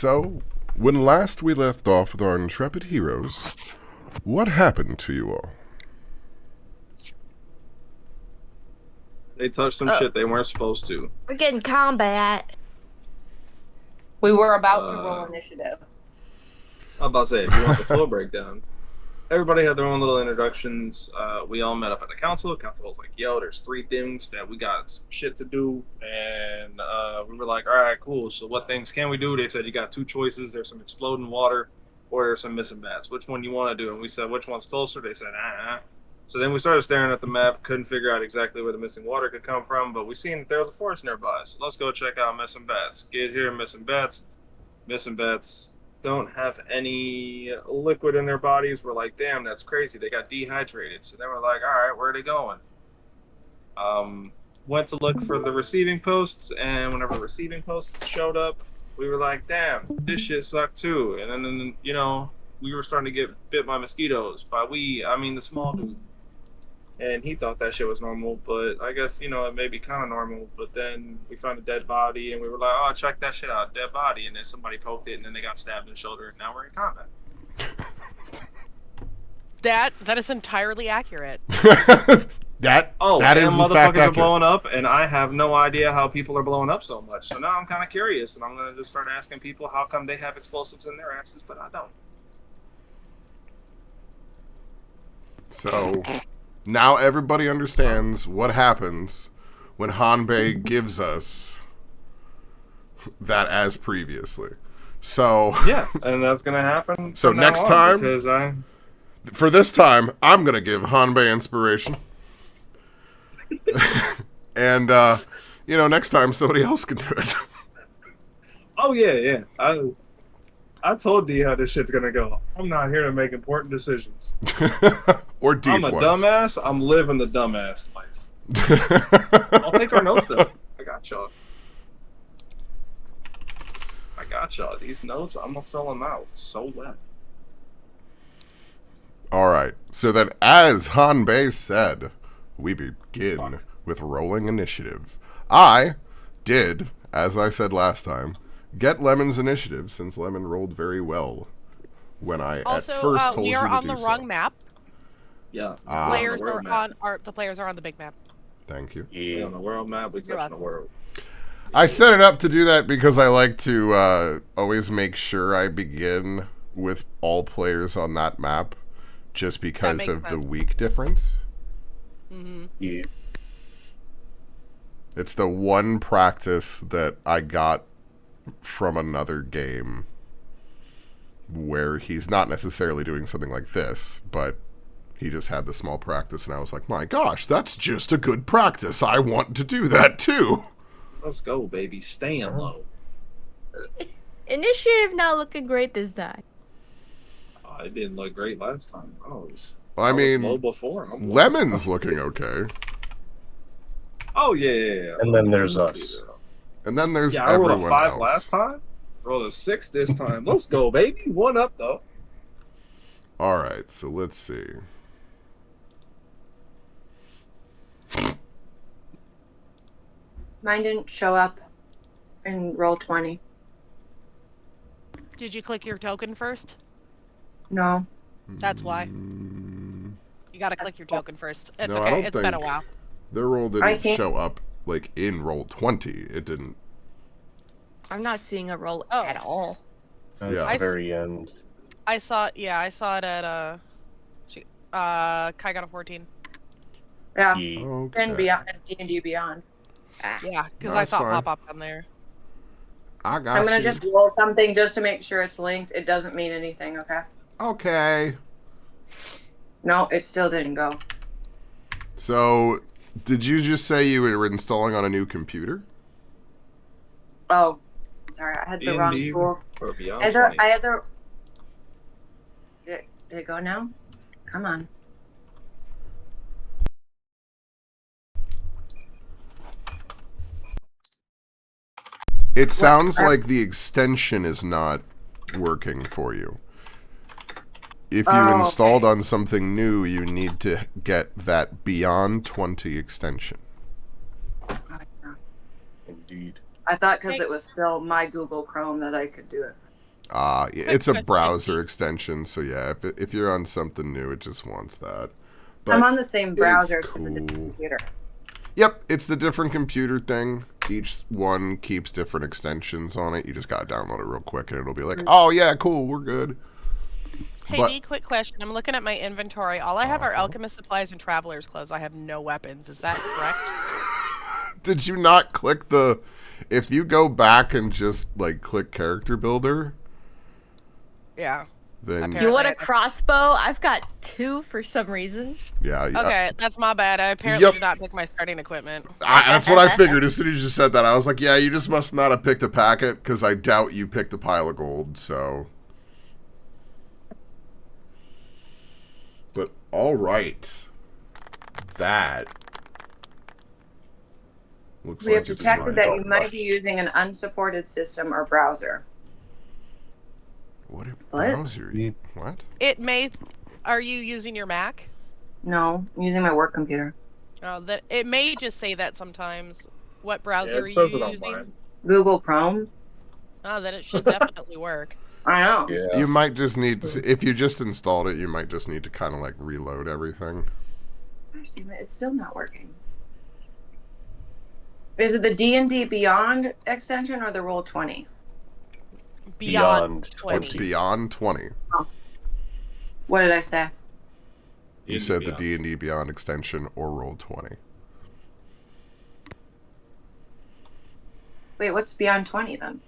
So, when last we left off with our intrepid heroes, what happened to you all? They touched some shit they weren't supposed to. We're getting combat. We were about to roll initiative. I'm about to say, if you want the flow breakdown, everybody had their own little introductions. We all met up at the council. The council was like, yo, there's 3 things that we got some shit to do. And we were like, all right, cool. So what things can we do? They said you got 2 choices. There's some exploding water or there's some missing bats. Which one you want to do? And we said, which one's closer? They said, So then we started staring at the map, couldn't figure out exactly where the missing water could come from, but we seen that there was a forest nearby. So let's go check out missing bats. Get here, missing bats. Missing bats don't have any liquid in their bodies. We're like, damn, that's crazy. They got dehydrated. So then we're like, all right, where are they going? Went to look for the receiving posts, and whenever the receiving posts showed up, we were like, damn, this shit sucked too. And then we were starting to get bit by mosquitoes. By we, I mean the small dude. And he thought that shit was normal, but I guess, it may be kind of normal. But then we found a dead body, and we were like, oh, check that shit out, dead body. And then somebody poked it, and then they got stabbed in the shoulder, and now we're in combat. That is entirely accurate. that and is in fact motherfuckers are accurate. blowing up, and I have no idea how people are blowing up so much. So now I'm kind of curious, and I'm going to just start asking people how come they have explosives in their asses, but I don't. So, now everybody understands what happens when Hanbei gives us that as previously. So yeah, and that's gonna happen. So from next now time, on, because for this time, I'm gonna give Hanbei inspiration, and next time somebody else can do it. Oh yeah. I told D how this shit's gonna go. I'm not here to make important decisions. Or deep I'm a ones. dumbass. I'm living the dumbass life. I'll take our notes though. I got y'all. These notes, I'm gonna fill them out so well. All right. So then, as Hanbei said, we begin with rolling initiative. I did, as I said last time, get Lemon's initiative since Lemon rolled very well when I Also, at first told we you are to on do the so. wrong map. Yeah. Players are the players are on the big map. Thank you. We're on the world map. We touch the world. I set it up to do that because I like to always make sure I begin with all players on that map, just because of the week difference. Mm-hmm. Yeah. It's the one practice that I got from another game where he's not necessarily doing something like this, but he just had the small practice, and I was like, my gosh, that's just a good practice. I want to do that too. Let's go, baby. Staying low. Initiative not looking great this time. It didn't look great last time. I mean, low before. Lemon's looking okay. Oh, yeah. And then there's us. And then there's I rolled everyone a 5 else. last time. Rolled a 6 this time. Let's go, baby. 1 up, though. All right, so let's see. Mine didn't show up in roll 20. Did you click your token first? No. That's why. You gotta click your token first. It's No, I okay. don't It's been a think- while. Their roll I didn't can't- show up, in roll 20. It didn't. I'm not seeing a roll Oh. at all. At Yeah. the very end. I saw it at Kai got a 14. Yeah. Yeah. Okay. And beyond D&D Beyond. Yeah, because No, I that's saw it fine. pop up on there. I got I'm gonna you. just roll something just to make sure it's linked. It doesn't mean anything, okay? Okay. No, it still didn't go. So, did you just say you were installing on a new computer? Oh, sorry, I had the wrong D&D tools. or Beyond I 20. had the. Did it go now? Come on. It sounds like the extension is not working for you. If you Oh, installed okay. on something new, you need to get that Beyond 20 extension. Indeed. I thought because it was still my Google Chrome that I could do it. It's a browser extension, so yeah, if you're on something new, it just wants that. But I'm on the same browser, it's it's just a different cool. computer. Yep, it's the different computer thing. Each one keeps different extensions on it. You just gotta download it real quick, and it'll be like, oh yeah, cool, we're good. Hey, But- D, quick question. I'm looking at my inventory. All I have are alchemist supplies and traveler's clothes. I have no weapons. Is that correct? Did you not click the... If you go back and just, like, click character builder, Yeah. then... You want a crossbow? I've got 2 for some reason. Yeah. Okay, that's my bad. I apparently Yep. did not pick my starting equipment. That's what I figured. As soon as you said that, I was like, yeah, you just must not have picked a packet, because I doubt you picked a pile of gold, so... But, alright. That... Looks We have like it's detected that you talk might about. be using an unsupported system or browser. What a What? browser? What? It may. Are you using your Mac? No, I'm using my work computer. Oh, that it may just say that sometimes. What browser Yeah, are it you says it on using? mine. Google Chrome. Oh, then it should definitely work. I know. Yeah. You might just need... If you just installed it, you might just need to kind of, like, reload everything. Gosh, damn it, it's still not working. Is it the D&D Beyond extension or the Roll20? Beyond Beyond 20. It's beyond 20. What did I say? You said the D&D Beyond extension or Roll20. Wait, what's Beyond 20 then?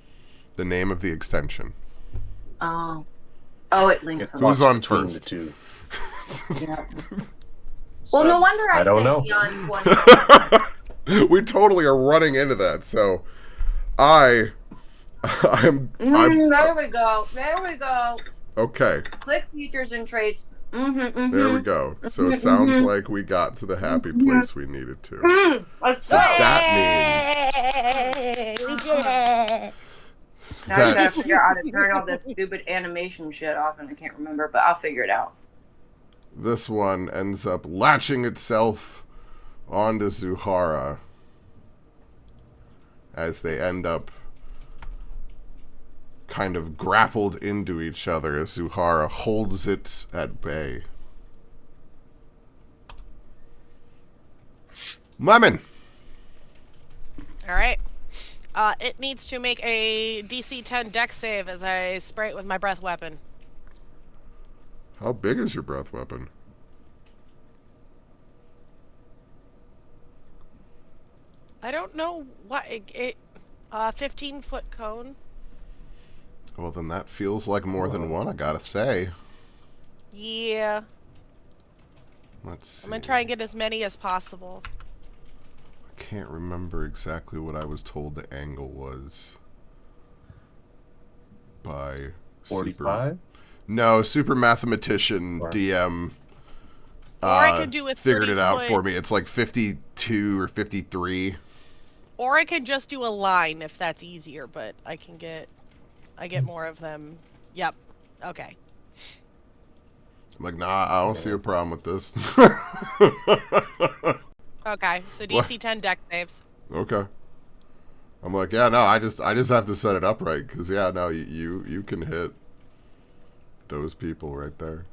The name of the extension. Oh. Oh, it links them. Who's on Between first? The two. Yeah. Well, no wonder I don't say know. Beyond 20. We totally are running into that. So, I'm There we go. There we go. okay. Click features and traits. There we go. So it sounds like we got to the happy place we needed to. Let's So go. that Yay! We did it! Now I that- gotta figure out how to turn all this stupid animation shit off, and I can't remember, but I'll figure it out. this one ends up latching itself onto Zuhara as they end up kind of grappled into each other as Zuhara holds it at bay. Lemon! All right. It needs to make a DC 10 dex save as I spray it with my breath weapon. How big is your breath weapon? I don't know what 15-foot cone. Well, then that feels like more than one, I gotta say. Yeah, Let's see. I'm gonna try and get as many as possible. I can't remember exactly what I was told the angle was. By 45? No, super mathematician Or- DM Or I could do a figured it out 30-foot for me. It's like 52 or 53. Or I could just do a line if that's easier, but I get more of them. Yep. Okay. I'm like, nah, I don't see a problem with this. Okay. So DC 10 deck saves. Okay. I'm like, yeah, no, I just have to set it up right, because yeah, no, you can hit those people right there.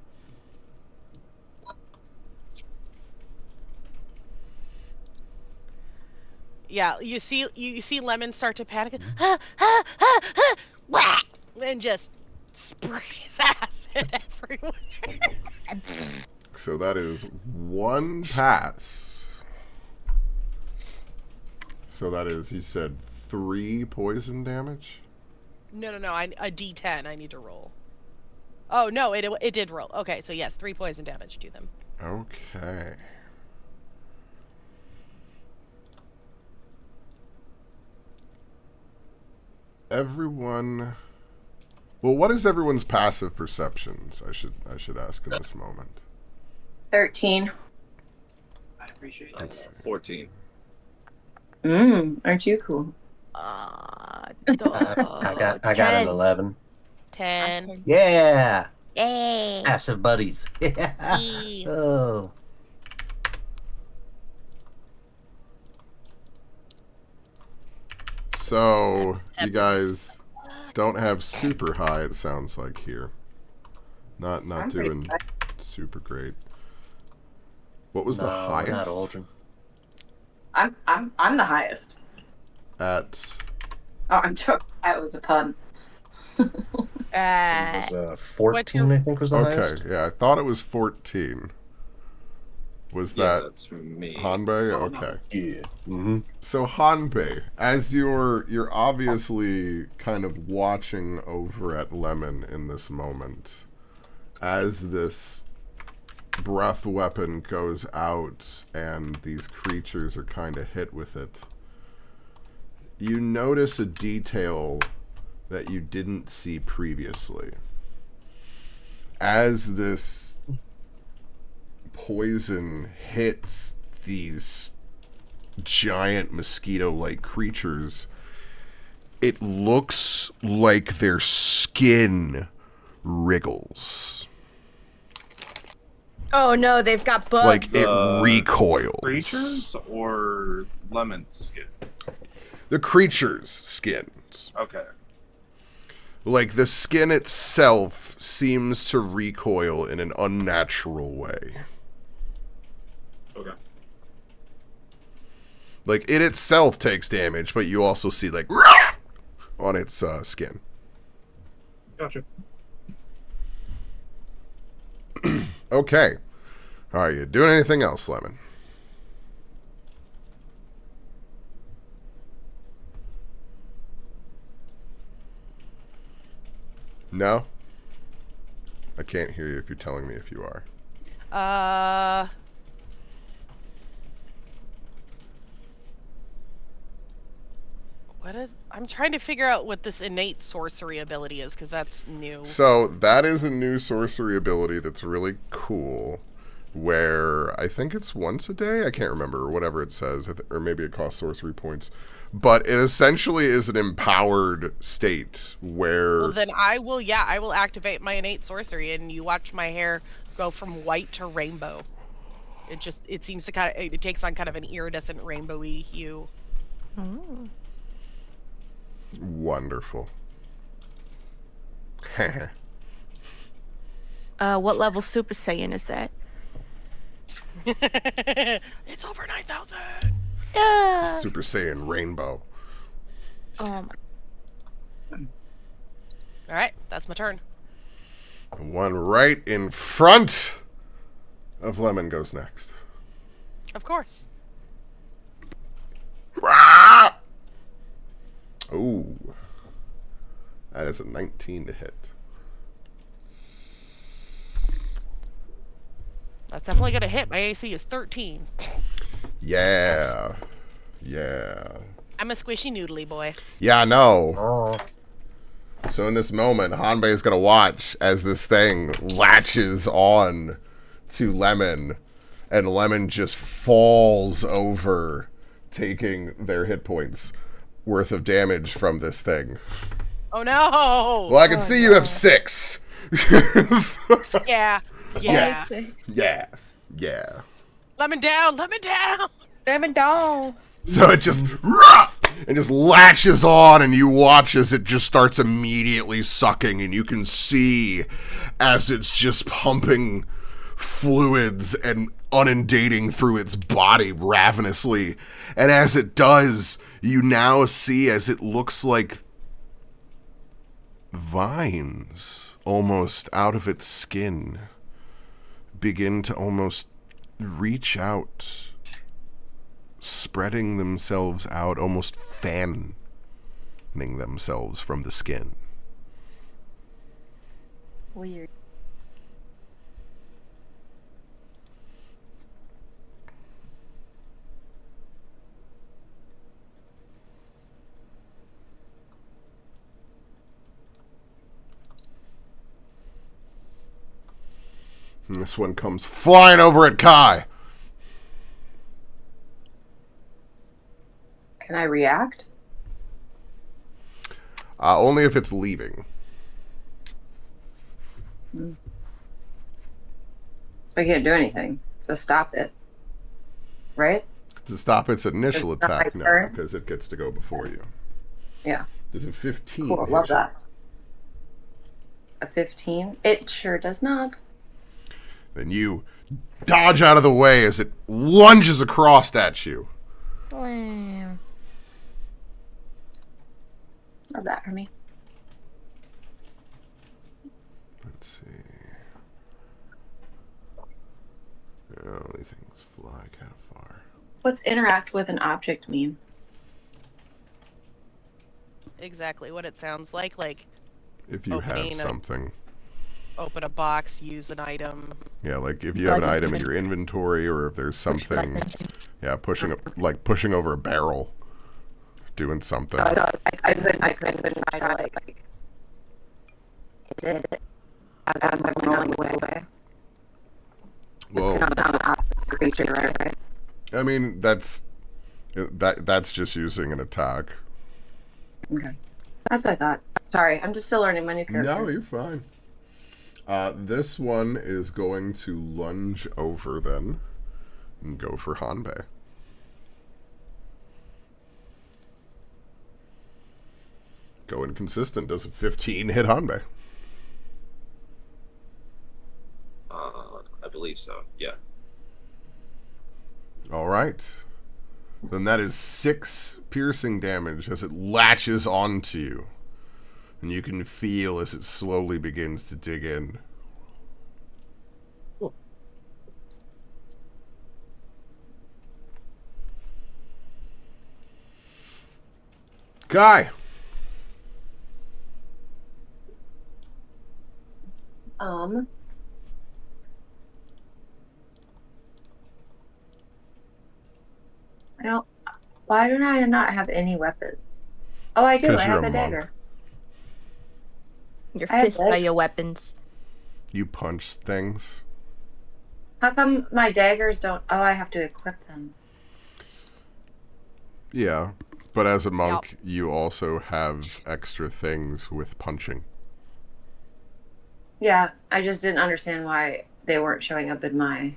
Yeah, you see Lemon start to panic, ha, ha, ha, ha, whack, and just sprays acid everywhere. So that is one pass. So that is, you said 3 poison damage? No, a D10 I need to roll. Oh no, it did roll. Okay, so yes, 3 poison damage to them. Okay. Everyone. Well, what is everyone's passive perceptions? I should ask in this moment. 13. I appreciate Let's that. see. 14. Aren't you cool? I got an 11. 10. Yeah! Yay! Passive buddies. Yeah. E. Oh. So, you guys don't have super high, it sounds like, here. Not I'm pretty doing high. super great. What was No, the we're highest? not Aldrin. I'm the highest. At Oh, I'm joking. That was a pun. So it was 14, I think, was the okay, highest. yeah, I thought it was 14. Was Yeah, that that's me. Hanbei? Oh, no. Okay. Yeah. Mm-hmm. So Hanbei, as you're obviously kind of watching over at Lemon in this moment, as this breath weapon goes out and these creatures are kind of hit with it, you notice a detail that you didn't see previously. As this poison hits these giant mosquito-like creatures, it looks like their skin wriggles. Oh no, they've got bugs. Like it recoils. Creatures or lemon skin? The creatures' skins. Okay. Like the skin itself seems to recoil in an unnatural way. Okay. Like it itself takes damage, but you also see like "Rah!" on its skin. Gotcha. Okay. Are you doing anything else, Lemon? No? I can't hear you if you're telling me if you are. What is? I'm trying to figure out what this innate sorcery ability is, because that's new. So that is a new sorcery ability that's really cool, where I think it's once a day, I can't remember, or whatever it says, or maybe it costs sorcery points, but it essentially is an empowered state where... Well, then I will activate my innate sorcery, and you watch my hair go from white to rainbow. It seems to it takes on kind of an iridescent rainbowy hue. Oh. Wonderful. What level Super Saiyan is that? It's over 9,000. Super Saiyan Rainbow. Oh my. All right, that's my turn. The one right in front of Lemon goes next. Of course. Ooh. That is a 19 to hit. That's definitely gonna hit. My AC is 13. Yeah. Yeah. I'm a squishy noodly boy. Yeah, I know. Oh. So in this moment, Hanbei is going to watch as this thing latches on to Lemon, and Lemon just falls over, taking their hit points worth of damage from this thing. Oh no! Well, I can see you have 6. Yeah. Yeah. Yeah. Lemon down, lemon down. Damn it, down. So it just and just latches on, and you watch as it just starts immediately sucking, and you can see as it's just pumping fluids and inundating through its body ravenously. And as it does, you now see as it looks like vines almost out of its skin begin to almost reach out, spreading themselves out, almost fanning themselves from the skin. Weird. And this one comes flying over at Kai. Can I react? Only if it's leaving. So I can't do anything to stop it, right? To stop its initial It's not my attack, no, turn? because it gets to go before you. Yeah. Does a 15 Cool. hit Love you? that. A 15? It sure does not. Then you dodge out of the way as it lunges across at you. Wow. Love that for me. Let's see. Oh, these things fly kind of far. What's interact with an object mean? Exactly what it sounds like. Like, If you have something. Open a box, use an item. Yeah, like if you have an item in your inventory, or if there's something. Yeah, pushing over a barrel, doing something. So I couldn't try to like hit it as I'm going away. Well, It's not an creature, right? I mean that's just using an attack. Okay. That's what I thought. Sorry, I'm just still learning my new character. No, you're fine. This one is going to lunge over then and go for Hanbei. Go inconsistent. Does a 15 hit Hanbei? I believe so. Yeah. All right. Then that is 6 piercing damage as it latches onto you. And you can feel as it slowly begins to dig in. Cool. Guy. I don't. Why do I not have any weapons? Oh, I do. 'Cause I you're have a a monk. dagger. Your I have fists are your weapons. You punch things. How come my daggers don't? Oh, I have to equip them. Yeah. But as a monk, you also have extra things with punching. Yeah, I just didn't understand why they weren't showing up in my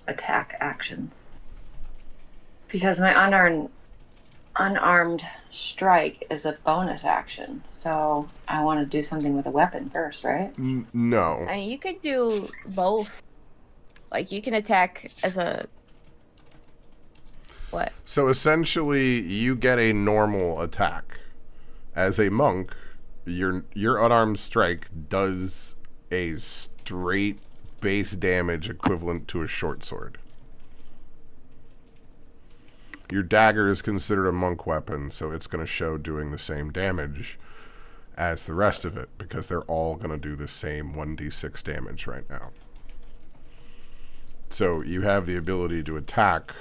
attack actions. Because my unarmed strike is a bonus action, so I want to do something with a weapon first, right? No. I mean, you could do both. Like, you can attack as a... What? So essentially, you get a normal attack. As a monk, your unarmed strike does a straight base damage equivalent to a short sword. Your dagger is considered a monk weapon, so it's going to show doing the same damage as the rest of it, because they're all going to do the same 1d6 damage right now. So you have the ability to attack,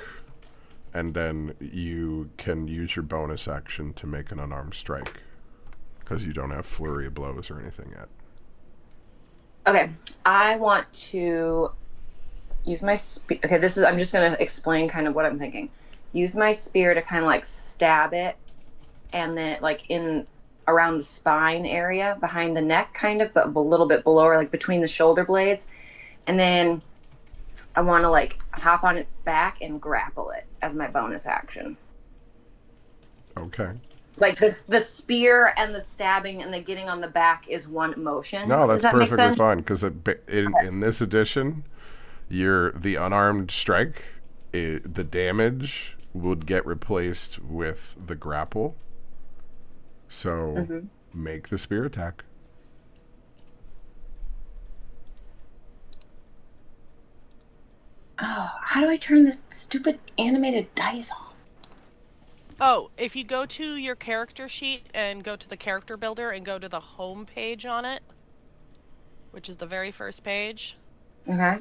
and then you can use your bonus action to make an unarmed strike, because you don't have flurry of blows or anything yet. Okay, I want to use my okay, I'm just going to explain kind of what I'm thinking. Use my spear to kind of like stab it, and then like in around the spine area behind the neck kind of, but a little bit below, or like between the shoulder blades. And then I want to like hop on its back and grapple it as my bonus action. Okay. Like the spear and the stabbing and the getting on the back is one motion. No, that's Does that make perfectly sense? fine, because in this edition, the unarmed strike, the damage would get replaced with the grapple. So make the spear attack. Oh, how do I turn this stupid animated dice off? Oh, if you go to your character sheet and go to the character builder and go to the home page on it, which is the very first page, Okay.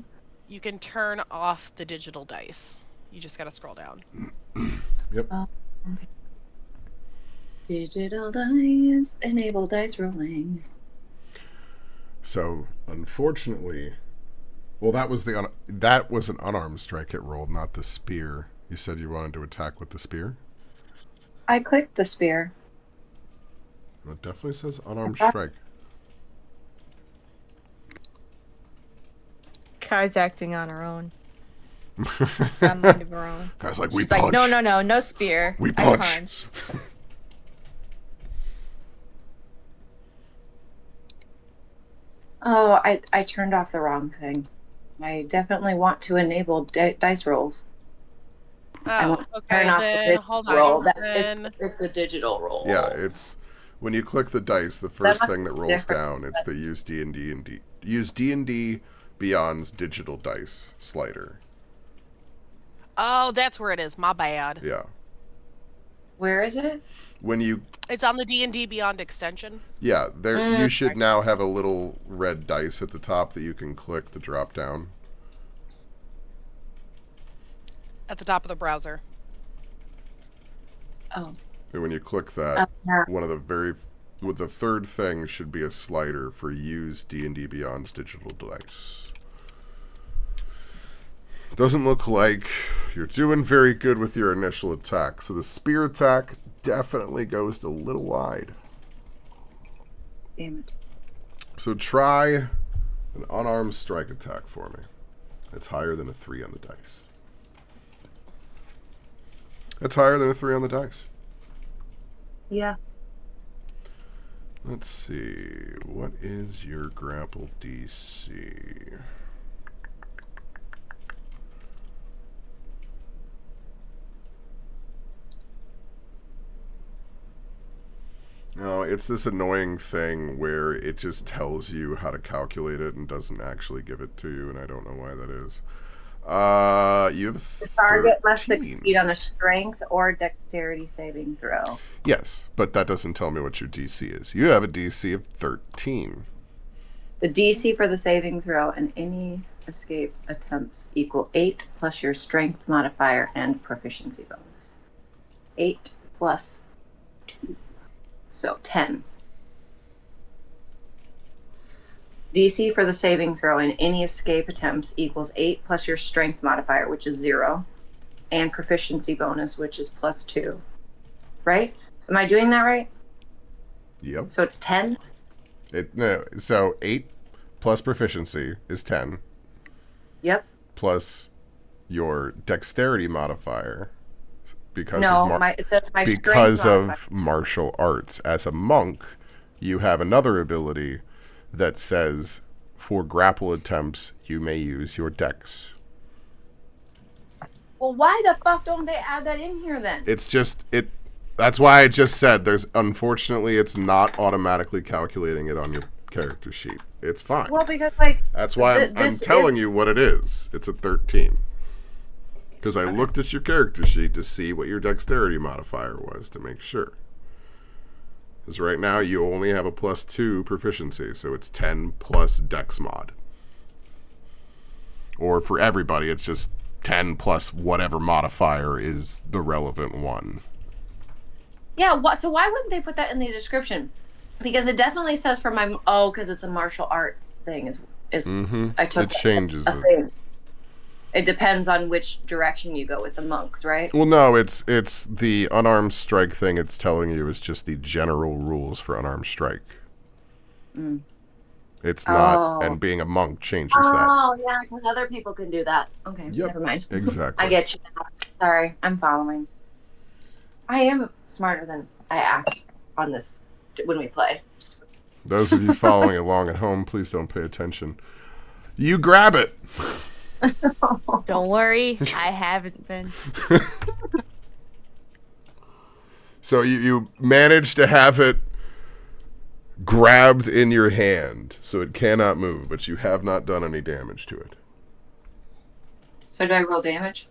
you can turn off the digital dice. You just gotta scroll down. Yep. Okay. Digital dice, enable dice rolling. So, unfortunately, well, that was an unarmed strike it rolled, not the spear. You said you wanted to attack with the spear? I clicked the spear. It definitely says unarmed strike. Kai's acting on her own. Got a mind of her own. Guys, like, we She's punch. like, no spear. We I punch. Oh, I turned off the wrong thing. I definitely want to enable dice rolls. I Oh, want to turn okay. off the Then digital hold roll. on. That Then it's a digital roll. Yeah, it's when you click the dice, the That first must thing that be rolls different. down, it's the use D&D Beyond's digital dice slider. oh, that's where it is. My bad. Yeah. Where is it? When you It's on the D&D Beyond extension. there you should now have a little red dice at the top that you can click to drop down. At the top of the browser. Oh. And when you click that, yeah. one of the third thing should be a slider for use D&D Beyond's digital dice. Doesn't look like you're doing very good with your initial attack. So the spear attack definitely goes a little wide. Damn it. So try an unarmed strike attack for me. It's higher than a 3 on the dice. It's higher than a 3 on the dice. Yeah. Let's see. What is your grapple DC? No, it's this annoying thing where it just tells you how to calculate it and doesn't actually give it to you, and I don't know why that is. You have The target must 13. succeed on a strength or dexterity saving throw. Yes, but that doesn't tell me what your DC is. You have a DC of 13. The DC for the saving throw and any escape attempts equal 8 plus your strength modifier and proficiency bonus. 8 plus 2. So 10. DC for the saving throw and any escape attempts equals 8 plus your strength modifier, which is 0, and proficiency bonus, which is plus 2. Right? Am I doing that right? Yep. So it's 10? So 8 plus proficiency is 10. Yep. Plus your dexterity modifier because it says my because strength of modifier. martial arts. As a monk, you have another ability that says for grapple attempts you may use your dex. Well, why the fuck don't they add that in here then? It's just that's why I just said unfortunately it's not automatically calculating it on your character sheet. It's fine. Well, because that's why I'm telling you what it is. It's a 13. Because I looked at your character sheet to see what your dexterity modifier was to make sure. Because right now you only have a plus 2 proficiency, so it's 10 plus dex mod. Or for everybody, it's just 10 plus whatever modifier is the relevant one. Yeah, so why wouldn't they put that in the description? Because it definitely says for my because it's a martial arts thing is I took it changes it. It depends on which direction you go with the monks, right? Well, no, it's the unarmed strike thing. It's telling you is just the general rules for unarmed strike. It's not, and being a monk changes that. Oh, yeah, because other people can do that. Okay, never mind. Exactly. I get you now. Sorry, I'm following. I am smarter than I act on this when we play. Those of you following along at home, please don't pay attention. You grab it. Don't worry, I haven't been. So you managed to have it grabbed in your hand, so it cannot move, but you have not done any damage to it. So do I roll damage?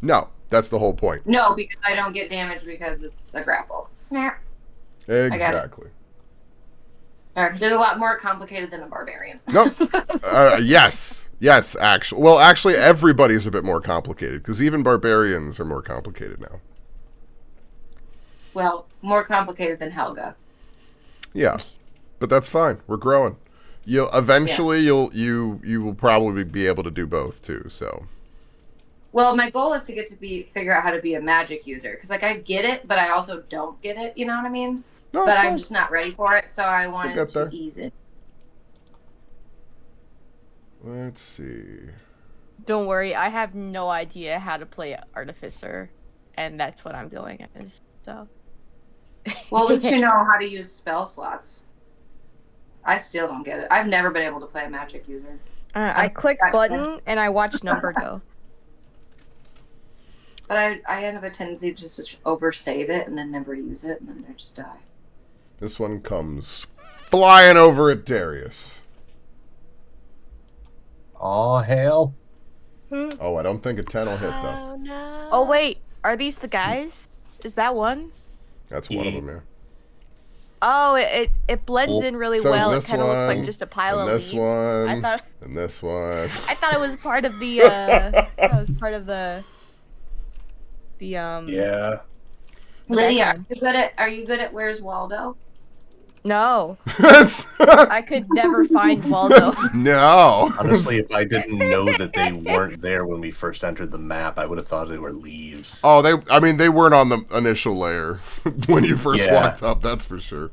No, that's the whole point. No, because I don't get damage because it's a grapple. Exactly. There's a lot more complicated than a barbarian. No. Yes, actually. Well, actually, everybody's a bit more complicated, because even barbarians are more complicated now. Well, more complicated than Helga. Yeah, but that's fine. We're growing. You will probably be able to do both too. So. Well, my goal is to figure out how to be a magic user, because I get it, but I also don't get it. You know what I mean? No, but I'm just not ready for it, so I wanted to there. ease it. Let's see. Don't worry, I have no idea how to play Artificer, and that's what I'm going as. So. Well, at least you know how to use spell slots. I still don't get it. I've never been able to play a magic user. I click button and I watch number go. But I have a tendency to just oversave it and then never use it, and then I just die. This one comes flying over at Darius. Oh, hell. Oh, I don't think a 10 will hit, though. Oh no. Oh wait, are these the guys? Is that one? That's one of them, yeah. Oh, it blends in really So is well. It this kind of looks like one, just a pile and of this leaves. one, I thought and this one. I thought it was part of the. I thought it was part of the. Yeah. Lydia, are you good at Where's Waldo? No, I could never find Waldo. No. Honestly, if I didn't know that they weren't there when we first entered the map, I would have thought they were leaves. Oh, they weren't on the initial layer when you first Yeah. walked up, that's for sure.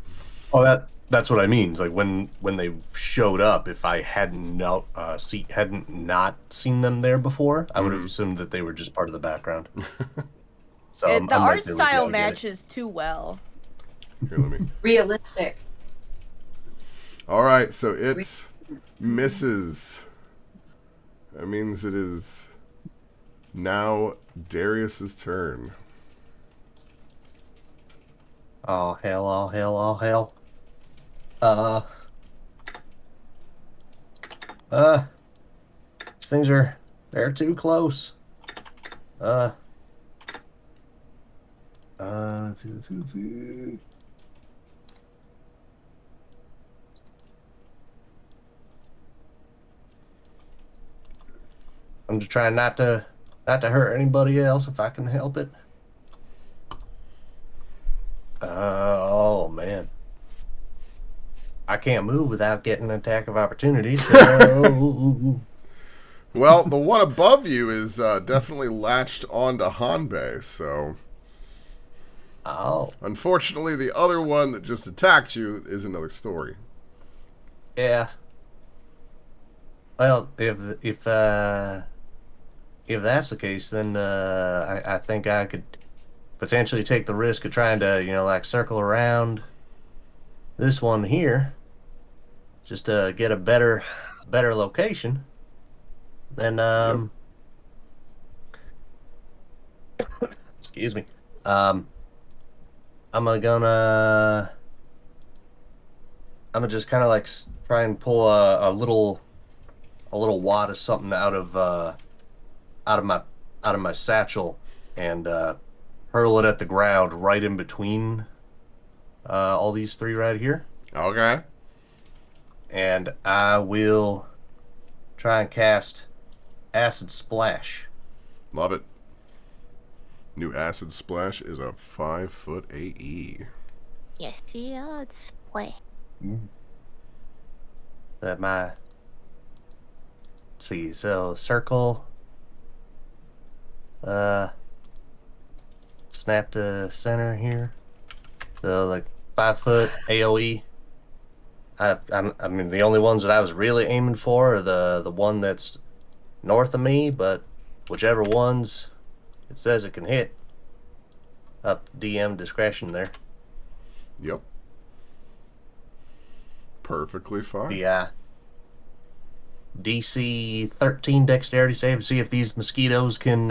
Oh, that's what I mean. It's like when they showed up, if I hadn't not seen them there before, I would have assumed that they were just part of the background. So The art style matches too well. Here, let me. Realistic. All right, so it misses. That means it is now Darius's turn. Oh hell! Oh hell! Oh hell! These things they're too close. Let's see. I'm just trying not to hurt anybody else if I can help it. Oh man, I can't move without getting an attack of opportunity. So Well, the one above you is definitely latched onto Hanbei, so oh unfortunately the other one that just attacked you is another story. yeah. Well, if that's the case, then I think I could potentially take the risk of trying to, like, circle around this one here, just to get a better location. Then excuse me. I'm gonna just kind of like try and pull a little wad of something out of my satchel and hurl it at the ground right in between all these three right here. Okay. And I will try and cast Acid Splash. Love it. New Acid Splash is a 5-foot AE. Yes, it's play. That my let's see, so circle, snap to center here. So like 5-foot AOE. I mean the only ones that I was really aiming for are the one that's north of me, but whichever ones it says it can hit. Up to DM discretion there. Yep. Perfectly fine. Yeah. DC 13 dexterity save to see if these mosquitoes can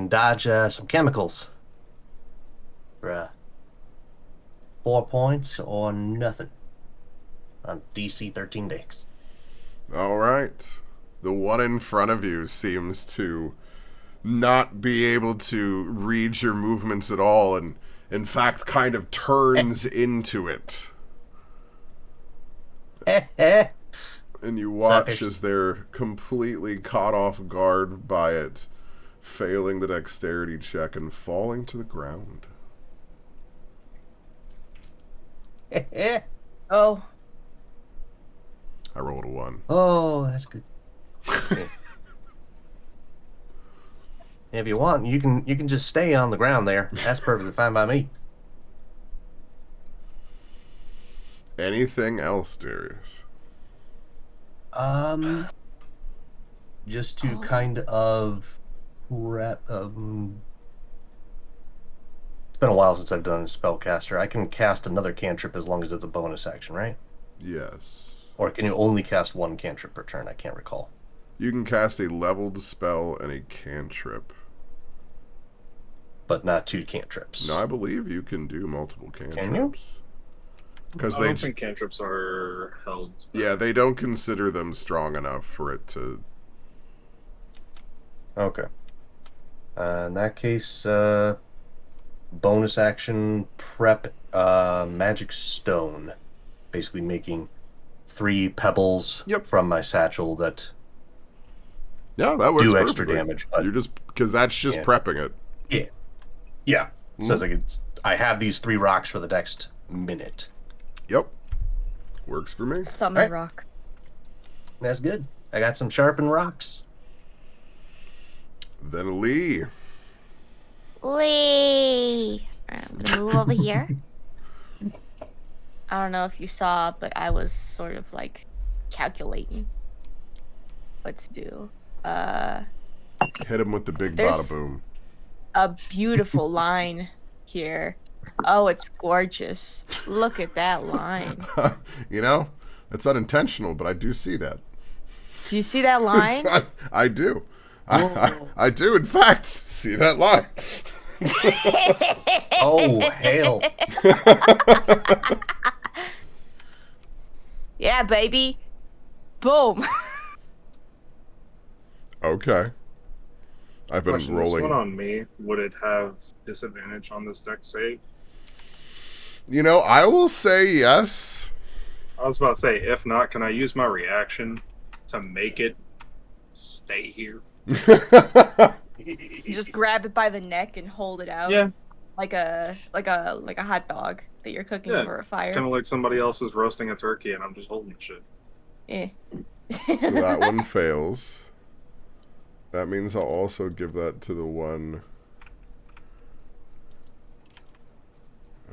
dodge some chemicals. For 4 points or nothing on DC 13 dex. All right. The one in front of you seems to not be able to read your movements at all, and in fact kind of turns into it. And you watch as they're completely caught off guard by it, failing the dexterity check and falling to the ground. Oh, I rolled a 1. Oh, that's good. If you want, you can just stay on the ground there. That's perfectly fine by me. Anything else, Darius? Just to kind of wrap, been a while since I've done a spellcaster. I can cast another cantrip as long as it's a bonus action, right? Yes. Or can you only cast one cantrip per turn? I can't recall. You can cast a leveled spell and a cantrip. But not 2 cantrips. No, I believe you can do multiple cantrips. Can you? Because I don't think cantrips are held. Yeah, they don't consider them strong enough for it to. Okay. In that case, bonus action prep magic stone. Basically making 3 pebbles from my satchel that Yeah, that works do perfectly. extra damage. But You're just because that's just prepping it. Yeah. Yeah. So it's like I have these 3 rocks for the next minute. Yep. Works for me. Summon rock. That's good. I got some sharpened rocks. Then Lee. Lee. I'm gonna move over here. I don't know if you saw, but I was sort of like calculating what to do. Hit him with the big There's- bada boom. A beautiful line here. Oh, it's gorgeous. Look at that line. You know, it's unintentional, but I do see that. Do you see that line? I do. I do, in fact, see that line. Oh, hail. Yeah, baby. Boom. Okay. I've been Question, rolling. This one on me, would it have disadvantage on this deck save? You know, I will say yes. I was about to say, if not, can I use my reaction to make it stay here? You just grab it by the neck and hold it out. Yeah, Like a hot dog that you're cooking Yeah, over a fire. kind of like somebody else is roasting a turkey and I'm just holding the shit. Eh. So that one fails. That means I'll also give that to the one.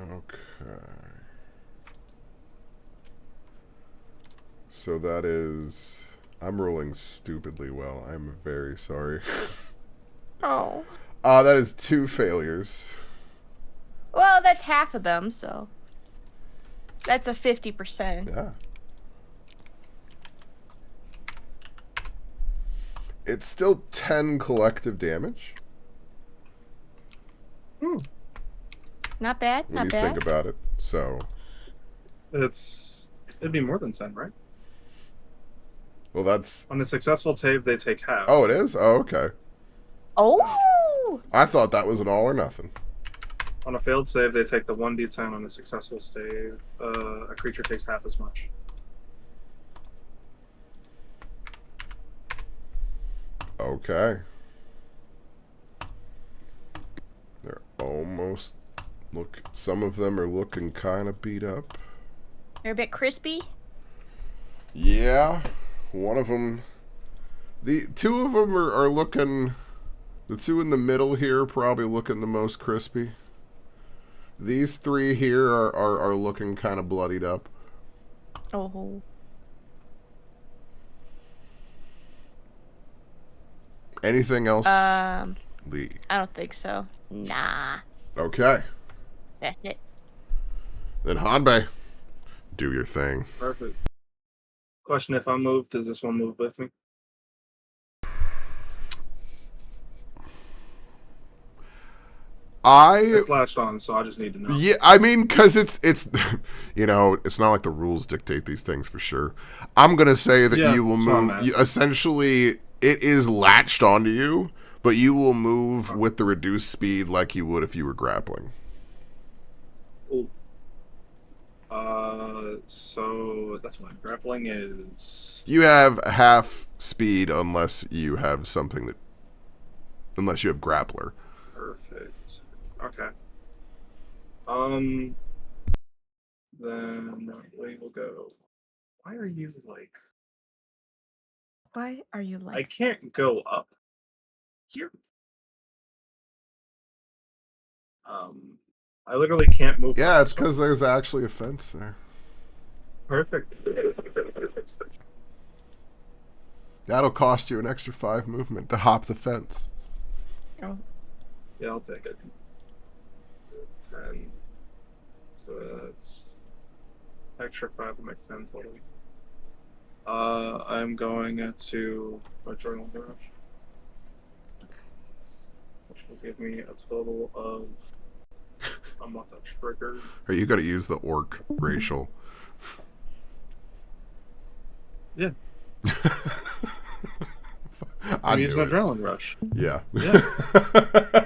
Okay. So that is. I'm rolling stupidly well. I'm very sorry. Oh. That is 2 failures. Well, that's half of them, so that's a 50%. Yeah. It's still 10 collective damage Not bad. when Not you bad. think about it. So, It'd be more than 10, right? well, that's. On a successful save, they take half. Oh, it is? Oh, okay. Oh. I thought that was an all or nothing. On a failed save, they take the 1d10. On a successful save, a creature takes half as much. Okay. They're almost some of them are looking kind of beat up. They're a bit crispy. Yeah. One of them, the 2 of them are looking, the 2 in the middle here are probably looking the most crispy. These 3 here are looking kind of bloodied up. Oh. Anything else, Lee? I don't think so. Nah. Okay. That's it. Then Hanbei, do your thing. Perfect. Question, if I move, does this one move with me? It's latched on, so I just need to know. Yeah, I mean, because it's you know, it's not like the rules dictate these things for sure. I'm gonna say that you will move. Essentially, it is latched onto you, but you will move with the reduced speed like you would if you were grappling. Cool. So that's what grappling is. You have half speed unless you have something that, unless you have grappler. Perfect. Okay. Then we will go. Why are you like? Why are you I like? can't go up here. I literally can't move. Yeah, it's because there's actually a fence there. Perfect. That'll cost you an extra 5 movement to hop the fence. Oh. Yeah, I'll take it. So that's extra 5 to make 10 total. I'm going to my journal garage, which will give me a total of. I'm not that triggered. Are you going to use the orc racial? Yeah. I I'm knew using it. adrenaline rush. Yeah. Yeah.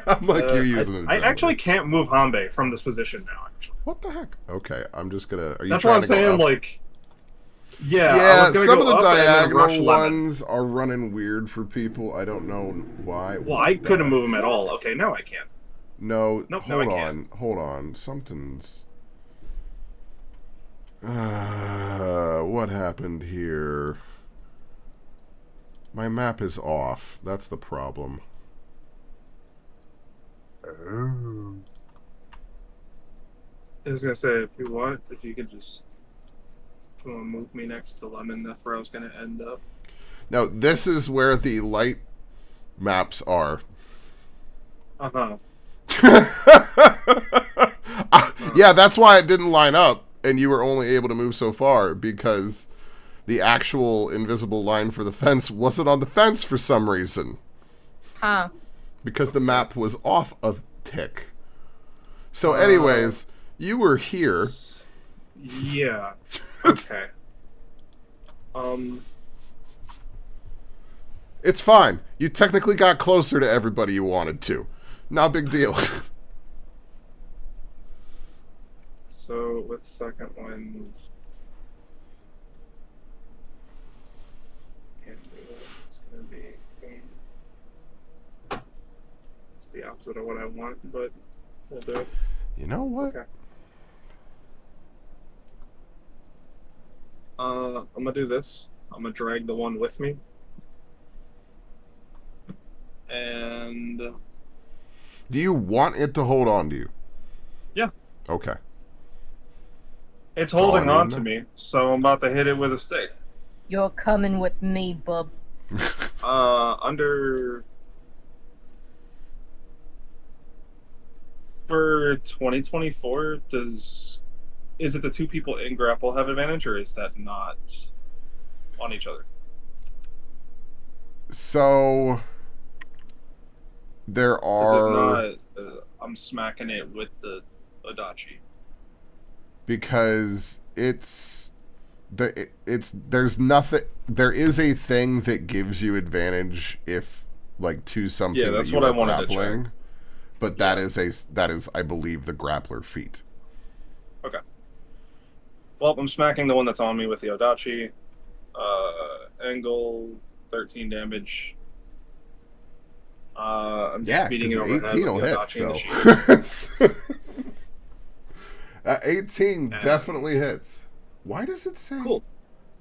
I'm like, you're using it. I actually can't move Hanbei from this position now, actually. What the heck? Okay, I'm just going to... Are you That's trying what I'm to go saying, up? like... Yeah, I Yeah, was gonna some go of the up and then rush diagonal Lemon. ones are running weird for people. I don't know why. Well, What I the- couldn't move him at all. Okay, now I can. No, Nope, now I can't. hold on. Something's... what happened here? My map is off. That's the problem. Oh. I was gonna say, if you want, if you could just move me next to Lemon, that's where I was gonna end up. Now, this is where the light maps are. Uh-huh. Yeah, that's why it didn't line up, and you were only able to move so far, because the actual invisible line for the fence wasn't on the fence for some reason. Huh. Because the map was off a tick. So anyways, you were here. Yeah. Okay. It's fine. You technically got closer to everybody you wanted to. Not a big deal. So with second one, can't do that. It's gonna be. It's the opposite of what I want, but we'll do it. You know what? Okay. I'm gonna do this. I'm gonna drag the one with me, and Do you want it to hold on to you? yeah, Okay. it's all I holding need on to to know. me. So I'm about to hit it with a stick. You're coming with me, bub. Under for 2024, is it the two people in grapple have advantage, or is that not on each other? So there Because are if not, I'm smacking it with the Adachi. because there's nothing. There is a thing that gives you advantage if like to something Yeah, that's that you what I are wanted to check. grappling. But that is I believe the grappler feat. Okay. Well, I'm smacking the one that's on me with the Adachi. Angle 13 damage. I'm just beating it over the head 18 will with the hit. Adachi and the shield. So 18 Yeah. definitely hits. Why does it say Cool.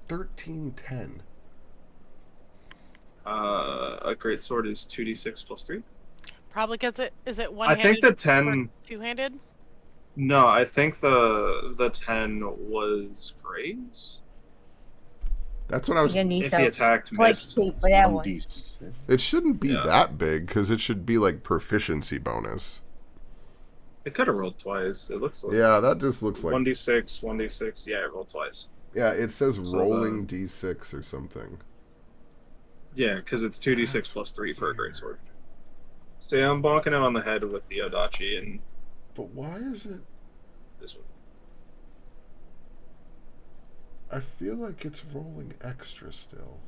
1310? A great sword is 2d6 plus 3. Probably because is it I one-handed? think the or 10. two-handed. No, I think the 10 was Gray's. That's what I was. You're gonna need If some he attacked point missed. sheet for that one. 1d6. It shouldn't be Yeah. that big because it should be like proficiency bonus. It could have rolled twice. It looks like Yeah, that just looks like. 1d6, 1d6. Yeah, it rolled twice. Yeah, it says So rolling d6 or something. Yeah, because it's 2d6 plus 3 for a great sword. So yeah, I'm bonking it on the head with the Adachi and But why is it? this one. I feel like it's rolling extra still.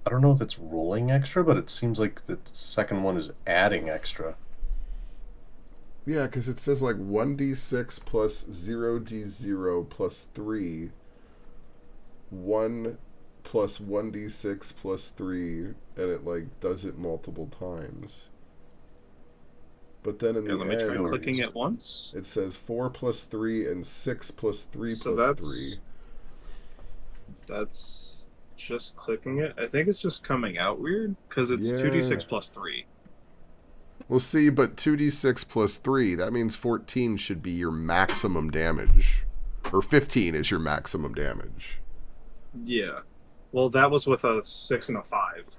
I don't know if it's rolling extra, but it seems like the second one is adding extra. Yeah, because it says like 1d6 plus 0d0 plus 3. 1 plus 1d6 plus 3. And it like does it multiple times. But then in Yeah, the let me try end, clicking it once. it says 4 plus 3 and 6 plus 3 So plus that's 3. that's just clicking it. I think it's just coming out weird because it's Yeah. 2d6 plus 3. Well, see, but 2d6 plus 3, that means 14 should be your maximum damage. Or 15 is your maximum damage. Yeah. Well, that was with a 6 and a 5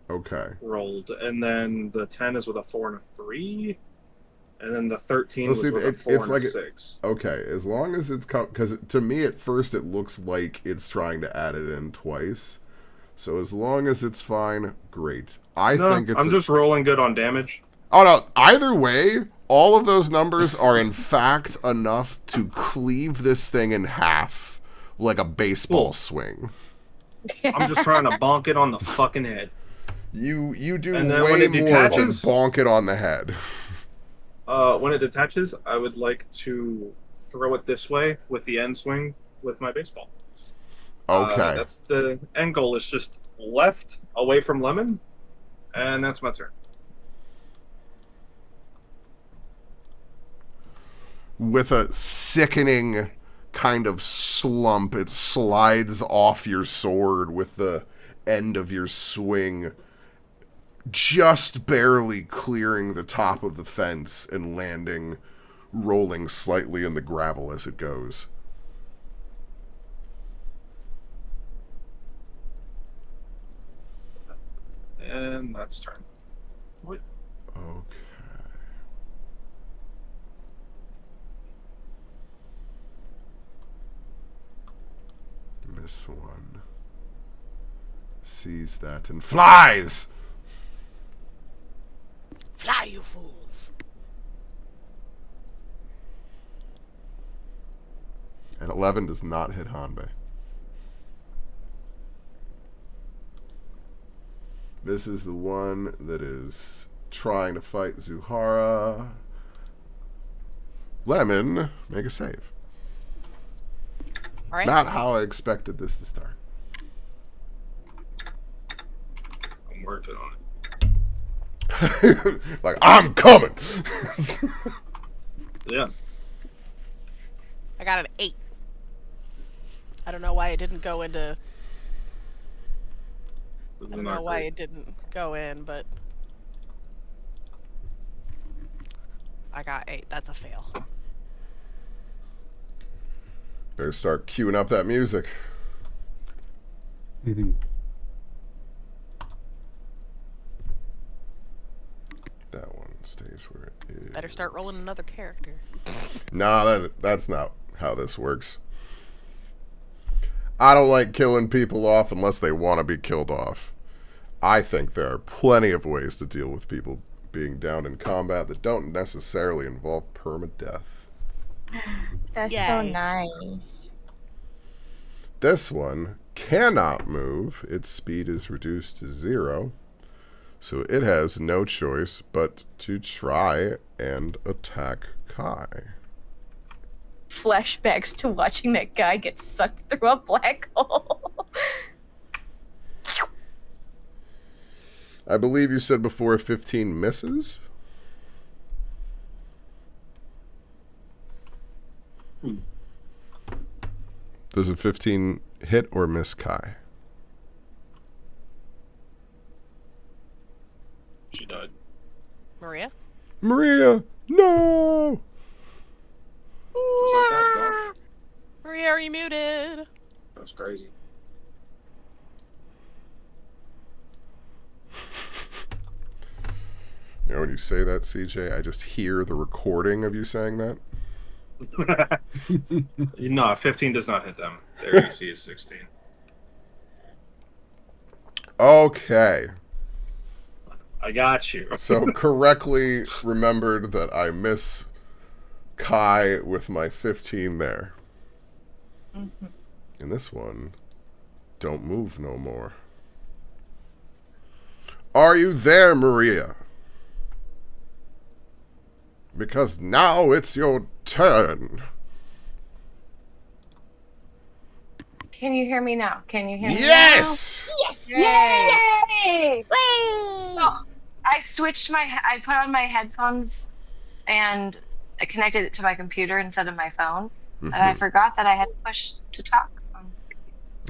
Okay. rolled, and then the 10 is with a 4 and a 3. and then the 13 Well, was see, with a it- 4 it's and like a a- 6. Okay, as long as it's because to me at first it looks like it's trying to add it in twice. So as long as it's fine, great. I No, think it's. I'm just rolling good on damage. Oh no! Either way, all of those numbers are in fact enough to cleave this thing in half like a baseball Cool. swing. I'm just trying to bonk it on the fucking head. You do And then when way it more than detaches- bonk it on the head. When it detaches, I would like to throw it this way with the end swing with my baseball. Okay. That's the end goal is just left away from Lemon, and that's my turn. With a sickening kind of slump, it slides off your sword with the end of your swing just barely clearing the top of the fence and landing, rolling slightly in the gravel as it goes. And that's turn. Wait. Okay. Miss one. Sees that and flies! Fly, you fools! And 11 does not hit Hanbei. This is the one that is trying to fight Zuhara. Lemon, make a save. All right. Not how I expected this to start. I'm working on it. Like, I'm coming! Yeah. I got an 8. I don't know why it didn't go into. I don't know why it didn't go in, but I got 8. That's a fail. Better start queuing up that music. That one stays where it is. Better start rolling another character. Nah, that's not how this works. I don't like killing people off unless they want to be killed off. I think there are plenty of ways to deal with people being down in combat that don't necessarily involve permadeath. That's so Yay. nice. This one cannot move. Its speed is reduced to 0. So it has no choice but to try and attack Kai. Flashbacks to watching that guy get sucked through a black hole. I believe you said before 15 misses? Does a 15 hit or miss Kai? She died. Maria? Maria, no! Just like that, gone. Maria, are you muted? That's crazy. You know, when you say that, CJ, I just hear the recording of you saying that. No, 15 does not hit them. Their AC is 16. Okay. I got you. So correctly remembered that I miss Kai with my 15 there. Mhm. And this one, don't move no more. Are you there, Maria? Because now it's your turn. Can you hear me now? Can you hear me Yes! now? Yay! Whee! So, I switched I put on my headphones and I connected it to my computer instead of my phone. And I forgot that I had to push to talk.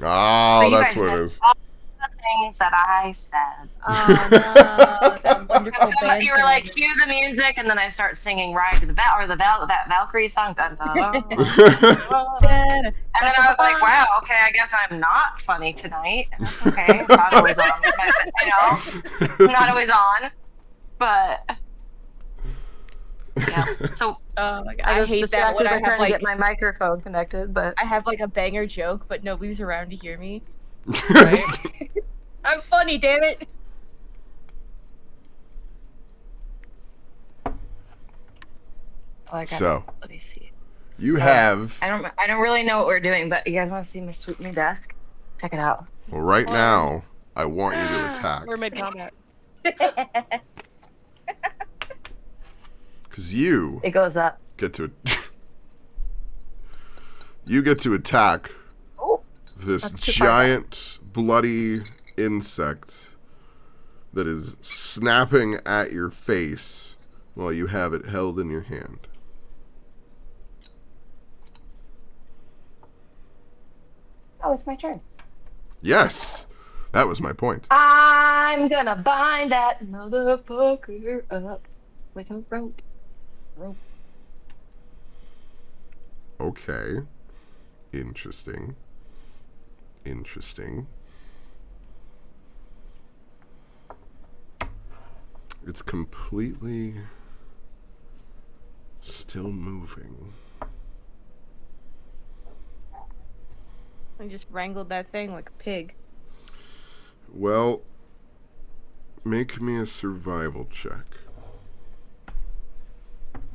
Oh, So you that's guys what it missed is. all the things that I said. Oh no, that wonderful So band you were like, sound. cue the music, and then I start singing "Ride to the Val" or that Valkyrie song. Dun, dun, dun, dun. And then I was like, wow, okay, I guess I'm not funny tonight. And that's okay. I'm not always on. I'm not always on. But Yeah. So Oh my god, I I was hate that distracted when by I have trying to like get my microphone connected, but I have like a banger joke, but nobody's around to hear me. Right? I'm funny, damn it. So let me see. you have I don't really know what we're doing, but you guys want to see my sweet new desk? Check it out. well right now. I want you to attack We're mid combat. because you It goes up. get to you get to attack Oh, this That's too far back. giant bloody insect that is snapping at your face while you have it held in your hand. oh, it's my turn. Yes, that was my point. I'm gonna bind that motherfucker up with a rope. Okay. Interesting. It's completely still moving. I just wrangled that thing like a pig. Well, make me a survival check.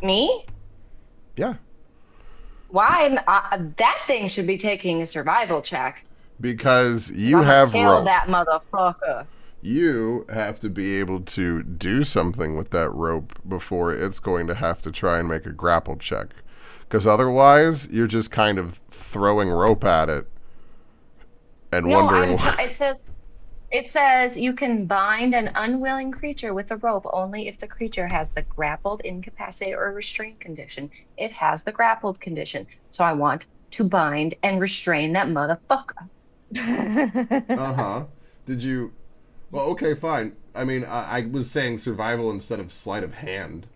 Me? Yeah. Why? That thing should be taking a survival check. Because you I'm gonna have kill rope. that motherfucker. You have to be able to do something with that rope before it's going to have to try and make a grapple check. Because otherwise, you're just kind of throwing rope at it and wondering why. It says you can bind an unwilling creature with a rope only if the creature has the grappled, incapacitated, or restrained condition. It has the grappled condition. So I want to bind and restrain that motherfucker. Uh-huh. Did you... Well, okay, fine. I mean, I was saying survival instead of sleight of hand.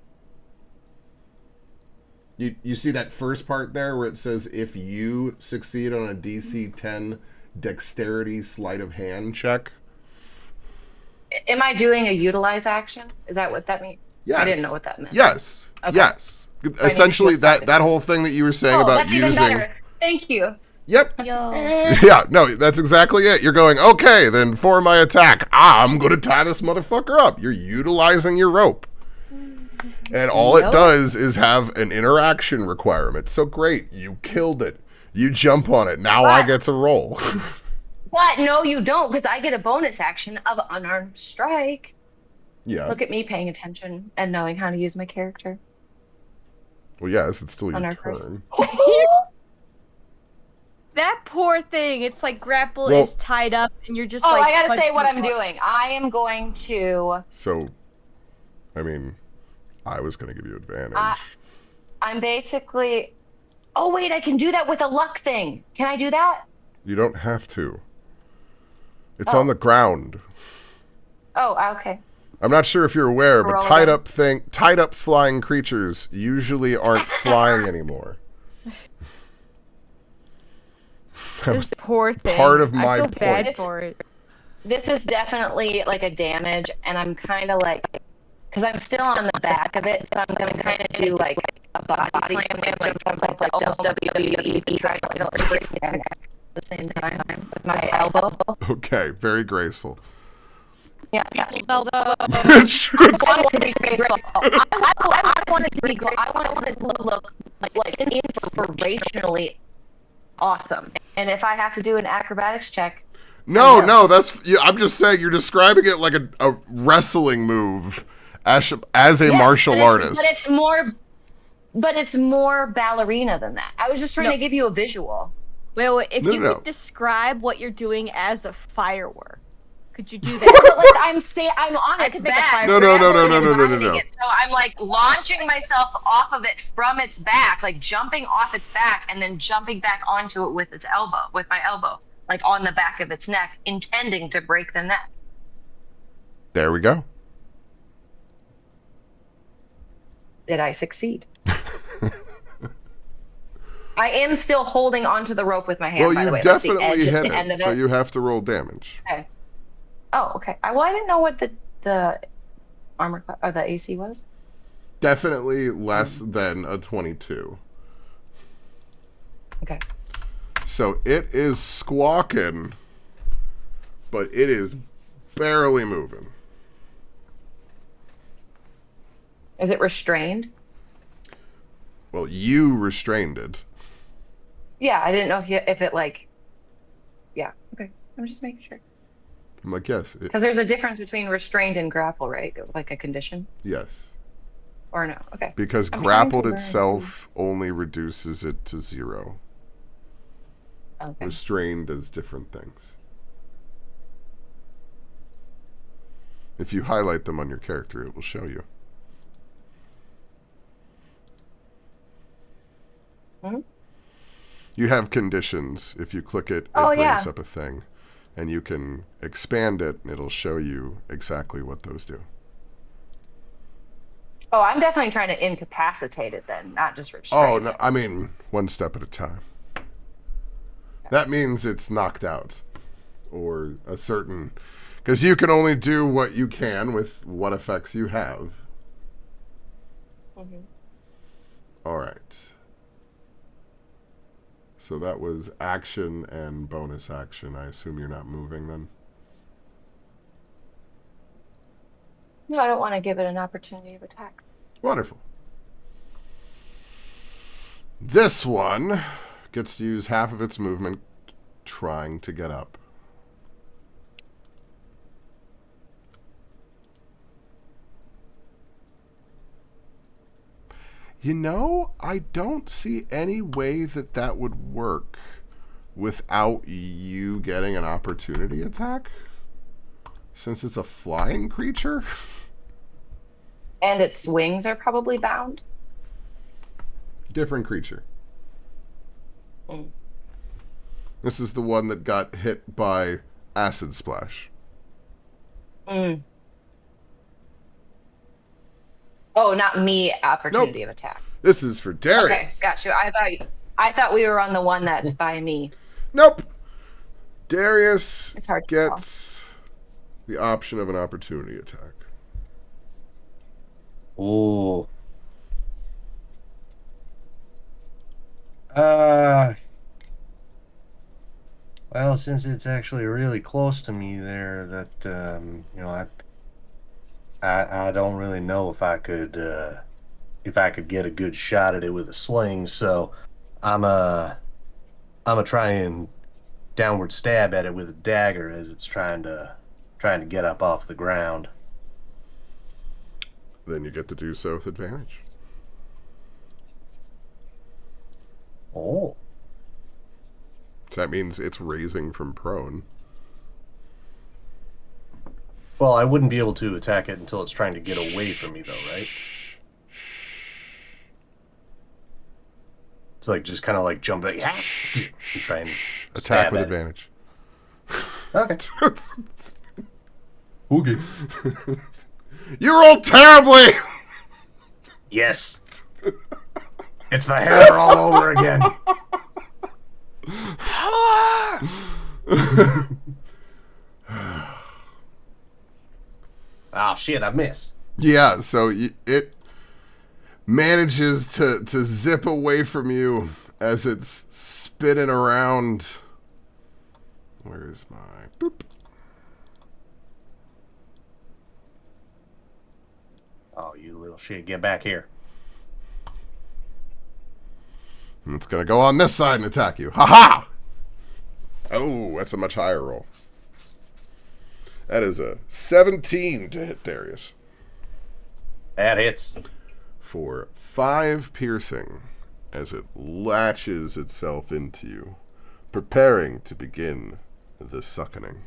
You see that first part there where it says if you succeed on a DC 10 dexterity sleight of hand check? Am I doing a utilize action? Is that what that means? Yes. I didn't know what that meant. Yes. Okay. Yes. Essentially, that whole thing that you were saying about that's using... even better. Thank you. Yep. Yo. Yeah, no, that's exactly it. You're going, okay, then for my attack, I'm going to tie this motherfucker up. You're utilizing your rope. And all it does is have an interaction requirement. So great, you killed it. You jump on it. Now I get to roll. But no, you don't, because I get a bonus action of unarmed strike. Yeah. Look at me paying attention and knowing how to use my character. Well, yes, it's still your Unarmed turn. That poor thing. It's like grapple Well- is tied up and you're just Oh, like... I gotta say punching what the I'm floor. doing. I am going to. So, I mean, I was going to give you advantage. I'm basically. Oh wait, I can do that with a luck thing. Can I do that? You don't have to. It's on the ground. Oh, okay. I'm not sure if you're aware, but Roll tied it. up flying creatures usually aren't flying anymore. That This was poor thing. part of I my feel bad point. for it. This is definitely like a damage, and I'm kind of like, because I'm still on the back of it, so I'm gonna kind of do like a body slam, like almost WWE, try to like break the neck at the same time with my elbow. Okay, very graceful. Yeah. Zelda. It should- I want it to be graceful. I want it to be graceful. I want it to look like inspirationally awesome. And if I have to do an acrobatics check, No, that's. Yeah, I'm just saying you're describing it like a wrestling move as a yes, martial artist. But it's more ballerina than that. I was just trying to give you a visual. Wait, if you No. could describe what you're doing as a firework, could you do But that? like I'm on I its could make a back. fire- No. So I'm like launching myself off of it from its back, like jumping off its back and then jumping back onto it with my elbow, like on the back of its neck, intending to break the neck. There we go. Did I succeed? I am still holding onto the rope with my hand, Well, by the you way. Like the definitely edge, hit the end it, of so it. you have to roll damage. Okay. Oh, okay. Well, I didn't know what the armor or the AC was. Definitely less than a 22. Okay. So it is squawking, but it is barely moving. Is it restrained? Well, you restrained it. Yeah, I didn't know if it like. Yeah. Okay. I'm just making sure. I'm like, yes. Because there's a difference between restrained and grapple, right? Like a condition. Yes. Or no? Okay. Because I'm trying to grappled learn. itself only reduces it to 0. Okay. Restrained does different things. If you highlight them on your character, it will show you. Hmm? You have conditions. If you click it, it Oh, brings yeah. up a thing. And you can expand it, and it'll show you exactly what those do. Oh, I'm definitely trying to incapacitate it then, not just Oh, restrain no, it. I mean, one step at a time. That means it's knocked out. Or a certain... Because you can only do what you can with what effects you have. Mhm. All right. So that was action and bonus action. I assume you're not moving then? No, I don't want to give it an opportunity of attack. Wonderful. This one gets to use half of its movement trying to get up. You know, I don't see any way that that would work without you getting an opportunity attack. Since it's a flying creature. And its wings are probably bound. Different creature. Mm. This is the one that got hit by acid splash. Mm. Oh, not me. Opportunity of attack. This is for Darius. Okay, got you. I thought we were on the one that's by me. Nope. Darius It's hard to gets the option of an opportunity attack. Ooh. Well, since it's actually really close to me there, that you know, I don't really know if I could get a good shot at it with a sling. So I'm a try and downward stab at it with a dagger as it's trying to get up off the ground. Then you get to do so with advantage. Oh. So that means it's raising from prone. Well, I wouldn't be able to attack it until it's trying to get away from me, though, right? So, like, just kind of like jump at, and try and Attack stab with at it. advantage. Okay. Okay. You rolled terribly! Yes. It's the hammer all over again. Oh, shit, I missed. Yeah, so it manages to zip away from you as it's spinning around. Where's my... Boop. Oh, you little shit, get back here. And it's going to go on this side and attack you. Ha-ha! Oh, that's a much higher roll. That is a 17 to hit Darius. That hits. For 5 piercing as it latches itself into you, preparing to begin the suckening.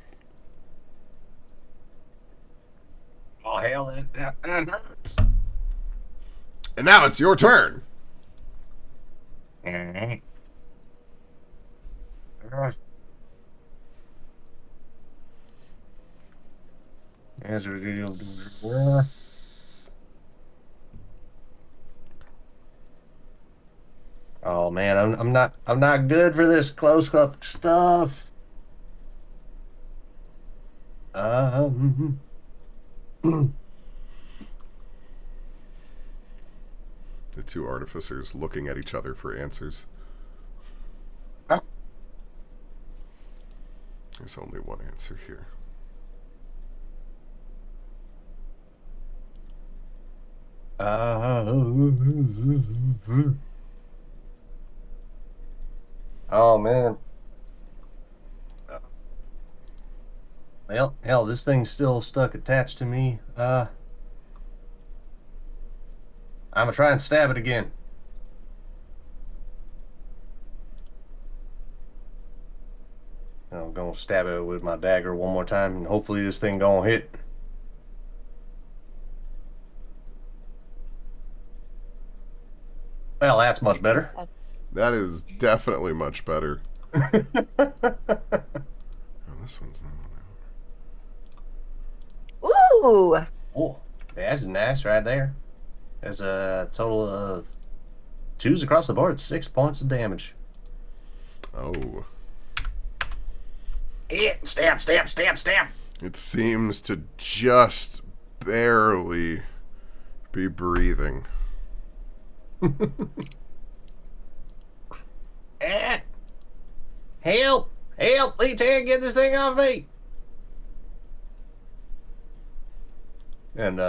Oh, hell, that hurts. And now it's your turn. Mm-hmm. As we do. Oh man, I'm not good for this close up stuff. The two artificers looking at each other for answers. Huh? There's only one answer here. Oh man. Well, hell, this thing's still stuck attached to me. I'm gonna try and stab it again. I'm gonna stab it with my dagger one more time, and hopefully this thing gonna hit. Well, that's much better. That is definitely much better. Oh, this one's not. Ooh. Oh, that's nice right there. There's a total of 2s across the board, 6 points of damage. Oh. Hit, stab, stab, stab, stab. It seems to just barely be breathing. Help! Help! Lieutenant, get this thing off me! And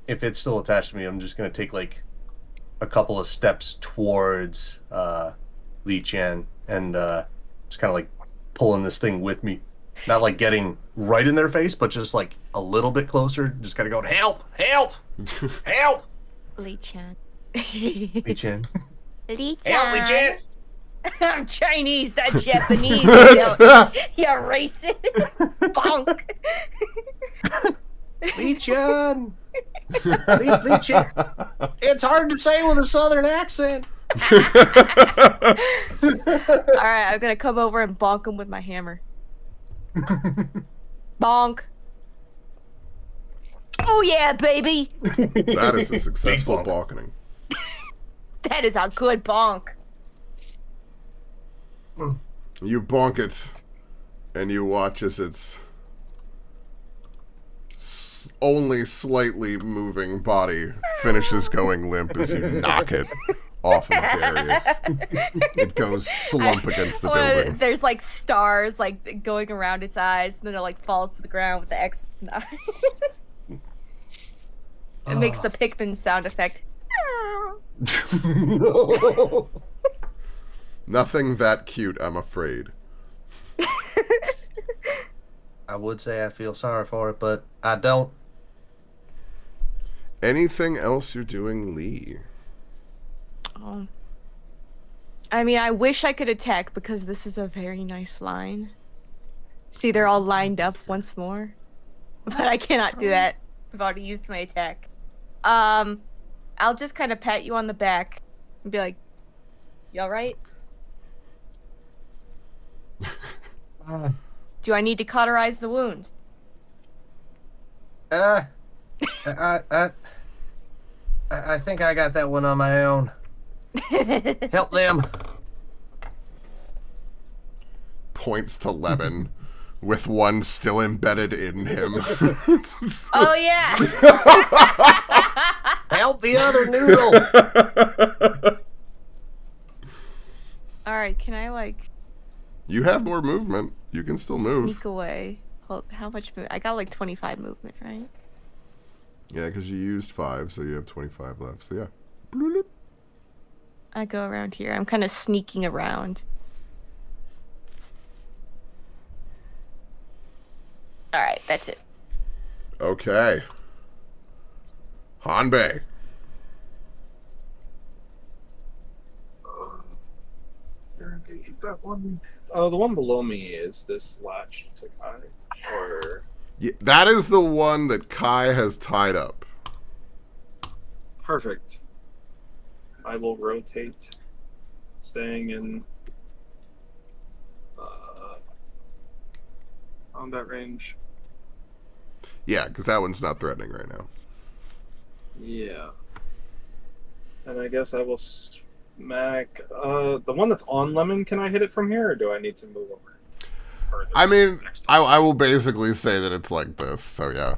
if it's still attached to me, I'm just gonna take like a couple of steps towards Li Chen and just kind of like pulling this thing with me. Not like getting right in their face, but just like a little bit closer. Just kind of going, help! Help! Help! Li Chan. Li Chen. Li Help, Li Chen! I'm Chinese, not Japanese. You're racist. Bonk. Li Chen! Li Chen! It's hard to say with a southern accent. Alright, I'm gonna come over and bonk him with my hammer. Bonk. Oh yeah, baby! That is a successful Big bonk. balking. That is a good bonk. You bonk it, and you watch as its only slightly moving body finishes going limp as you knock it off of Darius. It goes slump against the building. There's like stars like going around its eyes, and then it like falls to the ground with the X. It makes the Pikmin sound effect. Nothing that cute, I'm afraid. I would say I feel sorry for it, but I don't. Anything else you're doing, Lee? Oh. I mean, I wish I could attack because this is a very nice line. See, they're all lined up once more. But I cannot do that. I've already used my attack. I'll just kind of pat you on the back and be like, "You alright? Do I need to cauterize the wound?" I think I got that one on my own. Help them. Points to Lemon, with one still embedded in him. Oh yeah. Help the other noodle. Alright, can I like You have more movement. You can still move. sneak away? Hold, how much I got like 25 movement, right? Yeah, because you used 5, so you have 25 left. So yeah. Bloop. I go around here. I'm kind of sneaking around. Alright, that's it. Okay. Hanbei. That one. Oh, the one below me is this latch to Kai, or Yeah, that is the one that Kai has tied up. perfect. I will rotate, staying in combat range. Yeah, because that one's not threatening right now. Yeah. And I guess I will smack the one that's on Lemon. Can I hit it from here, or do I need to move over further? I mean, Next time? I will basically say that it's like this, so yeah.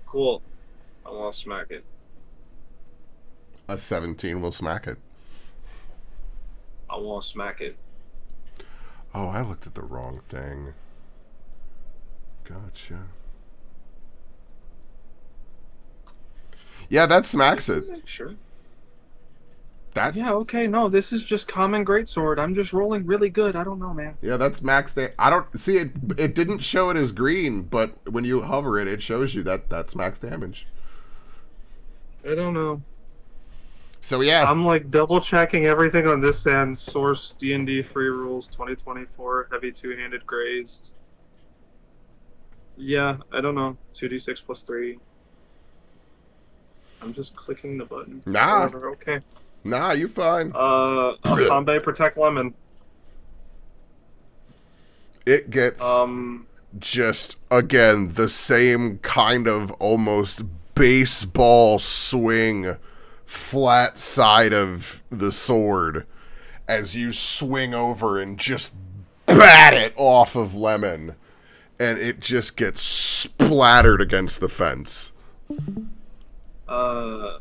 Cool. I want to smack it. A 17 will smack it. I won't smack it. Oh, I looked at the wrong thing. Gotcha. Yeah, that smacks it. Sure. That Yeah, okay, no, this is just common greatsword. I'm just rolling really good. I don't know, man. Yeah, that's max damage. I don't see it. It didn't show it as green, but when you hover it, it shows you that that's max damage. I don't know. So yeah, I'm like double checking everything on this end. Source D&D free rules 2024 heavy two-handed grazed. Yeah, I don't know. 2d6 plus 3. I'm just clicking the button. Nah. Whatever, okay. Nah, you fine. Combat protect lemon. It gets just again the same kind of almost baseball swing, flat side of the sword as you swing over and just bat it off of Lemon, and it just gets splattered against the fence. I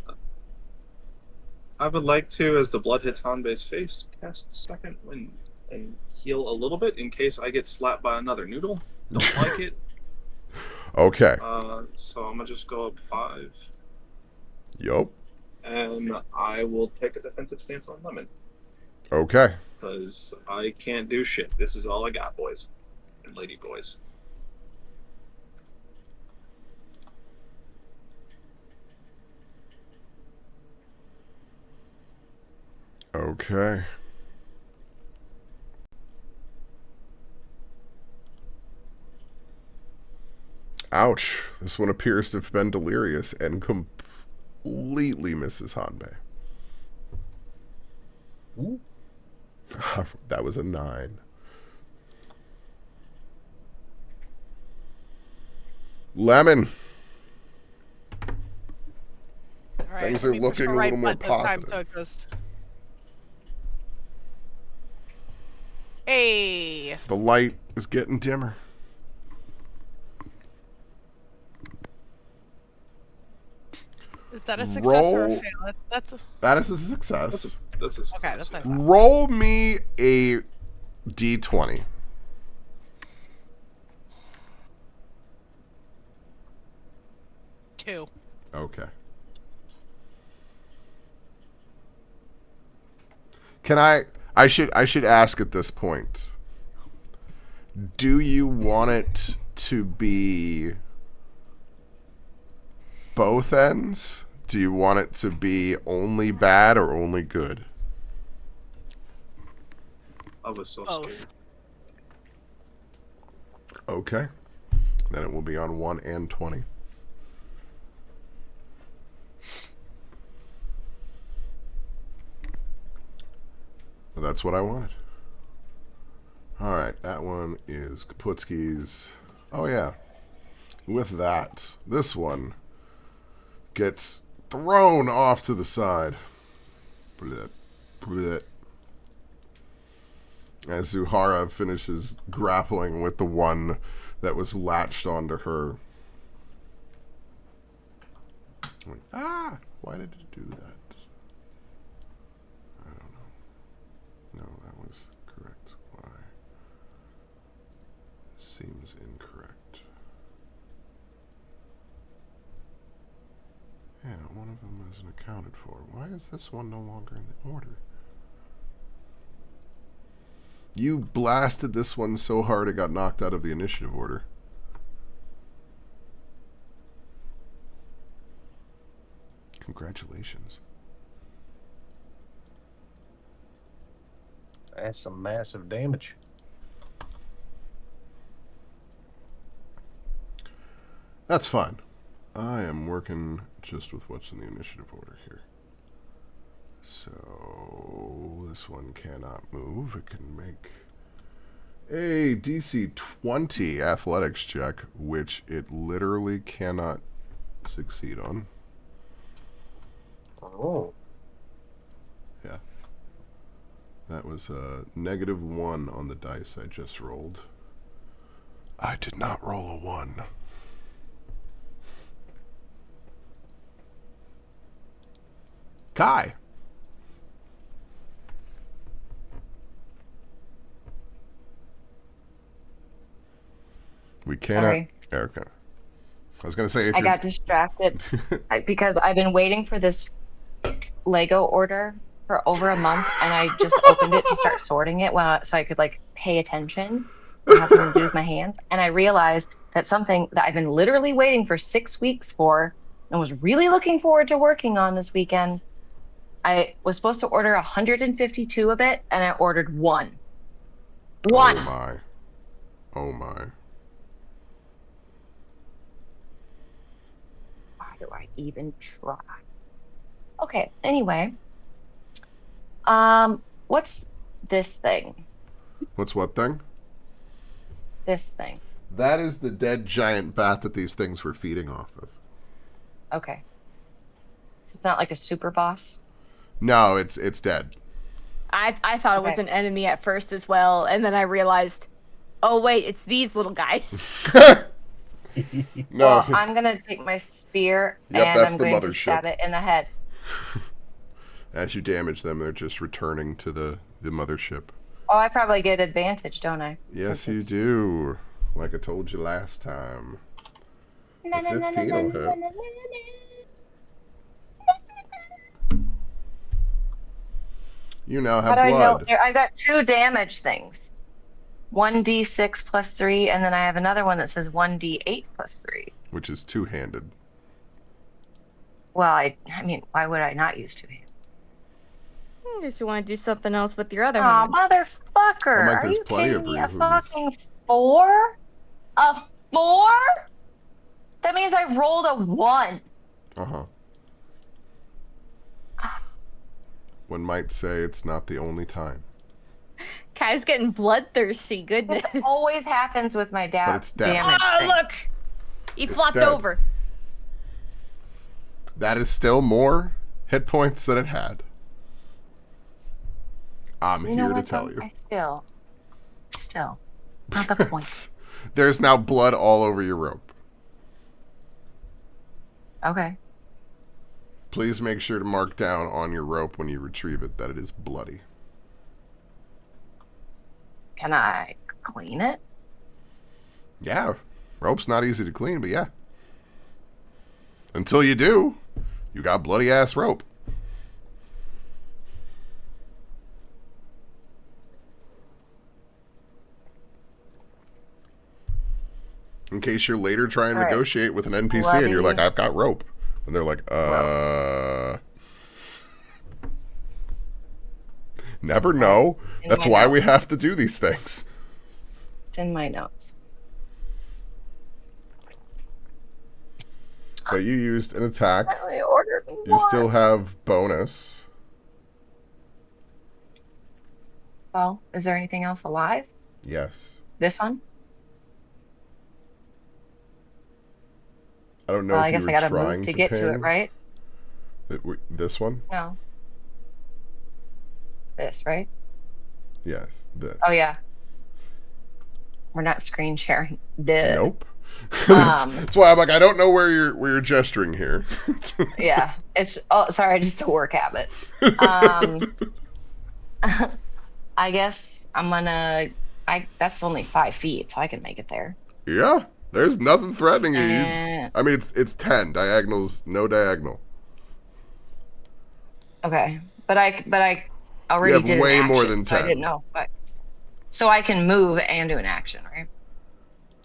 would like to, as the blood hits Hanbei's face, cast Second Wind and heal a little bit in case I get slapped by another noodle. Don't like it. Okay. So I'm gonna just go up 5. Yup. And I will take a defensive stance on Lemon. Okay. Because I can't do shit. This is all I got, boys and lady boys. Okay. Ouch. This one appears to have been delirious and completely misses Hanbei. Ooh. That was a 9. Lemon. All right, Things let are me push the looking a right little more button this time positive. so it goes. Hey. The light is getting dimmer. Is that a success or a Roll- fail? That's a... That is a success. That's a success. Okay, that's yeah. fine. Roll me a d20. Two. Okay. Can I should ask at this point. Do you want it to be both ends? Do you want it to be only bad or only good? I was so Both. scared. Okay. Then it will be on 1 and 20. That's what I wanted. Alright, that one is Kaputski's. Oh yeah. With that, this one gets thrown off to the side. Blech. Blech. As Zuhara finishes grappling with the one that was latched onto her. Ah! Why did it do that? I don't know. No, that was correct. Why? Seems incorrect. Yeah, one of them isn't accounted for. Why is this one no longer in the order? You blasted this one so hard it got knocked out of the initiative order. Congratulations. That's some massive damage. That's fine. I am working just with what's in the initiative order here. So this one cannot move. It can make a DC 20 athletics check, which it literally cannot succeed on. Oh. Yeah. That was a -1 on the dice I just rolled. I did not roll a 1. Kai. We cannot. Sorry. Erica. I was gonna say if I you're. got distracted because I've been waiting for this Lego order for over a month, and I just opened it to start sorting it so I could like pay attention and have something to do with my hands. And I realized that something that I've been literally waiting for 6 weeks for and was really looking forward to working on this weekend. I was supposed to order 152 of it, and I ordered one. One. Oh my. Oh my. Why do I even try? Okay, anyway. What's this thing? What's what thing? This thing. That is the dead giant bat that these things were feeding off of. Okay. So it's not like a super boss? No, it's dead. I thought it was Okay. an enemy at first as well, and then I realized, oh wait, it's these little guys. No. Well, I'm gonna take my spear Yep, and that's I'm the going to mothership. stab it in the head. As you damage them, they're just returning to the mothership. Oh, I probably get advantage, don't I? Yes, you Since do. Like I told you last time. it's- A 15 will hit. You now How have do I know? blood. There, I got 2 damage things. 1d6 plus 3, and then I have another one that says 1d8 plus 3. Which is two-handed. Well, I mean, why would I not use 2 hands? Unless you want to do something else with your other Oh, hand. motherfucker! Mike, Are there's you plenty kidding of me? reasons. A fucking 4? A 4? That means I rolled a 1. Uh-huh. One might say it's not the only time. Kai's getting bloodthirsty. Goodness. This always happens with my But it's dead. damage Oh, thing. look! He It's flopped dead. over. That is still more hit points than it had. I'm You know here to what, tell though? you. Still, not the point. There's now blood all over your rope. Okay. Please make sure to mark down on your rope when you retrieve it that it is bloody. Can I clean it? Yeah, rope's not easy to clean, but yeah. Until you do, you got bloody ass rope. In case you're later trying to All right. negotiate with an NPC and you're like, Bloody I've got rope. And they're like, Never know. In That's my why notes. we have to do these things. It's in my notes. But you used an attack. I ordered You more. still have bonus. Well, is there anything else alive? Yes. This one? I don't know Well, if I guess you I were gotta trying move to get to ping it, right? This one? No. This, right? Yes, this. Oh yeah. We're not screen sharing. Duh. Nope. that's, Um, that's why I'm like, I don't know where you're gesturing here. Yeah. It's sorry, just a work habit. I guess I'm gonna. That's only 5 feet, so I can make it there. Yeah, there's nothing threatening you. And, It's 10 diagonals, no diagonal. okay, but I already You have did way an more action, than so I 10. didn't know. But so I can move and do an action, right?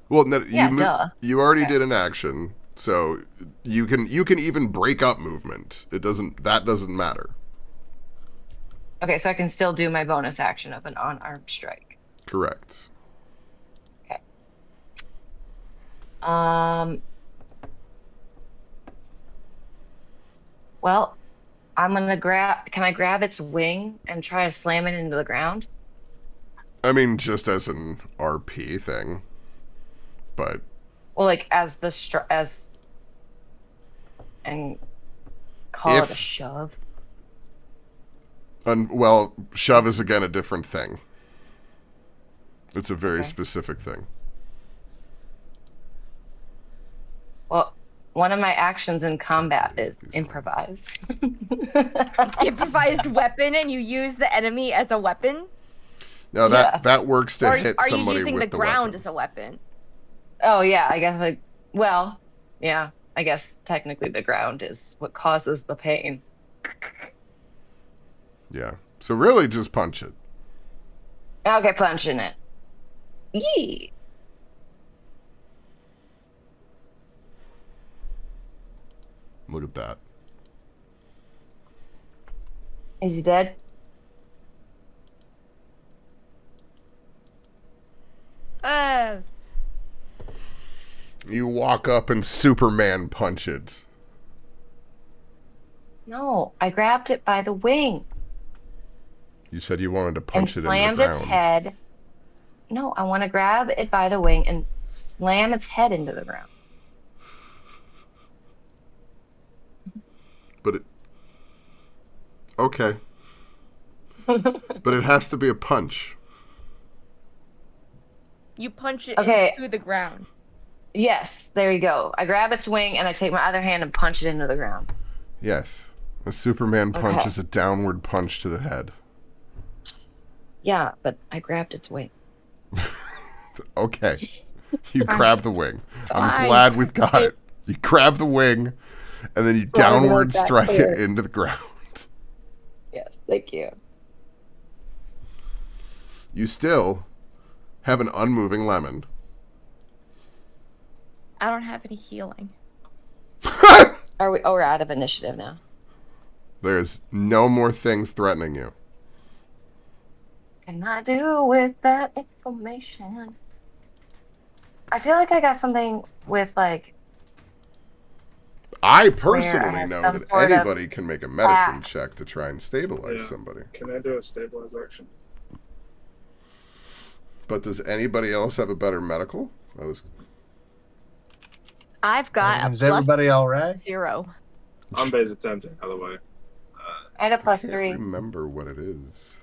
Well, no, Yeah, duh. you already Okay. did an action, so you can even break up movement. That doesn't matter. Okay, so I can still do my bonus action of an unarmed strike. Correct. Okay. Well, I'm gonna grab. Can I grab its wing and try to slam it into the ground? I mean, just as an RP thing, but Well, like as and call it a If- shove. well, shove is again a different thing. It's a very Okay. specific thing. Well, one of my actions in combat is improvise. Improvised weapon, and you use the enemy as a weapon? No, Yeah. that works to Or hit are you somebody using with the ground weapon. as a weapon? Oh yeah, I guess well, yeah, I guess technically the ground is what causes the pain. Yeah. So really just punch it. Okay, punching it. Yee. Look at that. Is he dead? You walk up and Superman punch it. No, I grabbed it by the wing You said you wanted to and punch it into the slammed its ground. head. No, I want to grab it by the wing and slam its head into the ground. But it... Okay. But it has to be a punch. You punch it Okay. into the ground. Yes, there you go. I grab its wing and I take my other hand and punch it into the ground. Yes. A Superman punch Okay. is a downward punch to the head. Yeah, but I grabbed its wing. Okay. You grab the wing. I'm Fine. glad we've got it. You grab the wing, and then you Well, I downward want that strike clear. it into the ground. Yes, thank you. You still have an unmoving lemon. I don't have any healing. Are we? Oh, we're out of initiative now. There's no more things threatening you. Can I do with that information? I feel like I got something with like. I swear I personally have know some that sort of anybody can make a medicine pact. check to try and stabilize Yeah. somebody. Can I do a stabilize action? But does anybody else have a better medical? I've got a Is plus everybody all right? 0. I'm base attempting, by the way. I had a I plus can't 3. remember what it is.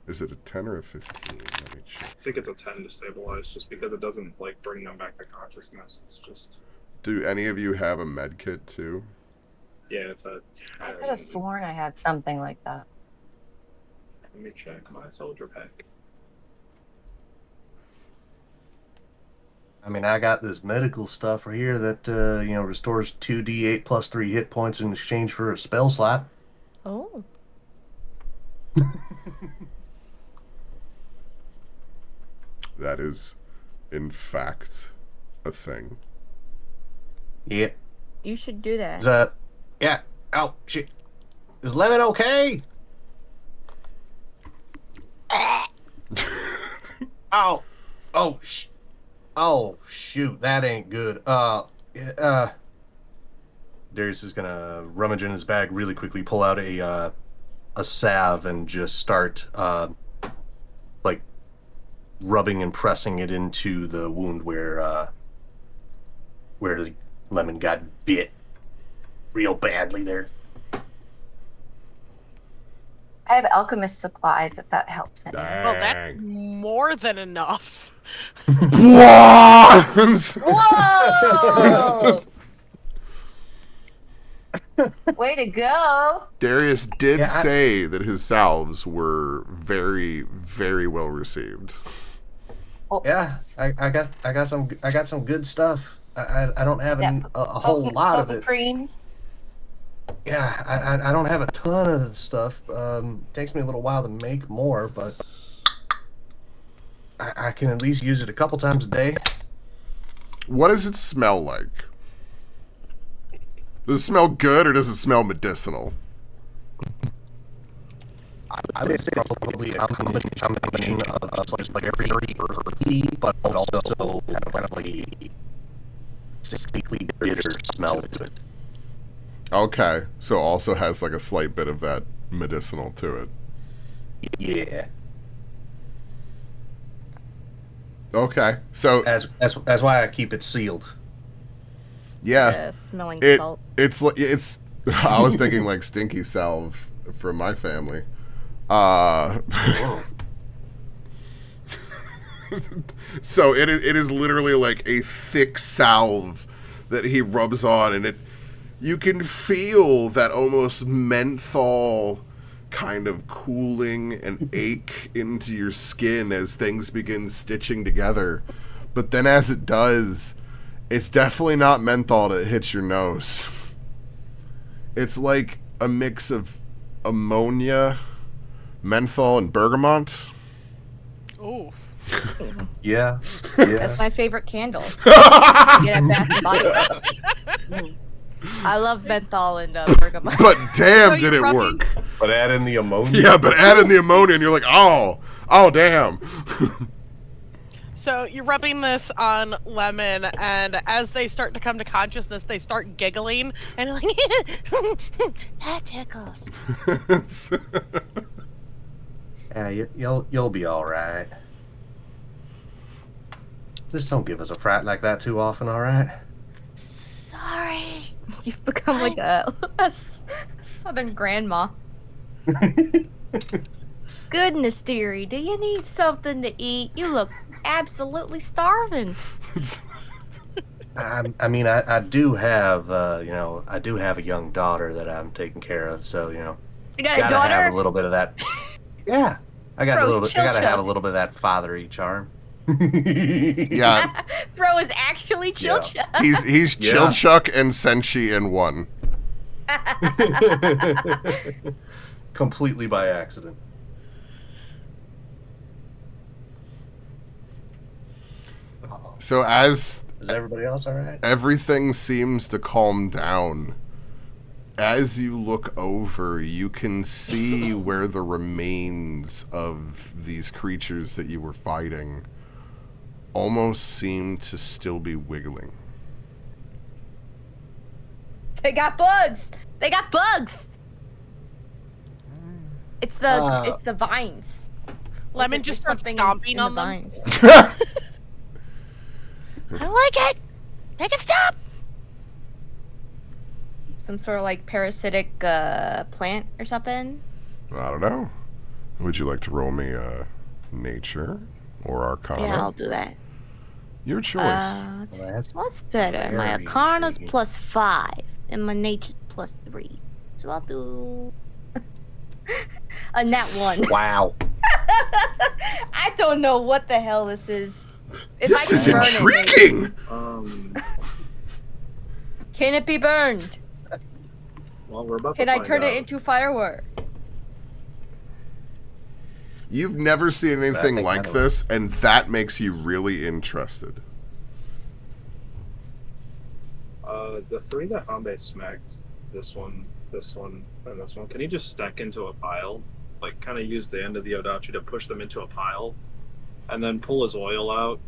Is it a 10 or a 15? Let me check. I think it's a 10 to stabilize, just because it doesn't like bring them back to consciousness. It's just Do any of you have a med kit too? yeah, it's a 10. I could have sworn I had something like that. Let me check my soldier pack. I mean, I got this medical stuff right here that restores 2d8 plus 3 hit points in exchange for a spell slot. Oh. That is, in fact, a thing. Yeah. You should do that. Is that? Yeah. Oh shit. Is Lemon okay? Ow. Oh sh. Oh shoot, that ain't good. Darius is gonna rummage in his bag really quickly, pull out a salve, and just start like rubbing and pressing it into the wound where Lemon got bit real badly there. I have alchemist supplies if that helps any. Well, that's more than enough. Wands! Whoa! Way to go! Darius did Yeah, say that his salves were very, very well received. Yeah, I got some good stuff. I don't have Yeah, a whole lot of it. Cream. Yeah, I don't have a ton of the stuff. Takes me a little while to make more, but I can at least use it a couple times a day. What does it smell like? Does it smell good or does it smell medicinal? I would say it's probably a combination of like very earthy, but also kind of like a sickly bitter smell to it. Okay, so also has like a slight bit of that medicinal to it. Yeah. Okay, so That's why I keep it sealed. yeah, Smelling it salt. it's like it's. I was thinking like stinky salve from my family. So it is literally like a thick salve that he rubs on, and you can feel that almost menthol kind of cooling and ache into your skin as things begin stitching together. But then as it does, it's definitely not menthol that hits your nose. It's like a mix of ammonia, menthol, and bergamot. Oh. Yeah. That's my favorite candle. Get at Bath and Body Works. I love menthol and bergamot. But damn, So did it you're work. But add in the ammonia. Yeah, but add in the ammonia and you're like, oh damn. So you're rubbing this on Lemon, and as they start to come to consciousness, they start giggling and like, that tickles. Yeah, you'll be all right. Just don't give us a fright like that too often, all right? Sorry. You've become like a southern grandma. Goodness, dearie, do you need something to eat? You look absolutely starving. I mean, I do have, I do have a young daughter that I'm taking care of, so, You got a gotta daughter? have a little bit of that. Yeah, I got Bro's a little bit. I gotta chill have a chuck. little bit of that fatherly charm. Yeah, Bro is actually chill Yeah. chuck. he's Yeah. Chill Chuck and Senshi in one. Completely by accident. So as Is everybody else all right? everything seems to calm down, as you look over, you can see where the remains of these creatures that you were fighting almost seem to still be wiggling. They got bugs. They got bugs. It's the vines. Lemon There's just starts something stomping in on the them. vines. I don't like it. Make it stop. Some sort of like parasitic plant or something. I don't know. Would you like to roll me nature or arcana? Yeah, I'll do that. Your choice. What's better? My very arcana's intriguing. +5 and my nature's +3. So I'll do a nat 1. Wow. I don't know what the hell this is. If This I is can burn it, intriguing! can it be burned? Well, we're about Can to I find turn out. it into firework? You've never seen anything think like that'll- this, and that makes you really interested. The three that Hambe smacked, this one, and this one, can you just stack into a pile? Like, kind of use the end of the Odachi to push them into a pile, and then pull his oil out,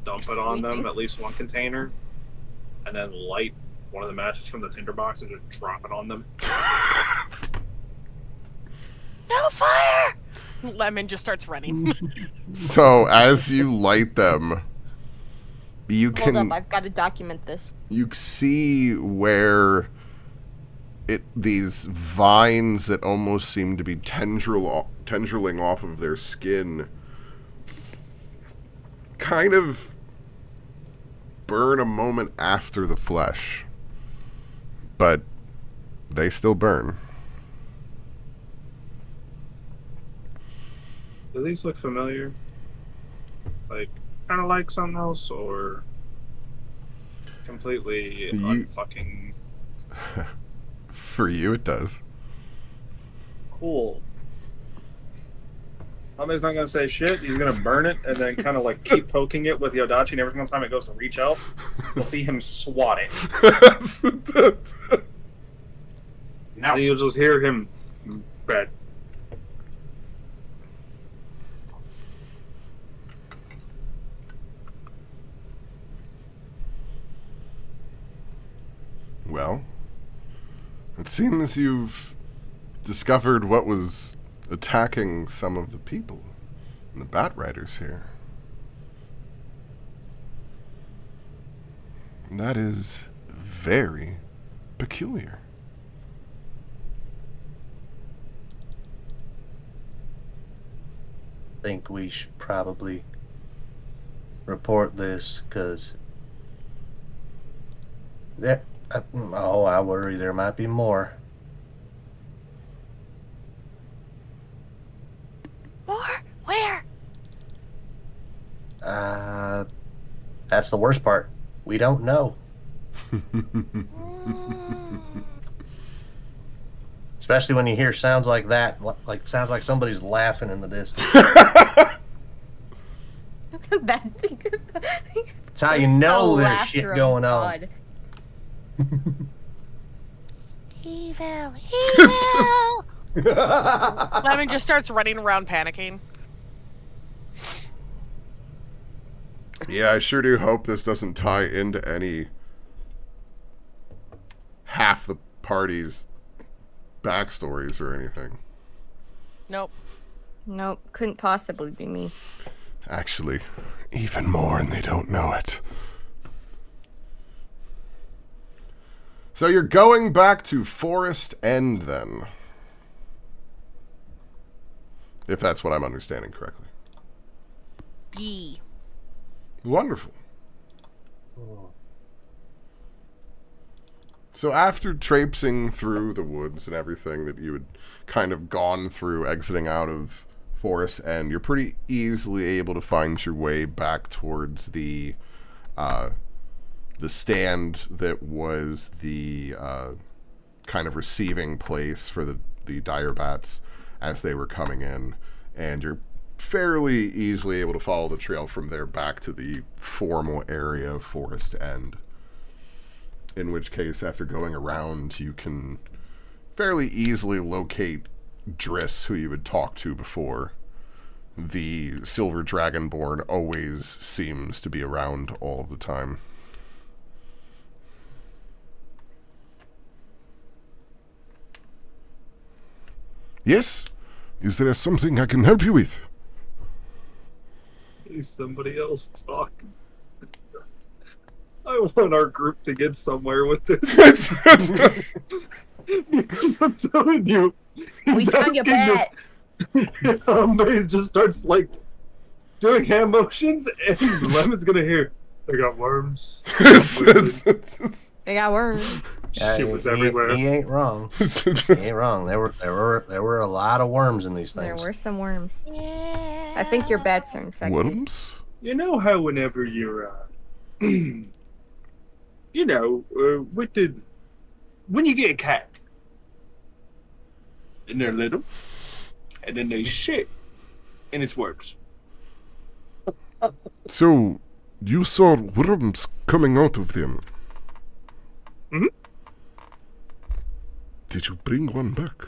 dump it on them, Sleeping. at least one container, and then light one of the matches from the tinderbox and just drop it on them. No fire. Lemon just starts running. So as you light them, you Hold up, can I've got to document this. you see where these vines that almost seem to be tendriling off of their skin kind of burn a moment after the flesh, but they still burn. Do these look familiar? Like, kind of like something else, or completely You- unfucking For you, it does. cool? Hambe's not gonna say shit. He's gonna burn it and then kind of like keep poking it with Yodachi, and every single time it goes to reach out, we'll see him swat it. Now, And you'll just hear him bad. Well, it seems you've discovered what was attacking some of the people, the Bat Riders here. That is very peculiar. Think we should probably report this, because There. Oh, I worry there might be more. More? Where? That's the worst part. We don't know. Especially when you hear sounds like that, like sounds like somebody's laughing in the distance. That's how you know there's shit going on. Evil! Evil! Lemon just starts running around panicking. Yeah, I sure do hope this doesn't tie into any half the party's backstories or anything. Nope. Nope, couldn't possibly be me. Actually, even more, and they don't know it. So you're going back to Forest End, then. If that's what I'm understanding correctly. Yee. Wonderful. So after traipsing through the woods and everything that you had kind of gone through, exiting out of Forest End, you're pretty easily able to find your way back towards the stand that was the kind of receiving place for the dire bats as they were coming in, and you're fairly easily able to follow the trail from there back to the formal area of Forest End. In which case, after going around, you can fairly easily locate Driss, who you had talked to before. The Silver Dragonborn always seems to be around all of the time. Yes? Is there something I can help you with? Is somebody else talking? I want our group to get somewhere with this. Because I'm telling you, We he's found your asking bat. this. He just starts like doing hand motions, and Lemon's gonna hear. They got worms. They got worms. Shit was everywhere. He ain't wrong. He ain't wrong. There were a lot of worms in these There things. were some worms. Yeah. I think your bats are infected. Worms? You know how whenever you're, when you get a cat, and they're little, and then they shit, and it's worms. So, you saw worms coming out of them? Mhm. Did you bring one back?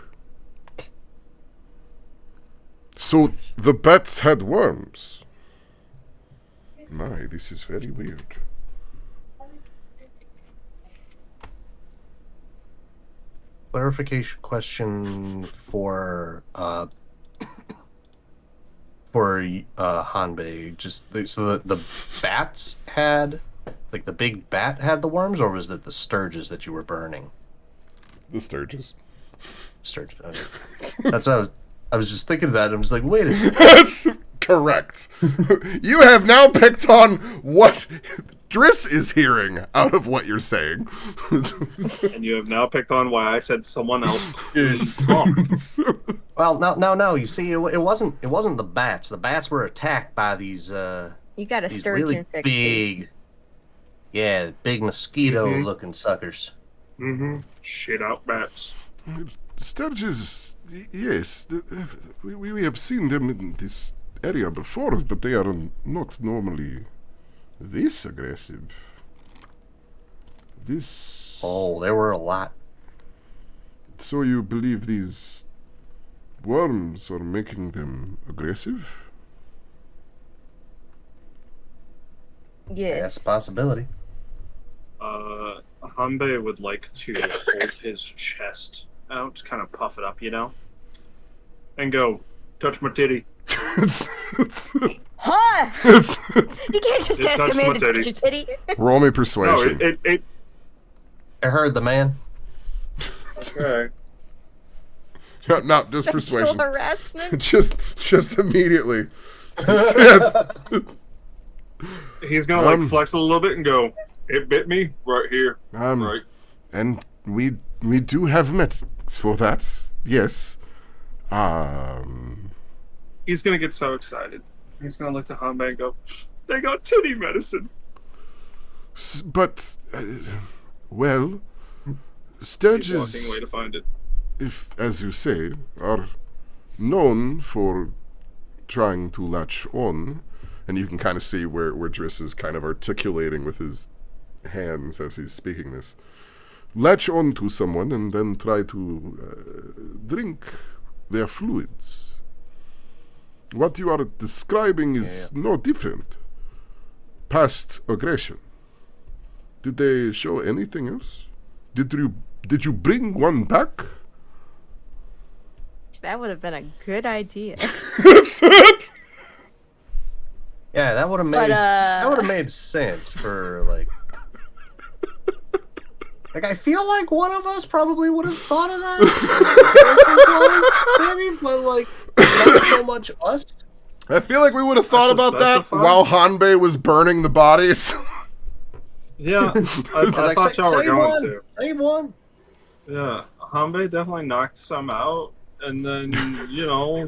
So, the bats had worms? My, this is very weird. Clarification question for Hanbei. So the bats had, like the big bat had the worms, or was it the sturges that you were burning? The Sturges. Sturges. Okay. That's what I was just thinking of that. I'm just like, wait a second. That's correct. You have now picked on what Driss is hearing out of what you're saying. And you have now picked on why I said someone else please talk. Well, no. You see, it wasn't the bats. The bats were attacked by these You got a these sturgeon really fixation. big mosquito-looking suckers. Mm-hmm. Shit out bats. Sturges, yes, we have seen them in this area before, but they are not normally this aggressive. This. Oh, there were a lot. So you believe these worms are making them aggressive? Yes. That's a possibility. Hanbei would like to hold his chest out, kind of puff it up, and go, touch my titty. Huh? You can't just It ask a touched man my to touch titty. your titty. Roll me No, persuasion. it I heard the man. okay. Not just Sexual persuasion. harassment. just immediately. Yes. He's gonna flex a little bit and go, It bit me right here. right. And we do have medics for that. Yes. He's gonna get so excited. He's gonna look to Hanbei and go, "They got titty medicine." But, well, He's Sturges, walking away to find it. if, as you say, are known for trying to latch on, and you can kind of see where Driss is kind of articulating with his hands as he's speaking this. Latch on to someone and then try to drink their fluids. What you are describing is no different. Past aggression. Did they show anything else? Did you bring one back? That would have been a good idea. That's it. Yeah, that would have made made sense for like. Like, I feel like one of us probably would have thought of that. Maybe, but like not so much us. I feel like we would have thought That's about that specified? while Hanbei was burning the bodies. Yeah, I thought y'all were going to. Save one. Yeah, Hanbei definitely knocked some out, and then,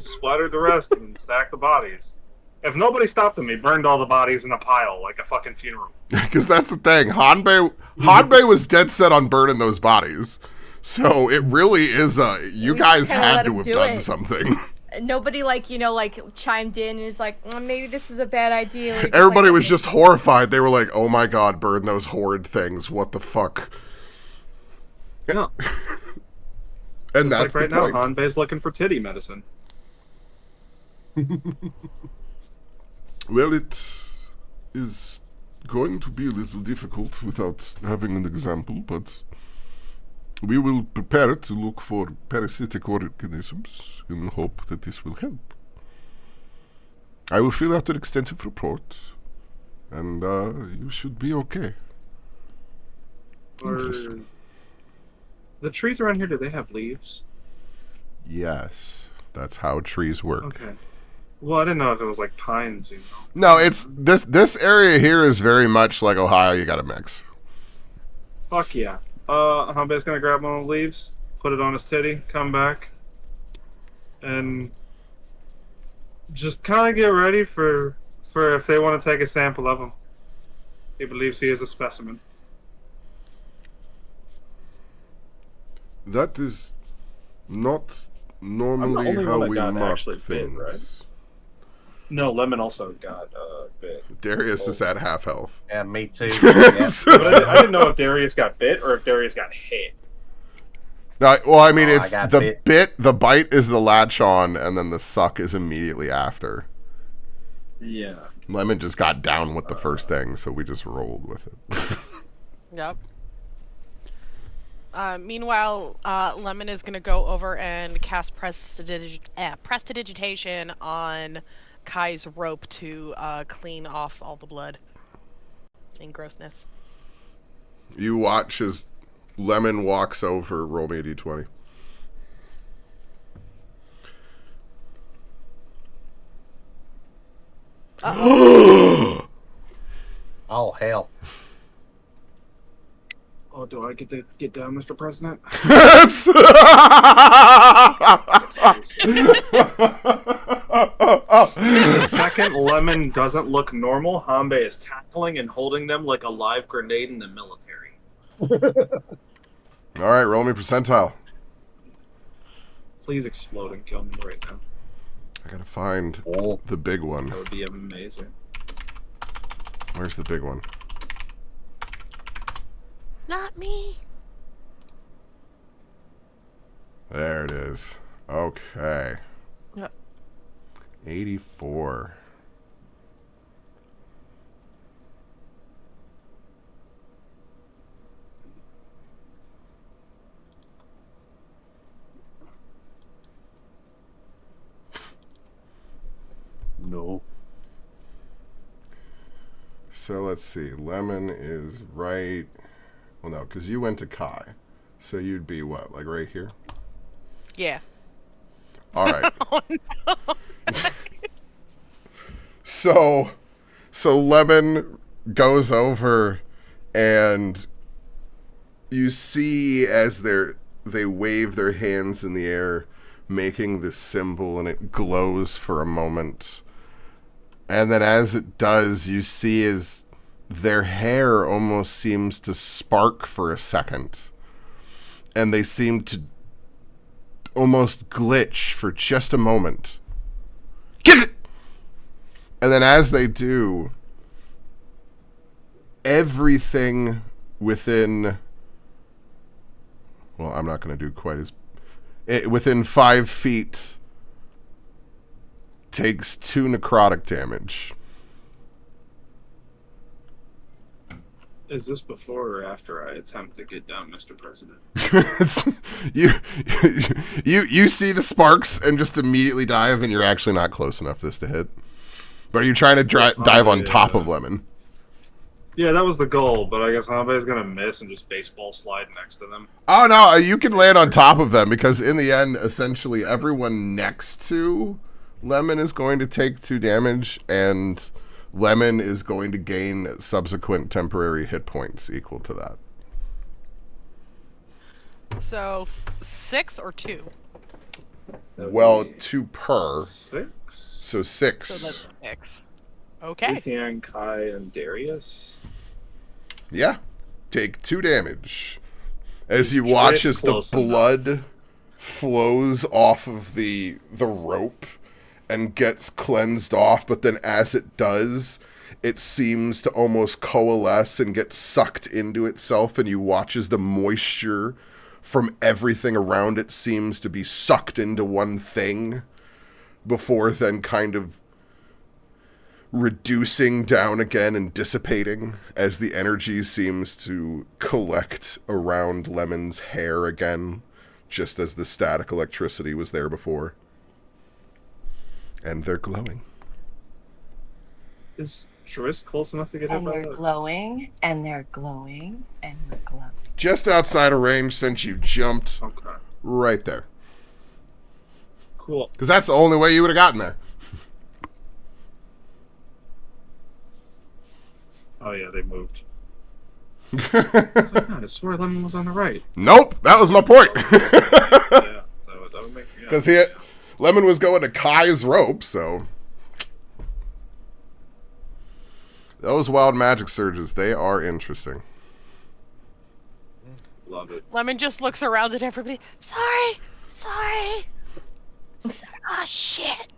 splattered the rest and stacked the bodies. If nobody stopped him, he burned all the bodies in a pile like a fucking funeral. Because that's the thing. Hanbei was dead set on burning those bodies. So it really is you We guys just kinda had let to him have do done it. something. Nobody chimed in and is like, maybe this is a bad idea. We're just Everybody like, was just horrified. They were like, oh my god, burn those horrid things. What the fuck? Yeah, And just that's like right the now, point. Hanbei's looking for titty medicine. Well, it is going to be a little difficult without having an example, but we will prepare to look for parasitic organisms in the hope that this will help. I will fill out an extensive report, and you should be okay. Interesting. The trees around here, do they have leaves? Yes, that's how trees work. Okay. Well, I didn't know if it was like pines, No, it's this area here is very much like Ohio. You got to mix. Fuck yeah. Hanbei's gonna grab one of the leaves, put it on his titty, come back, and just kind of get ready for if they want to take a sample of him. He believes he is a specimen. That is not I'm normally the only how one we that got mark actually bit, things. right? No, Lemon also got bit. Darius is at half health. Yeah, me too. But I didn't know if Darius got bit or if Darius got hit. Well, I mean, Oh, I it's got the the bite is the latch on, and then the suck is immediately after. Yeah. Lemon just got down with the first thing, so we just rolled with it. Yep. Meanwhile, Lemon is gonna go over and cast prestidigitation on Kai's rope to clean off all the blood and grossness. You watch as Lemon walks over. Roll me a d20. Oh hell. Oh, do I get to get down, Mr. President? The second Lemon doesn't look normal, Hanbei is tackling and holding them like a live grenade in the military. All right, roll me percentile. Please explode and kill me right now. I gotta find the big one. That would be amazing. Where's the big one? Not me. There it is. Okay. Yep. 84. No. So let's see. Lemon is right. Well, no, because you went to Kai. So you'd be what? Like right here? Yeah. All right. Oh no. So Lemon goes over And you see as they wave their hands in the air, making this symbol, and it glows for a moment. And then as it does, you see as their hair almost seems to spark for a second. And they seem to almost glitch for just a moment. Get it! And then as they do, everything within... Well, I'm not going to do quite as... within 5 feet takes 2 necrotic damage. Is this before or after I attempt to get down, Mr. President? you see the sparks and just immediately dive, and you're actually not close enough for this to hit. But are you trying to dive on top of Lemon? Yeah, that was the goal, but I guess nobody's gonna miss and just baseball slide next to them. Oh no, you can land on top of them, because in the end, essentially everyone next to Lemon is going to take 2 damage, and Lemon is going to gain subsequent temporary hit points equal to that. So 6 or 2? Well, 2 per. 6? So 6. So that's 6. Okay. Etienne, Kai, and Darius. Yeah. Take 2 damage. As you watch as the blood flows off of the rope and gets cleansed off, but then as it does, it seems to almost coalesce and get sucked into itself, and you watch as the moisture from everything around it seems to be sucked into one thing before then kind of reducing down again and dissipating as the energy seems to collect around Lemon's hair again, just as the static electricity was there before. And they're glowing. Is Driss close enough to get hit And by they're that? glowing, and they're glowing, and we're glowing. Just outside of range since you jumped Okay. right there. Cool. Because that's the only way you would have gotten there. Oh yeah, they moved. I was like, God, I swear Lemon was on the right. Nope, that was my point. Yeah, that would make me. Because Lemon was going to Kai's rope, so... Those wild magic surges, they are interesting. Love it. Lemon just looks around at everybody. Sorry. Oh shit.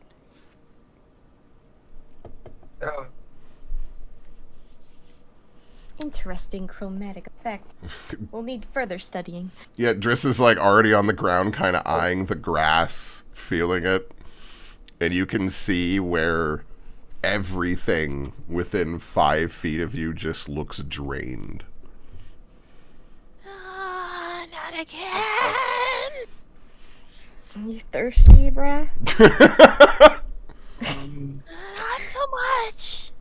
Interesting chromatic effect. We'll need further studying. Yeah, Driss is like already on the ground, kind of eyeing the grass, feeling it. And you can see where everything within 5 feet of you just looks drained. Not again. You thirsty, bruh? Not so much.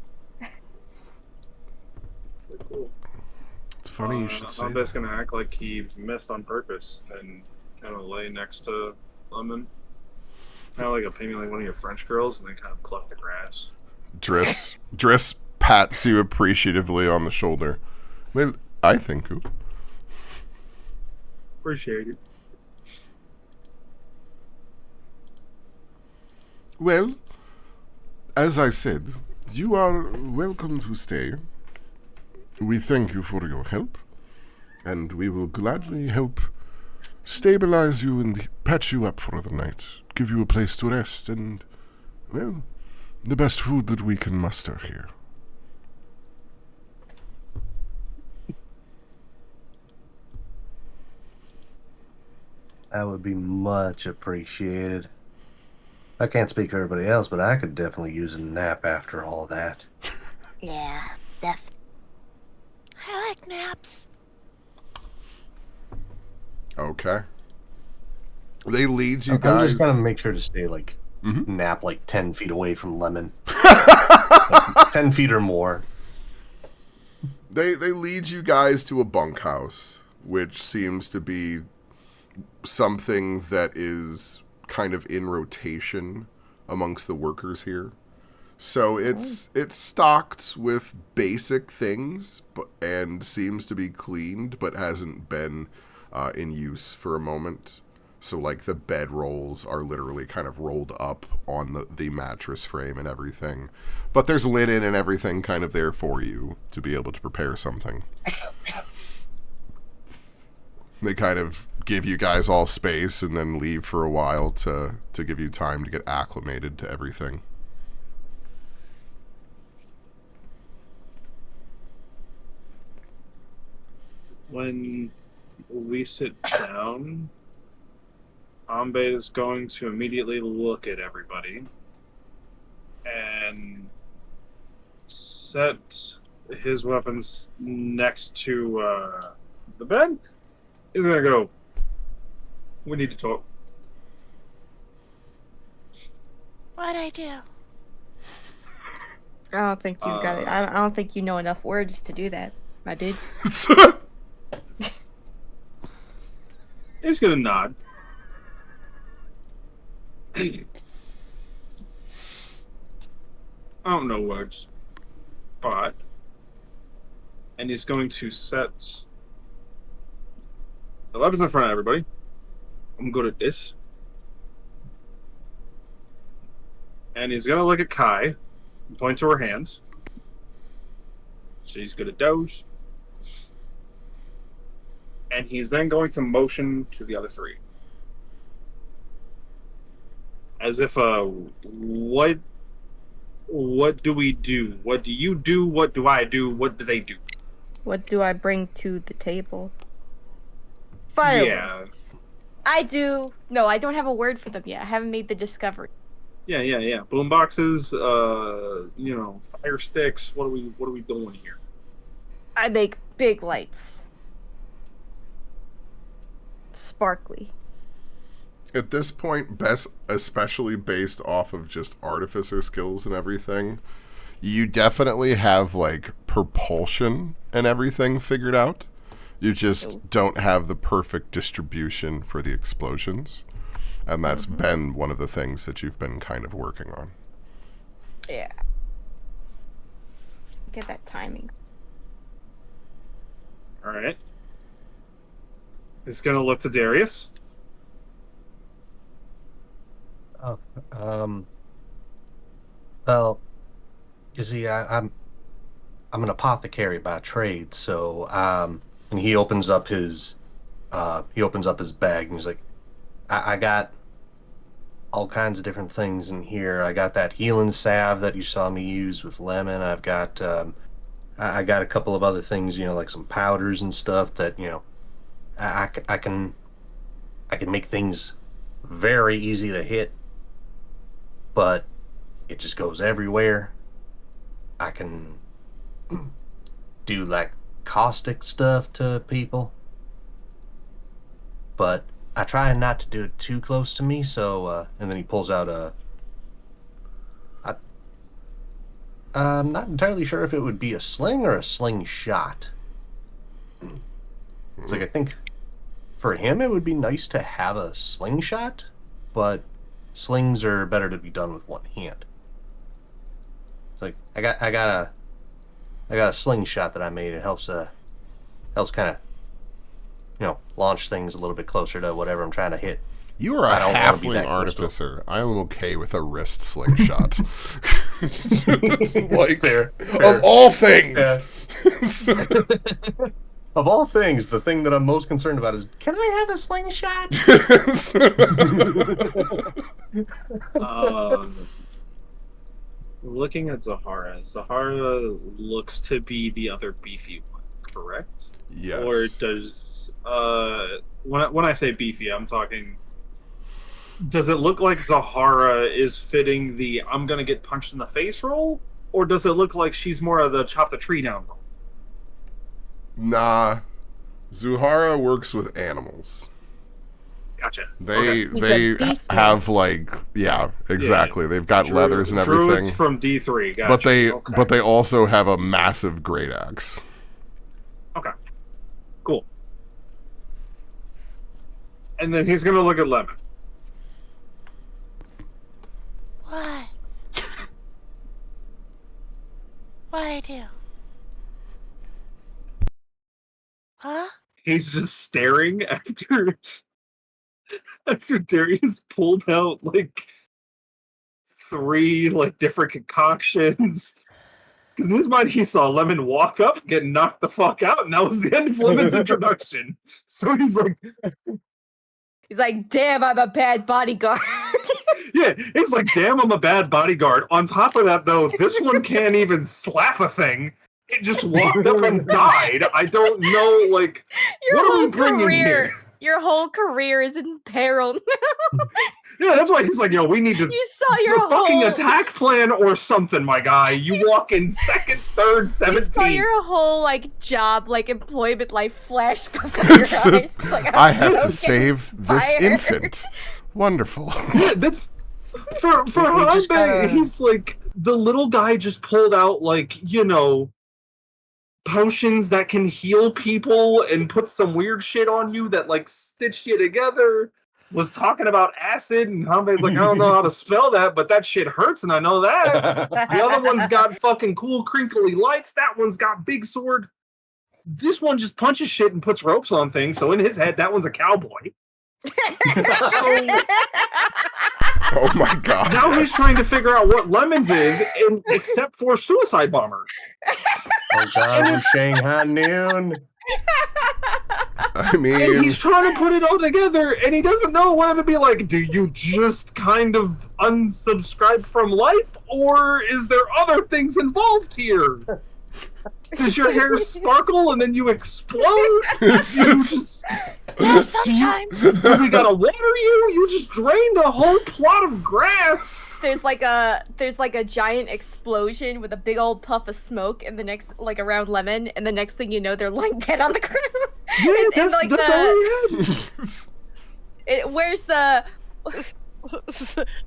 Cool. It's funny you should say I'm just that. gonna act like he missed on purpose and kind of lay next to Lemon. Kind of like a painting like one of your French girls, and then kind of collect the grass. Driss pats you appreciatively on the shoulder. Well, I think you. Appreciate it. Well, as I said, you are welcome to stay. We thank you for your help, and we will gladly help stabilize you and patch you up for the night, give you a place to rest, and, well, the best food that we can muster here. That would be much appreciated. I can't speak for everybody else, but I could definitely use a nap after all that. Yeah, definitely. I like naps. Okay. They lead you I'm guys... just gonna make sure to stay like Mhm. nap like 10 feet away from Lemon. Like, 10 feet or more. They lead you guys to a bunkhouse, which seems to be something that is kind of in rotation amongst the workers here. So it's stocked with basic things, and seems to be cleaned, but hasn't been in use for a moment. So like the bed rolls are literally kind of rolled up on the mattress frame and everything, but there's linen and everything kind of there for you to be able to prepare something. They kind of give you guys all space and then leave for a while to give you time to get acclimated to everything. When we sit down, Ambe is going to immediately look at everybody and set his weapons next to the bed. He's gonna go, we need to talk. What'd I do? I don't think you've got it. I don't think you know enough words to do that, my dude. He's gonna nod. I don't know words, but, and he's going to set the weapons in front of everybody. I'm good at this. And he's gonna look at Kai and point to her hands. She's good at those. And he's then going to motion to the other three. As if, what do we do? What do you do? What do I do? What do they do? What do I bring to the table? Fireworks. Yeah. I do. No, I don't have a word for them yet. I haven't made the discovery. Yeah. Boom boxes, fire sticks. What are we doing here? I make big lights. Sparkly. At this point, especially based off of just artificer skills and everything, you definitely have like propulsion and everything figured out. You just don't have the perfect distribution for the explosions. And that's been one of the things that you've been kind of working on. Yeah. Get that timing. All right. He's gonna look to Darius. Oh, well, you see, I'm an apothecary by trade, so and he opens up his bag and he's like, I got all kinds of different things in here. I got that healing salve that you saw me use with lemon. I've got I got a couple of other things, like some powders and stuff that I can make things very easy to hit, but it just goes everywhere. I can do like caustic stuff to people, but I try not to do it too close to me. So, and then he pulls out I'm not entirely sure if it would be a sling or a slingshot. It's like, I think for him it would be nice to have a slingshot, but slings are better to be done with one hand. It's like I got a slingshot that I made. It helps kind of launch things a little bit closer to whatever I'm trying to hit. You are a halfling artificer. I am okay with a wrist slingshot. Like, fair. Of all things. Yeah. Of all things, the thing that I'm most concerned about is, can I have a slingshot? Looking at Zahara looks to be the other beefy one, correct? Yes. Or does when I say beefy, I'm talking. Does it look like Zahara is fitting the "I'm gonna get punched in the face" role, or does it look like she's more of the chop the tree down role? Nah, Zuhara works with animals. Gotcha. They Okay. have exactly. Yeah. They've got leathers and everything. Druids from D3, gotcha. But they also have a massive great axe. Okay. Cool. And then he's gonna look at Lemon. What? What'd I do? Huh? He's just staring after Darius pulled out like 3 like different concoctions. Because in his mind, he saw Lemon walk up, get knocked the fuck out, and that was the end of Lemon's introduction. So he's like, He's like, damn, I'm a bad bodyguard. yeah, it's like, damn, I'm a bad bodyguard. On top of that, though, this one can't even slap a thing. It just walked up and died. I don't know, like, what are we bringing here? Your whole career is in peril. Yeah, that's why he's like, yo, we need to You saw your fucking whole attack plan or something, my guy. You walk in second, third, 17th. You saw your whole like job, like employment life flash before your eyes. Like, I have to so save this fired. infant. Wonderful. Yeah, that's for Hanbei, he's like, the little guy just pulled out, like, you know, potions that can heal people and put some weird shit on you that like stitched you together. Was talking about acid, and Hanbei's like, I don't know how to spell that, but that shit hurts, and I know that. The other one's got fucking cool crinkly lights. That one's got big sword. This one just punches shit and puts ropes on things. So in his head, that one's a cowboy. So Oh my god. now he's trying to figure out what Lemons is, except for Suicide Bomber. Oh god, of Shanghai Noon. I mean, And he's trying to put it all together, and he doesn't know whether to be like, do you just kind of unsubscribe from life, or is there other things involved here? Does your hair sparkle and then you explode? You just, Sometimes. do we gotta water you? You just drained a whole plot of grass. There's like a giant explosion with a big old puff of smoke, and the next like around Lemon, and the next thing you know, they're lying dead on the ground. Yeah, And, that's all he had. Where's the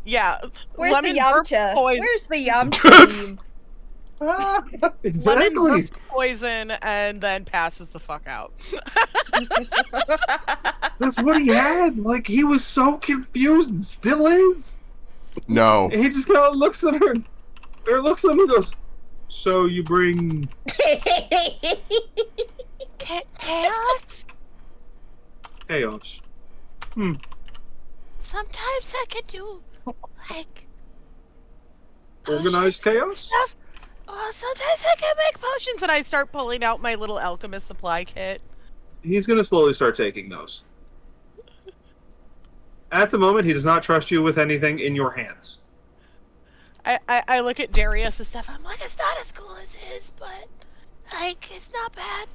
Yeah. where's Lemon the burps Yamcha? poison. Where's the Yamcha? meme? Lemon Exactly. burps poison and then passes the fuck out. That's what he had. Like, he was so confused and still is. no. And he just kind of looks at her, or looks at him and goes, so you bring Chaos? chaos. Sometimes I can do, like... Organized potions and chaos? Stuff. Oh, sometimes I can make potions, and I start pulling out my little alchemist supply kit. He's going to slowly start taking those. At the moment, he does not trust you with anything in your hands. I look at Darius and stuff. I'm like, it's not as cool as his, but like, it's not bad.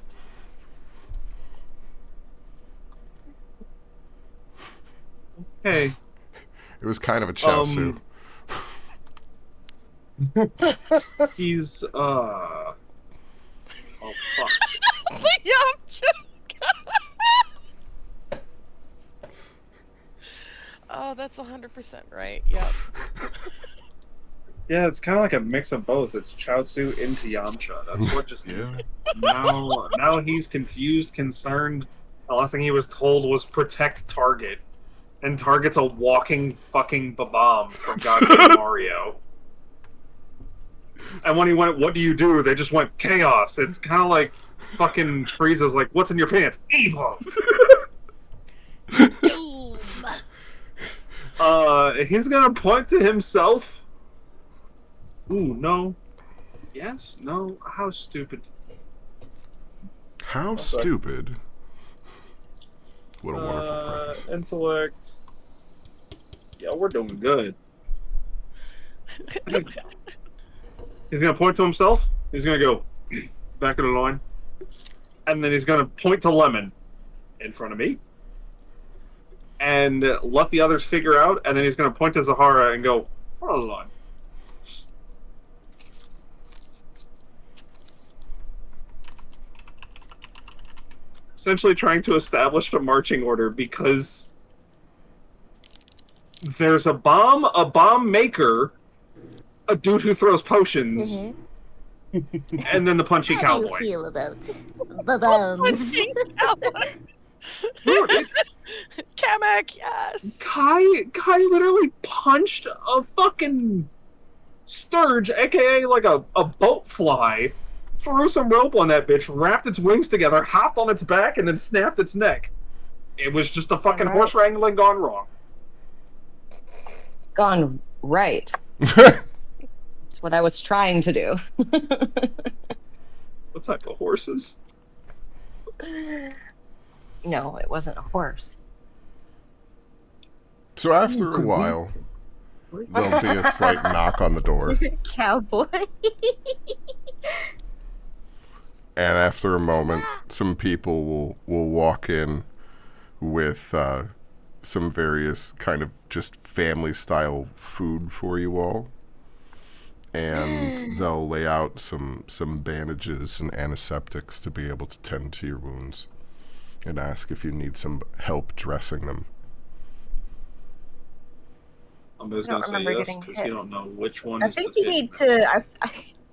Hey, It was kind of a Chaosu. he's, oh, fuck. The Yamcha. Oh, that's 100% right. Yep. Yeah, it's kind of like a mix of both. It's Chaozu into Yamcha. That's what just... Yeah. Now he's confused, concerned. The last thing he was told was protect Target. And Target's a walking fucking bomb from goddamn Mario. And when he went, what do you do? They just went, chaos. It's kind of like fucking Frieza's like, what's in your pants? Evil! Doom. He's gonna point to himself. Ooh, no. Yes? No? How stupid. How stupid. What a wonderful preface. Intellect. Yeah, we're doing good. He's gonna point to himself. He's gonna go back of the line, and then he's gonna point to Lemon in front of me, and let the others figure out. And then he's gonna point to Zahara and go front of the line. Essentially, trying to establish a marching order because there's a bomb maker, a dude who throws potions, and then the punchy cowboy. feel about the bones? Kamek, yes. Kai literally punched a fucking Sturge, aka like a boat fly, threw some rope on that bitch, wrapped its wings together, hopped on its back, and then snapped its neck. It was just a fucking right. horse wrangling gone wrong. Gone right. That's what I was trying to do. What type of horses? No, it wasn't a horse. So after a while, there'll be a slight knock on the door. Cowboy. And after a moment, some people will walk in with some various kind of just family-style food for you all. And they'll lay out some bandages and antiseptics to be able to tend to your wounds and ask if you need some help dressing them. I'm just I don't gonna say remember yes getting because hit. you don't know which one. I is think the you need same. to.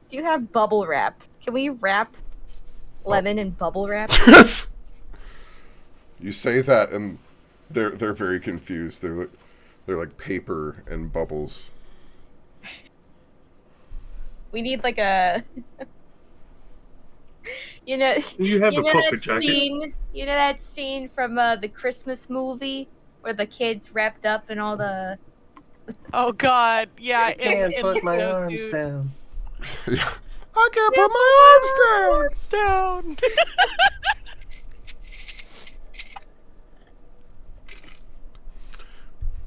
Do you have bubble wrap? Can we wrap lemon in bubble wrap? You say that, and they're very confused. They're like paper and bubbles. We need like a. You know, You have you a know puffy that jacket. scene. You know that scene from the Christmas movie where the kids wrapped up in all the. Oh God, yeah. I can't and put my so, arms dude, down. I can't put my arms down. arms down.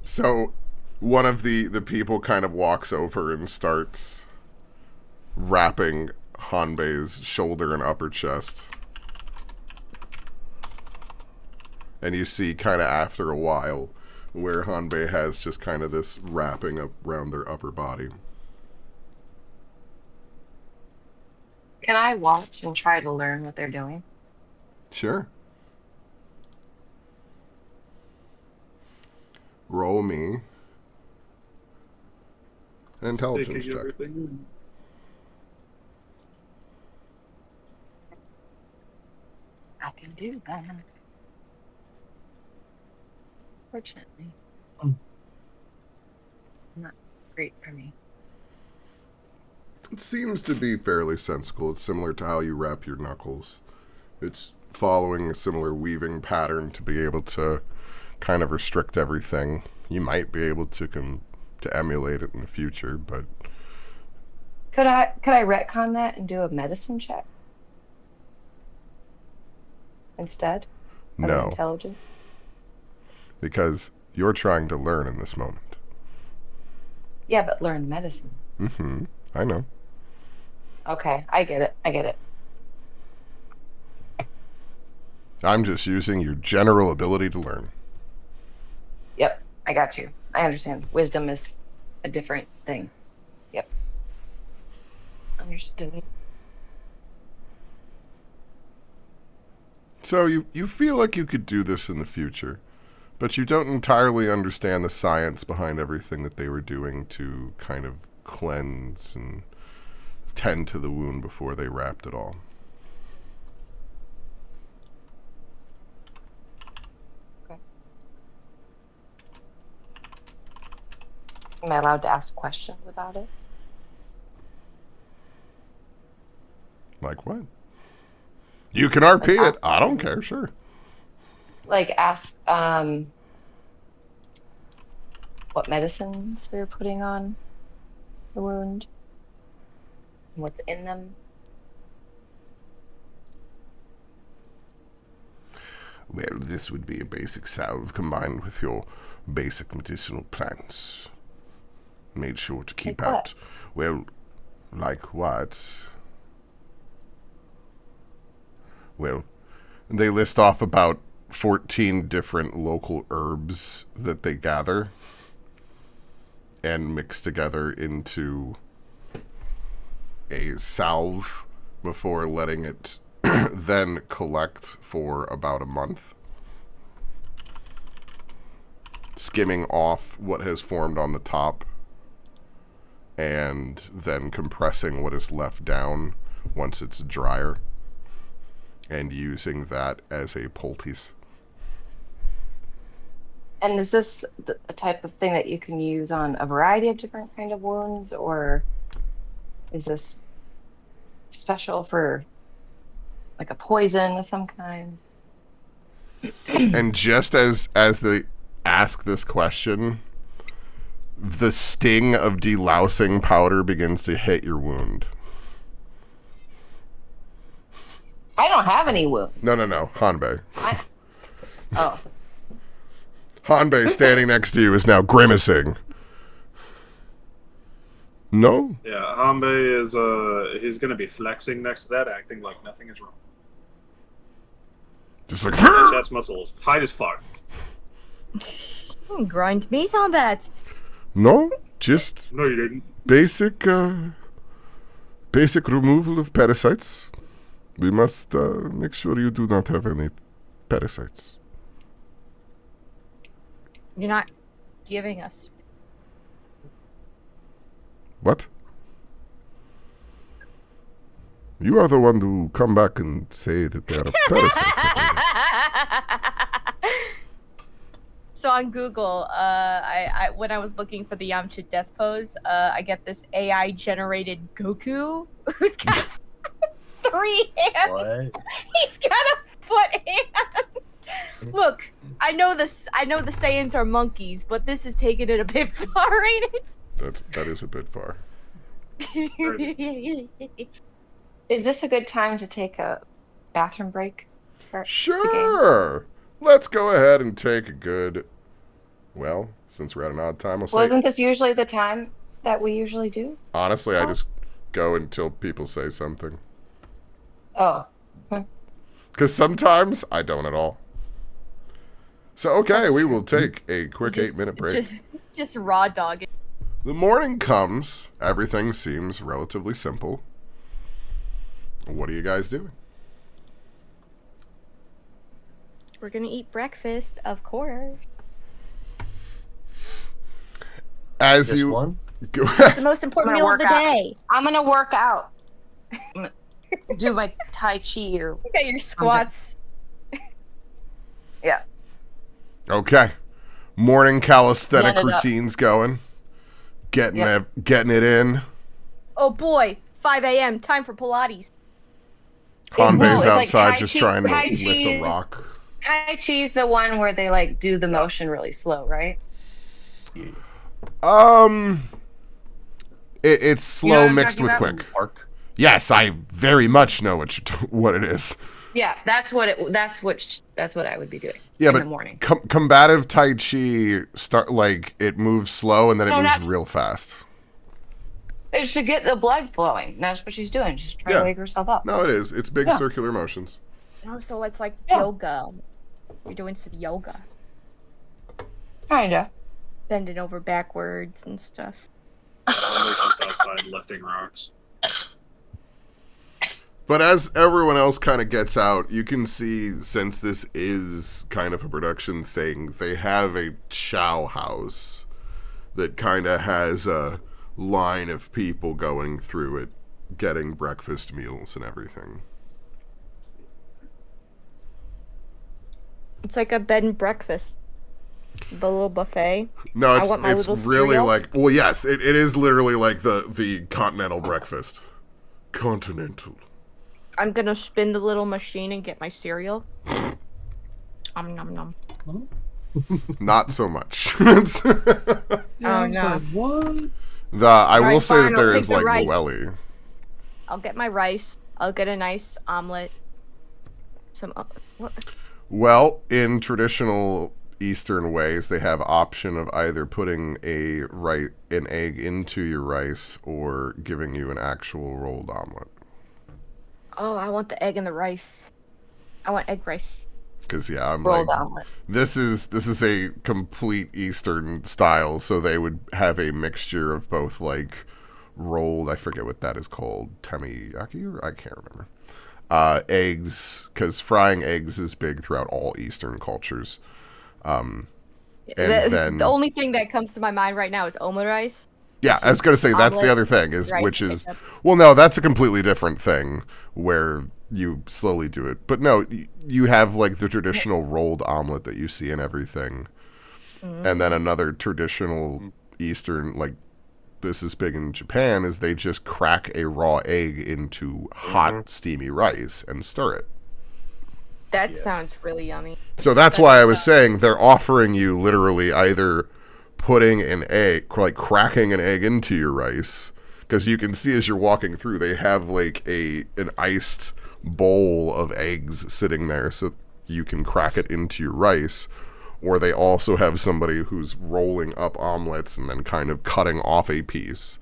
So, one of the people kind of walks over and starts wrapping Hanbei's shoulder and upper chest. And you see kind of after a while where Hanbei has just kind of this wrapping up around their upper body. Can I watch and try to learn what they're doing? Sure. Roll me an intelligence Taking check. everything in. I can do that. Fortunately. Mm. Not great for me. It seems to be fairly sensible. It's similar to how you wrap your knuckles. It's following a similar weaving pattern to be able to kind of restrict everything. You might be able to emulate it in the future, but Could I retcon that and do a medicine check instead of no, intelligence? because you're trying to learn in this moment. Yeah, but learn medicine. Mm-hmm. I know. Okay, I get it. I'm just using your general ability to learn. Yep, I got you. I understand. Wisdom is a different thing. Yep. Understood. So you feel like you could do this in the future, but you don't entirely understand the science behind everything that they were doing to kind of cleanse and tend to the wound before they wrapped it all. Am I allowed to ask questions about it? Like what? You can RP it. I don't care, sure. Like ask what medicines they're putting on the wound, what's in them. Well, this would be a basic salve combined with your basic medicinal plants. Made sure to keep Like what? out. Well, like what? Well, they list off about 14 different local herbs that they gather and mix together into a salve before letting it then collect for about a month, skimming off what has formed on the top and then compressing what is left down once it's drier and using that as a poultice. And is this a type of thing that you can use on a variety of different kind of wounds, or is this special for like a poison of some kind? And just as they ask this question, the sting of delousing powder begins to hit your wound. I don't have any wounds. No. Hanbei. Oh. Hanbei standing next to you is now grimacing. No? Yeah, Hanbei is he's gonna be flexing next to that, acting like nothing is wrong. Just like, His chest muscle is tight as fuck. Grind me on that. no, just No, you didn't. basic removal of parasites. We must make sure you do not have any parasites. You're not giving us. What? You are the one to come back and say that there are parasites everywhere. So on Google, I when I was looking for the Yamcha death pose, I get this AI generated Goku who's got 3 hands. What? He's got a foot hand. Look, I know the Saiyans are monkeys, but this is taking it a bit far, ain't it? That is a bit far. Is this a good time to take a bathroom break? Sure. Let's go ahead and take a good. Well, since we're at an odd time, I'll say. Wasn't this usually the time that we usually do? Honestly, I just go until people say something. Oh. Because sometimes I don't at all. So, okay, we will take a quick 8-minute break. Just raw dog it. The morning comes. Everything seems relatively simple. What are you guys doing? We're gonna eat breakfast, of course. As Just you one? go, It's the most important I'm gonna meal of the work out. day. I'm gonna work out. I'm gonna do my Tai Chi or Look at your squats. yeah. okay, morning calisthenic Get it up. routines going, getting Yep. getting it in. Oh boy, 5 a.m. Time for Pilates. Hanbei's it's like outside Tai just Chi- trying to Tai lift Chi a is- rock. Tai Chi's the one where they like do the motion really slow, right? It's You know slow what I'm mixed talking with about? quick. Park. Yes, I very much know what it is. Yeah, that's what I would be doing Yeah, in but the morning. combative Tai Chi it moves slow and then it No, moves not- real fast. It's to get the blood flowing. That's what she's doing. She's trying Yeah. to wake herself up. No, it is. It's big Yeah. circular motions. Oh, so it's like Yeah. yoga. You're doing some yoga. Kinda. Bending over backwards and stuff. Hanbei's just outside lifting rocks. But as everyone else kind of gets out, you can see, since this is kind of a production thing, they have a chow house that kind of has a line of people going through it, getting breakfast meals and everything. It's like a bed and breakfast. The little buffet. No, I want my it's little really cereal. like, well, yes, it is literally like the continental breakfast. Continental. I'm gonna spin the little machine and get my cereal. Nom nom. Not so much. Oh no. What? I will Alright, say fine, that there I'll is take the like rice. Luelli. I'll get my rice. I'll get a nice omelet. Some what? Well, in traditional Eastern ways, they have option of either putting an egg into your rice or giving you an actual rolled omelet. Oh, I want the egg and the rice. I want egg rice. Because I'm Rolled like, omelet. this is a complete Eastern style, so they would have a mixture of both like rolled. I forget what that is called, temiyaki, or I can't remember. Eggs, because frying eggs is big throughout all Eastern cultures. And then The only thing that comes to my mind right now is omurice. yeah, I was gonna say that's the omelet, other thing is rice which and is ketchup. well, no, that's a completely different thing where you slowly do it. But no, you have like the traditional rolled omelet that you see in everything. And then another traditional Eastern, like this is big in Japan, is they just crack a raw egg into hot, steamy rice and stir it. That sounds really yummy. So that's why I was saying they're offering you literally either putting an egg, like cracking an egg into your rice, because you can see as you're walking through, they have like an iced bowl of eggs sitting there so you can crack it into your rice. Or they also have somebody who's rolling up omelets and then kind of cutting off a piece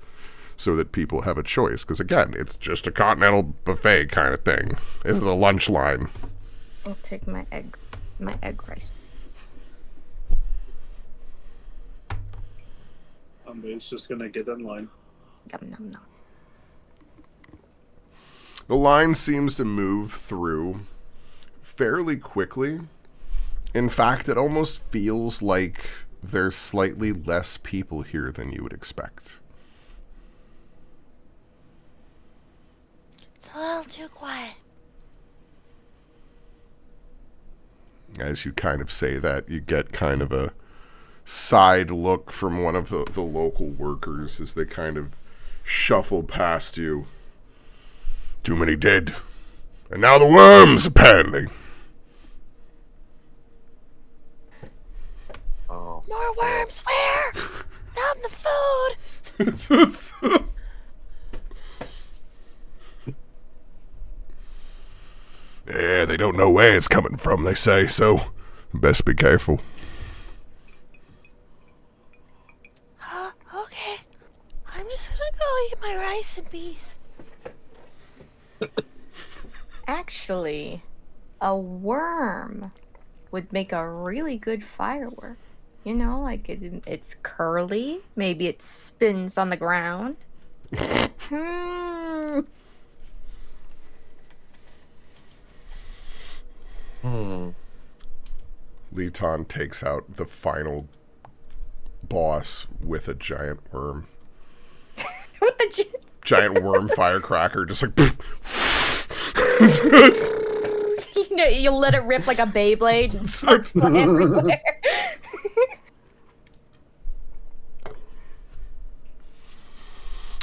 so that people have a choice. Because again, it's just a continental buffet kind of thing. This is a lunch line. I'll take my egg rice. It's just gonna get in line. Yum, yum, yum. The line seems to move through fairly quickly. In fact, it almost feels like there's slightly less people here than you would expect. It's a little too quiet. As you kind of say that, you get kind of a side look from one of the local workers as they kind of shuffle past you. Too many dead. And now the worms, apparently. Oh. More worms, where? Not in the food. Yeah, they don't know where it's coming from, they say, so best be careful. Okay. I'm just gonna go eat my rice and peas. Actually, a worm would make a really good firework. You know, like it's curly. Maybe it spins on the ground. Leeton takes out the final boss with a giant worm. What the Giant worm firecracker, just like... you know, you let it rip like a Beyblade and sparks fly everywhere.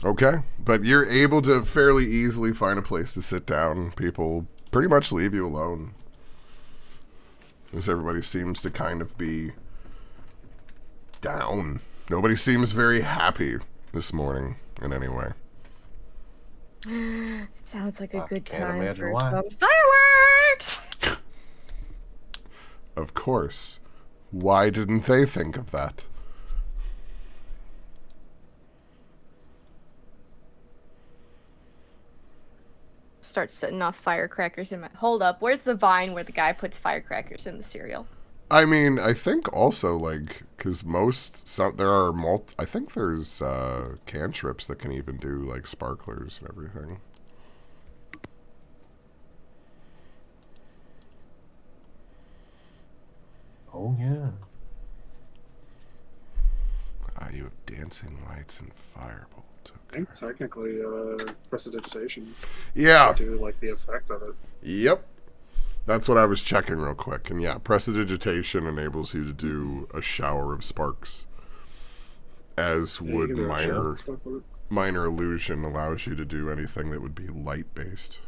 Okay, but you're able to fairly easily find a place to sit down. People pretty much leave you alone. As everybody seems to kind of be down. Nobody seems very happy this morning in any way. Sounds like a good can't time imagine for why. some fireworks! Of course. Why didn't they think of that? Start setting off firecrackers in my... Hold up, where's the vine where the guy puts firecrackers in the cereal? I mean, I think also, like, because I think there's cantrips that can even do, like, sparklers and everything. Oh, yeah. You have dancing lights and firebolt. I think technically, prestidigitation. Yeah. Do like the effect of it. Yep. That's what I was checking real quick. And yeah, prestidigitation enables you to do a shower of sparks. As Yeah, would you can do a minor shower stuff with it. minor illusion allows you to do anything that would be light based.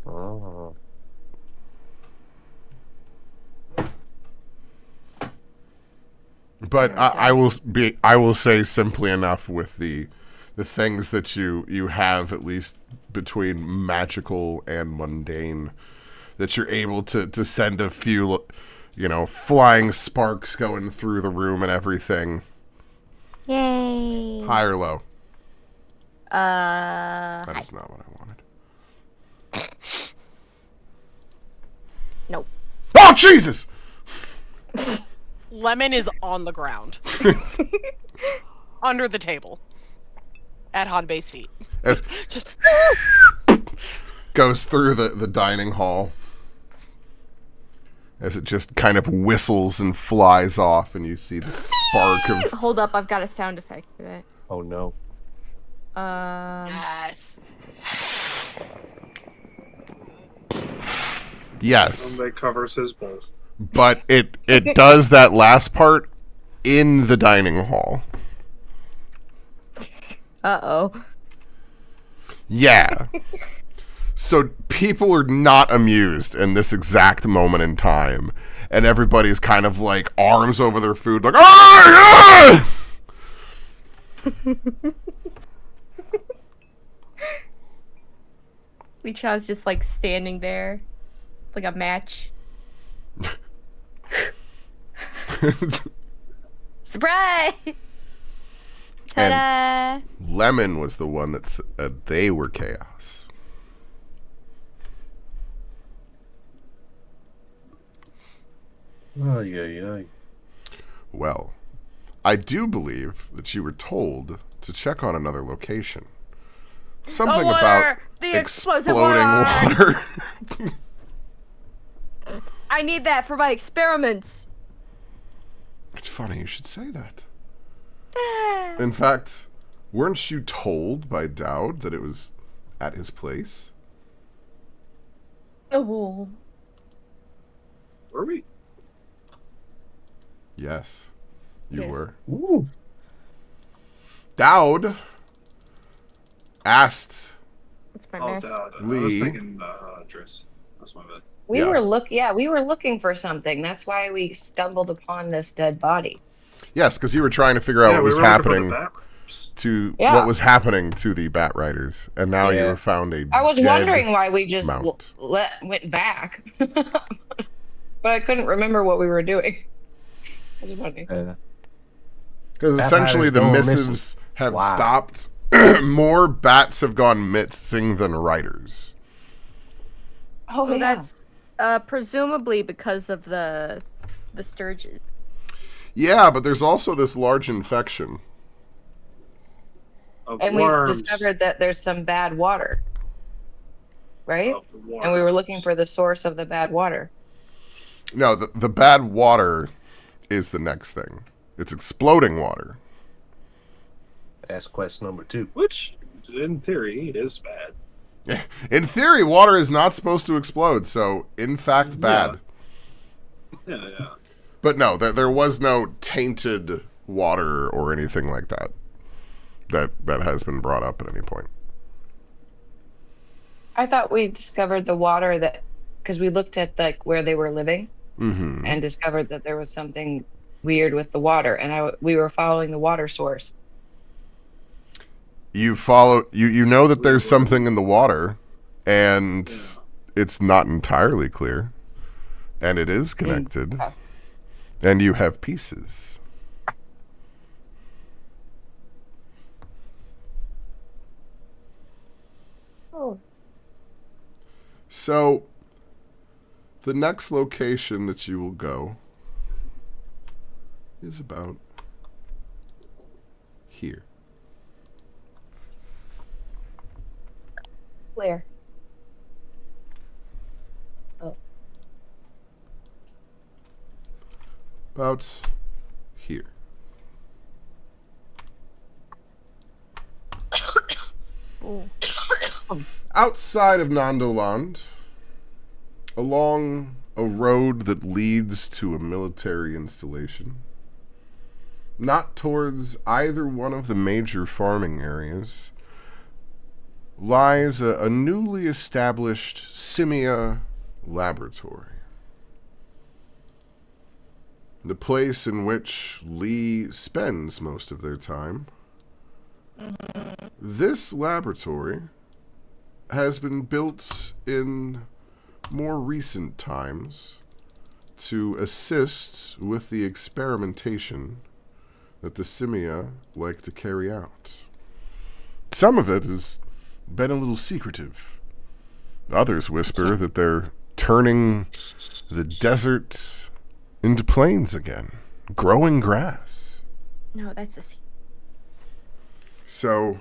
Oh. But I will say simply enough with the things that you have, at least between magical and mundane, that you're able to send a few, flying sparks going through the room and everything. Yay! High or low? High. That's not what I wanted. Nope. Oh, Jesus! Lemon is on the ground. Under the table. At Hanbei's feet. As Just goes through the dining hall. As it just kind of whistles and flies off, and you see the spark of... Hold up, I've got a sound effect for that. Oh, no. yes. Yes. Hanbei covers his bowl. but it does that last part in the dining hall. Uh-oh. Yeah. So people are not amused in this exact moment in time, and everybody's kind of like arms over their food, like, ah! Lichao's just like standing there, like a match. Surprise! Ta-da! Lemon was the one that said they were chaos. Ay. Well, I do believe that you were told to check on another location. Something about the explosive exploding water. I need that for my experiments. It's funny you should say that. In fact, weren't you told by Dowd that it was at his place? Oh. Were we? Yes, you Yes. were. Ooh. Dowd asked. It's my Oh, mess. Dad. I Lee. was thinking Driss. That's my bad. We Yeah. were looking for something. That's why we stumbled upon this dead body. Yes, because you were trying to figure out what we was were looking for the happening Bat Riders. to Yeah. what was happening to the Bat Riders, and now you Yeah. have found a I was dead wondering why we just mount. went back, but I couldn't remember what we were doing. I was wondering. Because Bat essentially Riders the going missives missing. have Wow. stopped. More bats have gone missing than riders. Oh, Well, yeah. that's presumably because of the sturgeon. Yeah, but there's also this large infection. Of And worms. we've discovered that there's some bad water, right? Of And we were looking worms. for the source of the bad water. No, the bad water is the next thing. It's exploding water. That's question number 2. Which, in theory, is bad. In theory, water is not supposed to explode, so in fact, bad. Yeah. But no, there was no tainted water or anything like that that has been brought up at any point. I thought we discovered the water that, because we looked at like where they were living Mm-hmm. and discovered that there was something weird with the water, and we were following the water source. You follow. You know that there's something in the water, and it's not entirely clear, and it is connected, Okay. and you have pieces. Oh. So, the next location that you will go is about here. Where? About here. Ooh. Outside of Nandoland, along a road that leads to a military installation, not towards either one of the major farming areas, lies a newly established Simia laboratory. The place in which Lee spends most of their time. This laboratory has been built in more recent times to assist with the experimentation that the Simia like to carry out. Some of it has been a little secretive. Others whisper that they're turning the desert into plains again, growing grass. No, that's a secret. So,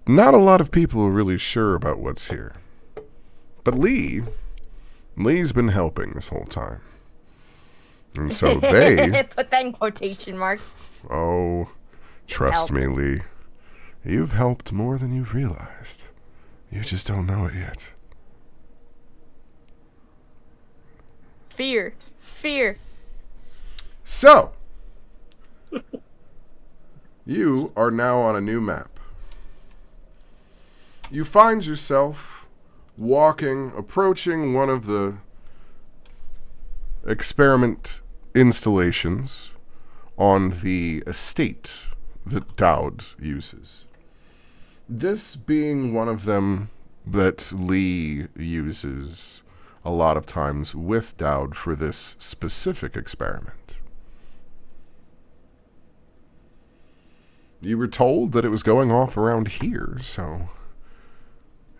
not a lot of people are really sure about what's here. But Lee's been helping this whole time. And so they, Put that in quotation marks. oh, trust me, Help. Lee, you've helped more than you've realized. You just don't know it yet. Fear. Fear. So, you are now on a new map. You find yourself approaching one of the experiment installations on the estate that Dowd uses. This being one of them that Lee uses a lot of times with Dowd for this specific experiment. You were told that it was going off around here, so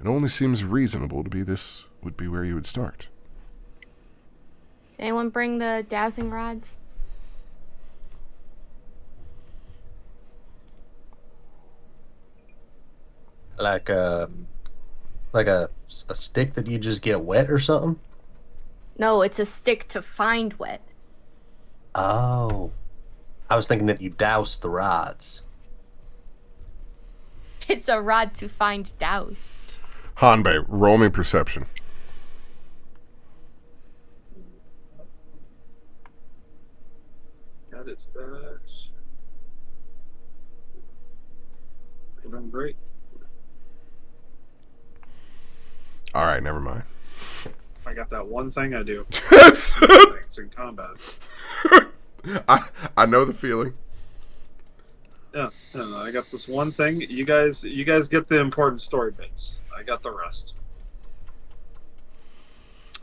it only seems reasonable to be this would be where you would start. Anyone bring the dowsing rods? Like a stick that you just get wet or something? No, it's a stick to find wet. Oh. I was thinking that you doused the rods. It's a rod to find douse. Hanbei, roll me perception. That is that. You're doing great. All right, never mind. I got that one thing I do. It's Things in combat. I know the feeling. Yeah, no, I got this one thing. You guys get the important story bits. I got the rest.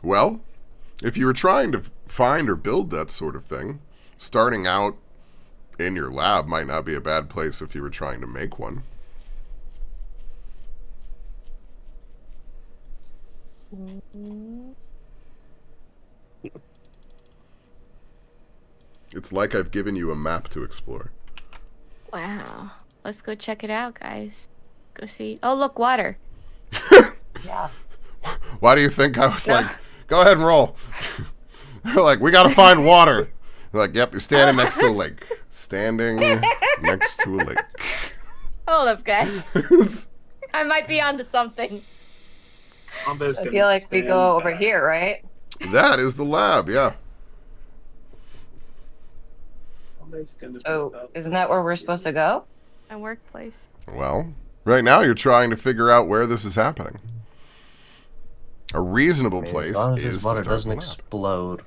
Well, if you were trying to find or build that sort of thing, starting out in your lab might not be a bad place if you were trying to make one. It's like I've given you a map to explore. Wow. Let's go check it out, guys. Go see. Oh, look, water. Yeah. Why do you think I was like, go ahead and roll? They're like, we got to find water. They're like, yep, you're standing next to a lake. Standing next to a lake. Hold up, guys. I might be onto something. Combat's I gonna feel like we stand go over back. here, right? That is the lab, yeah. Combat's gonna be So about- isn't that where we're supposed to go? My workplace. Well, right now you're trying to figure out where this is happening. A reasonable I mean, place as long as is this to water start doesn't the lab. explode.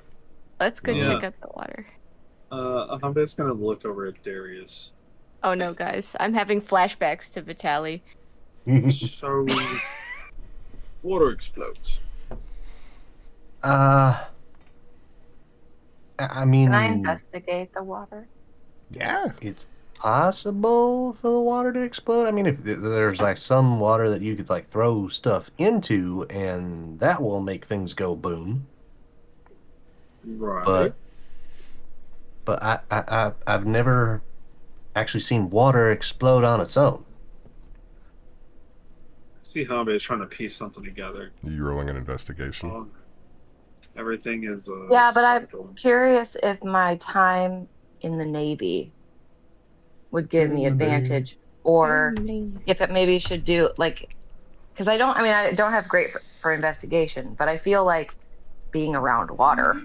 Let's go Yeah. check out the water. Combat's gonna look over at Darius. Oh no, guys. I'm having flashbacks to Vitaly. So, water explodes. I mean, Can I investigate the water? Yeah. it's possible for the water to explode. I mean, if there's like some water that you could like throw stuff into, and that will make things go boom. Right. But I've never actually seen water explode on its own. See how is trying to piece something together. You rolling an investigation? Um, everything is. Yeah, but I'm cycle. curious if my time in the Navy would give me advantage, or if it maybe should do like, because I don't have great for investigation, but I feel like being around water,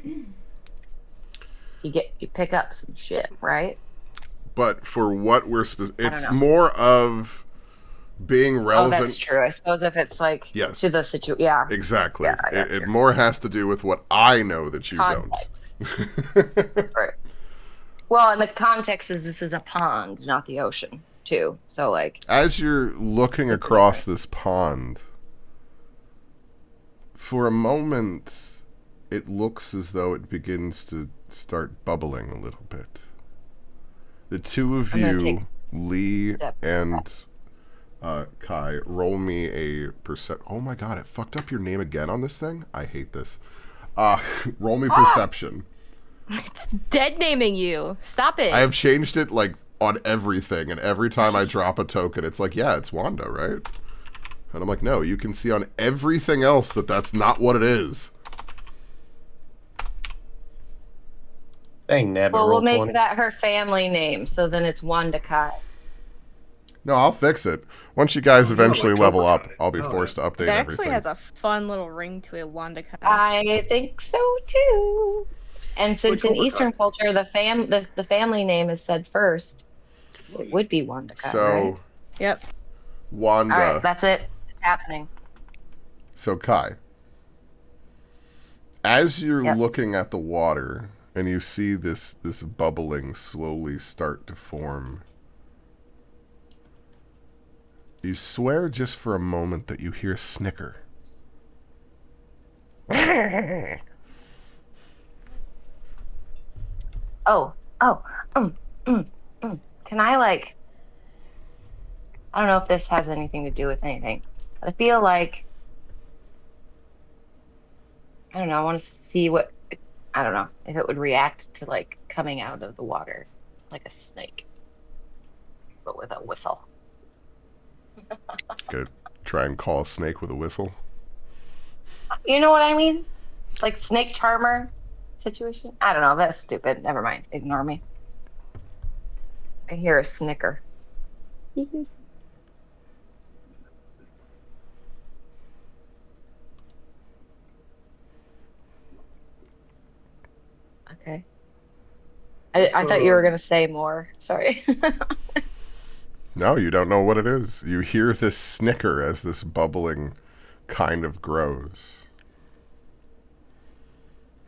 you pick up some shit, right? But for what we're it's know. more of being relevant. Oh, that's true. I suppose if it's like Yes. to the situation, yeah. Exactly. Yeah, I got It you. more has to do with what I know that you Context. don't. Right. Well, and the context is this is a pond, not the ocean, too. So like, As you're looking across this pond, for a moment, it looks as though it begins to start bubbling a little bit. The two of I'm gonna you, take Lee step and Kai, roll me a Oh my god, it fucked up your name again on this thing? I hate this. Roll me perception. It's dead naming you. Stop it. I have changed it like on everything, and every time I drop a token, it's like, yeah, it's Wanda, right? And I'm like, no, you can see on everything else that that's not what it is. Dang, Nabbit, well, roll we'll make 20. that her family name, so then it's Wanda Kai. No, I'll fix it. Once you guys Oh, no, eventually like level Cobra up, Kai. I'll be Oh, forced to update That actually everything. has a fun little ring to it, Wanda. I think so too. And It's like since in Cobra Eastern Kai. culture the family name is said first, it would be Wandaka, So, right? Yep. Wanda. All right, that's it. It's happening. So, Kai, as you're Yep. looking at the water and you see this bubbling slowly start to form, you swear just for a moment that you hear snicker. Oh, Can I I don't know if this has anything to do with anything, but I feel like I don't know. I want to see what I don't know if it would react to like coming out of the water like a snake, but with a whistle. Gonna try and call a snake with a whistle. You know what I mean? Like snake charmer situation. I don't know. That's stupid. Never mind. Ignore me. I hear a snicker. Okay. I thought you were gonna say more. Sorry. No, you don't know what it is. You hear this snicker as this bubbling kind of grows.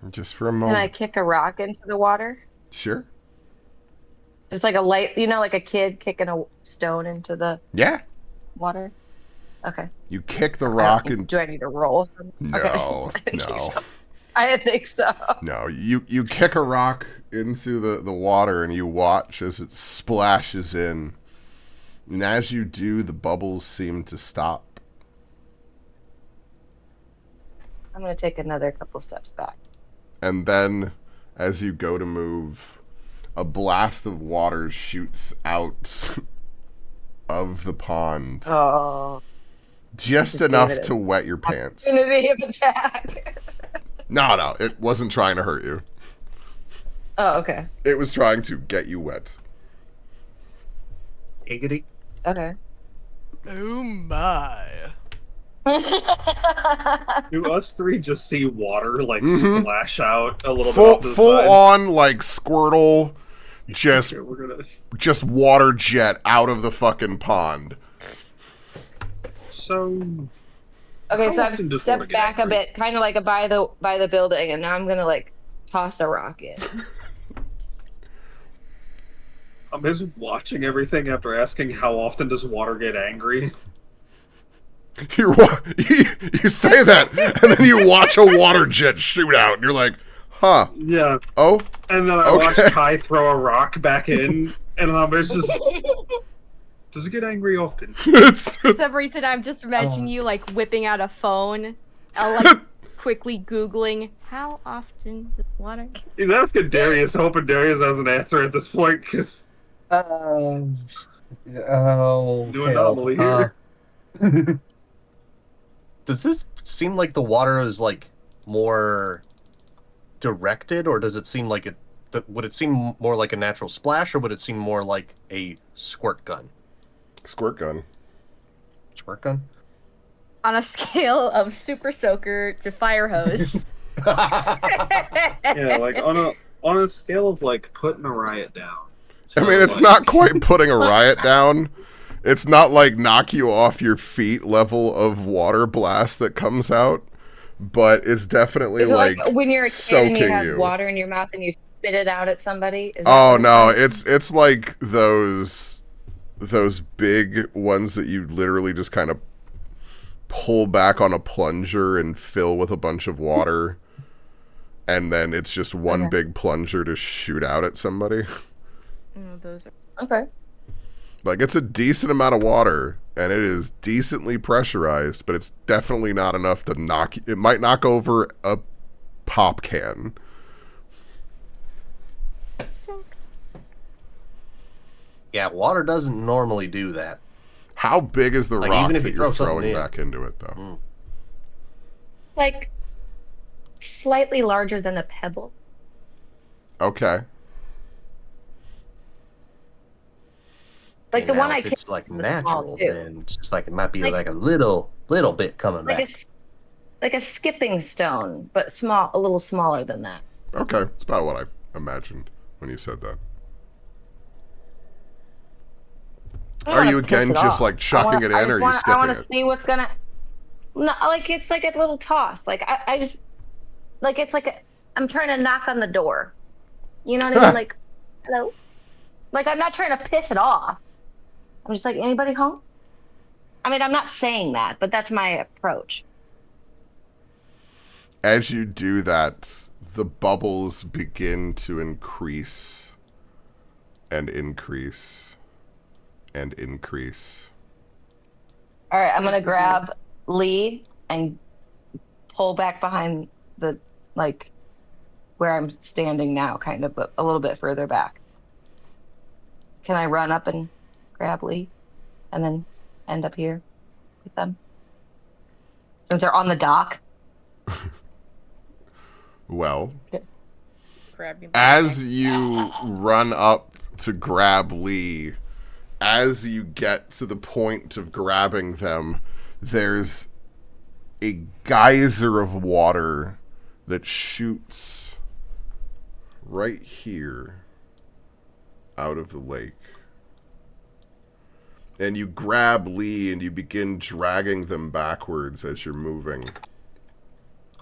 Just for a Can I moment. kick a rock into the water? Sure. Just like a light, like a kid kicking a stone into the Yeah. water. Okay. You kick the rock and Do I need to roll something? no, Okay. no, I didn't think so. no. You kick a rock into the water and you watch as it splashes in. And as you do, the bubbles seem to stop. I'm gonna take another couple steps back. And then, as you go to move, a blast of water shoots out of the pond. Oh, Just Just enough gave it a to wet your pants. opportunity of attack. No, it wasn't trying to hurt you. Oh, okay. It was trying to get you wet. Giggity. Okay. Oh my. Do us three just see water like Mhm. splash out a little bit Full off to the full side? on like Squirtle, just Okay, we're gonna. water jet out of the fucking pond. So Okay, How so often I've does water stepped get back a angry? bit, kind of like by the building, and now I'm gonna like toss a rock in. I'm just watching everything after asking how often does water get angry. You say that, and then you watch a water jet shoot out, and you're like, huh, Yeah, oh, and then I Okay. watch Kai throw a rock back in, and I'm just. Does it get angry often? it's For some reason, I'm just imagining you like whipping out a phone, like quickly Googling how often does water. He's asking Darius, hoping Darius has an answer at this point, because Oh, new hell. anomaly here. Does this seem like the water is like more directed, or does it seem like it? Would it seem more like a natural splash, or would it seem more like a squirt gun? squirt gun. Squirt gun. On a scale of super soaker to fire hose. Yeah, like on a scale of like putting a riot down. I mean, it's not quite putting a riot down. It's not like knock you off your feet level of water blast that comes out, but it's definitely Is it like when you're a kid soaking and you have you. water in your mouth and you spit it out at somebody? Is that Oh what no, it's it's like those big ones that you literally just kind of pull back on a plunger and fill with a bunch of water, and then it's just one Okay. big plunger to shoot out at somebody. Oh, those are. Okay. Like, it's a decent amount of water, and it is decently pressurized, but it's definitely not enough to knock. It might knock over a pop can. Yeah, water doesn't normally do that. How big is the Like, rock even if that you you're throw something throwing in. back into it, though? Like slightly larger than a pebble. Okay. Like the now, one I if it's killed like was small natural, too. then it's just like it might be Like like a little bit coming like back. like a skipping stone, but small, a little smaller than that. Okay, it's about what I imagined when you said that. I don't Are want you to piss again it just off. like chucking it in, or are you I skipping want it? to see what's gonna. No, like it's like a little toss. Like I just like it's like I'm trying to knock on the door. You know what I mean? Like, hello. Like I'm not trying to piss it off. I'm just like, anybody home? I mean, I'm not saying that, but that's my approach. As you do that, the bubbles begin to increase and increase and increase. All right, I'm gonna grab Lee and pull back behind the like where I'm standing now, kind of, but a little bit further back. Can I run up and grab Lee and then end up here with them? Since they're on the dock. Well, Grab me by the as neck. you run up to grab Lee, as you get to the point of grabbing them, there's a geyser of water that shoots right here out of the lake. And you grab Lee and you begin dragging them backwards as you're moving.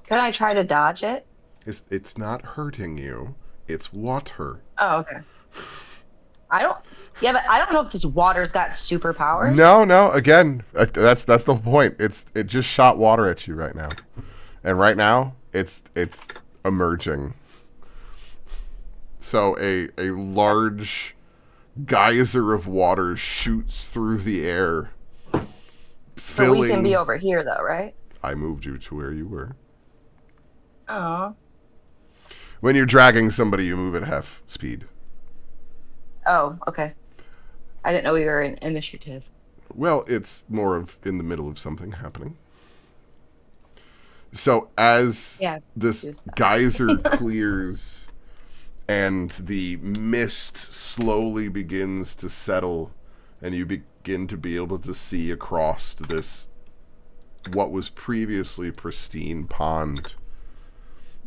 Can I try to dodge it? It's not hurting you. It's water. Oh, okay. I don't. Yeah, but I don't know if this water's got superpowers. No. Again, that's the point. It just shot water at you right now, and right now it's emerging. So a large geyser of water shoots through the air, But filling. we can be over here, though, right? I moved you to where you were. Oh. When you're dragging somebody, you move at half speed. Oh, okay. I didn't know we were in initiative. Well, it's more of in the middle of something happening. So as Yeah, this do that. geyser clears and the mist slowly begins to settle and you begin to be able to see across this what was previously pristine pond,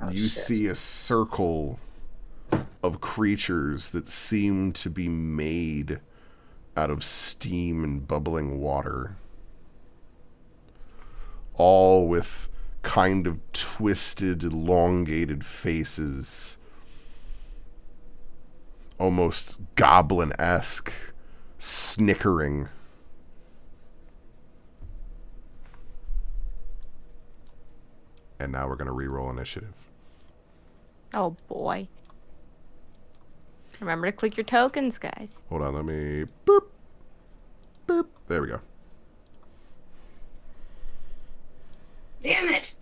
Oh, you shit. see a circle of creatures that seem to be made out of steam and bubbling water. All with kind of twisted, elongated faces. Almost goblin-esque, snickering. And now we're going to re-roll initiative. Oh boy. Remember to click your tokens, guys. Hold on, let me... Boop. Boop. There we go. Damn it!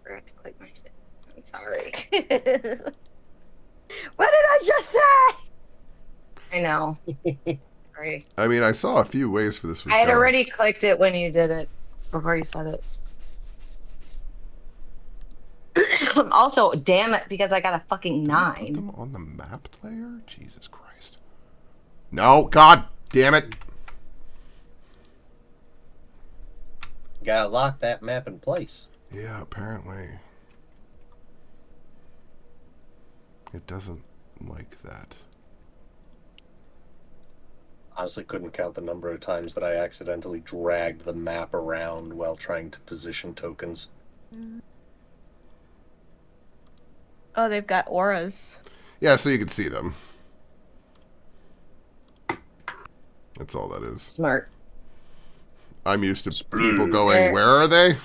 Forgot to click my shit. I'm sorry. What did I just say? I know. Sorry. I mean, I saw a few ways for this was I had going. already clicked it when you did it. Before you said it. Also, damn it, because I got a fucking Did I put 9. them on the map layer? Jesus Christ. No, God damn it. Gotta lock that map in place. Yeah, apparently. It doesn't like that. Honestly, couldn't count the number of times that I accidentally dragged the map around while trying to position tokens. Oh, they've got auras. Yeah, so you can see them. That's all that is. Smart. I'm used to people going, where are they?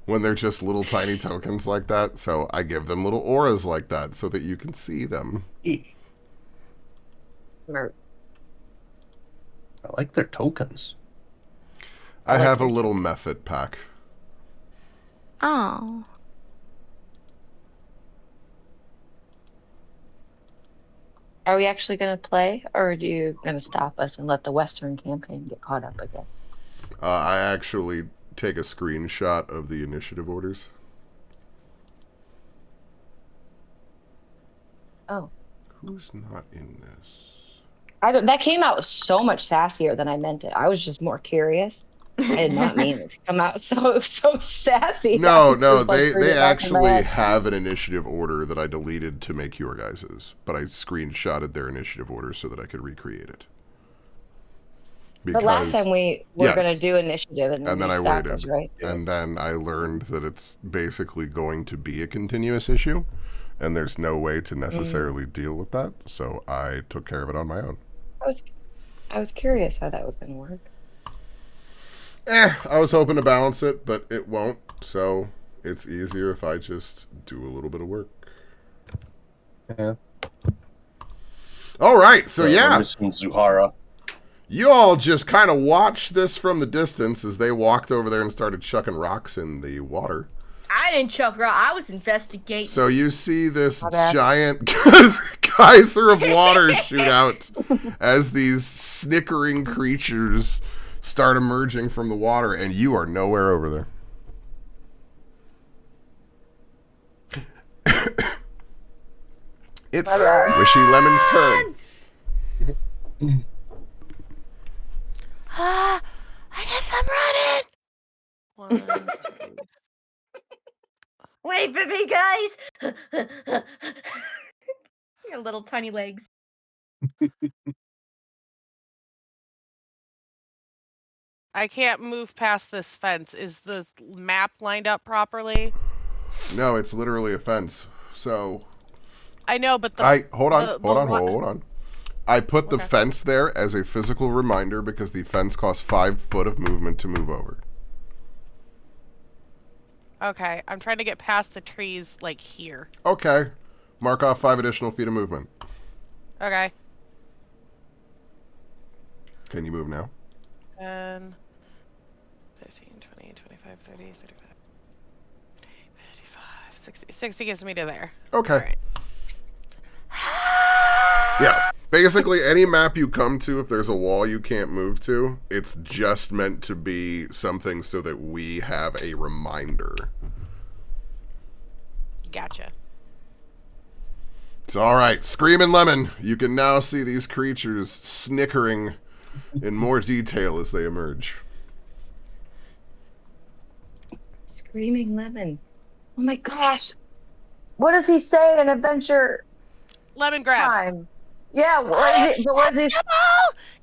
When they're just little tiny tokens like that. So I give them little auras like that so that you can see them. Smart. I like their tokens. I like have a your little method pack. Oh. Are we actually going to play, or are you going to stop us and let the Western campaign get caught up again? I actually take a screenshot of the initiative orders. Oh. Who's not in this? That came out so much sassier than I meant it. I was just more curious. I did not mean it to come out so sassy. No, I no, just, like, heard they it back in my actually head. have an initiative order that I deleted to make your guys's, but I screenshotted their initiative order so that I could recreate it. But last time we were gonna yes, do initiative, and then and then you I stopped us, waited, right? and then I learned that it's basically going to be a continuous issue, and there's no way to necessarily deal with that, so I took care of it on my own. I was curious how that was gonna work. I was hoping to balance it, but it won't, so it's easier if I just do a little bit of work. Yeah. All right, so We're missing Zuhara. you all just kind of watched this from the distance as they walked over there and started chucking rocks in the water. I didn't chuck her out. I was investigating. So you see this My bad. giant geyser of water shoot out as these snickering creatures start emerging from the water, and you are nowhere over there. It's Wishy Lemon's turn. I guess I'm running. 1, 2. Wait for me, guys. Your little tiny legs. I can't move past this fence. Is the map lined up properly? No, it's literally a fence. So I know, but the hold the on. I put the Okay. fence there as a physical reminder because the fence costs 5 foot of movement to move over. Okay, I'm trying to get past the trees, like here. Okay. Mark off 5 additional feet of movement. Okay. Can you move now? 10, 15, 20, 25, 30, 35, 55, 60. 60 gets me to there. Okay. All right. Yeah. Basically, any map you come to, if there's a wall you can't move to, it's just meant to be something so that we have a reminder. Gotcha. It's all right. Screaming Lemon, you can now see these creatures snickering in more detail as they emerge. Screaming Lemon. Oh my gosh. What does he say in Adventure Lemon grab. Time? Yeah, what is it? What is it?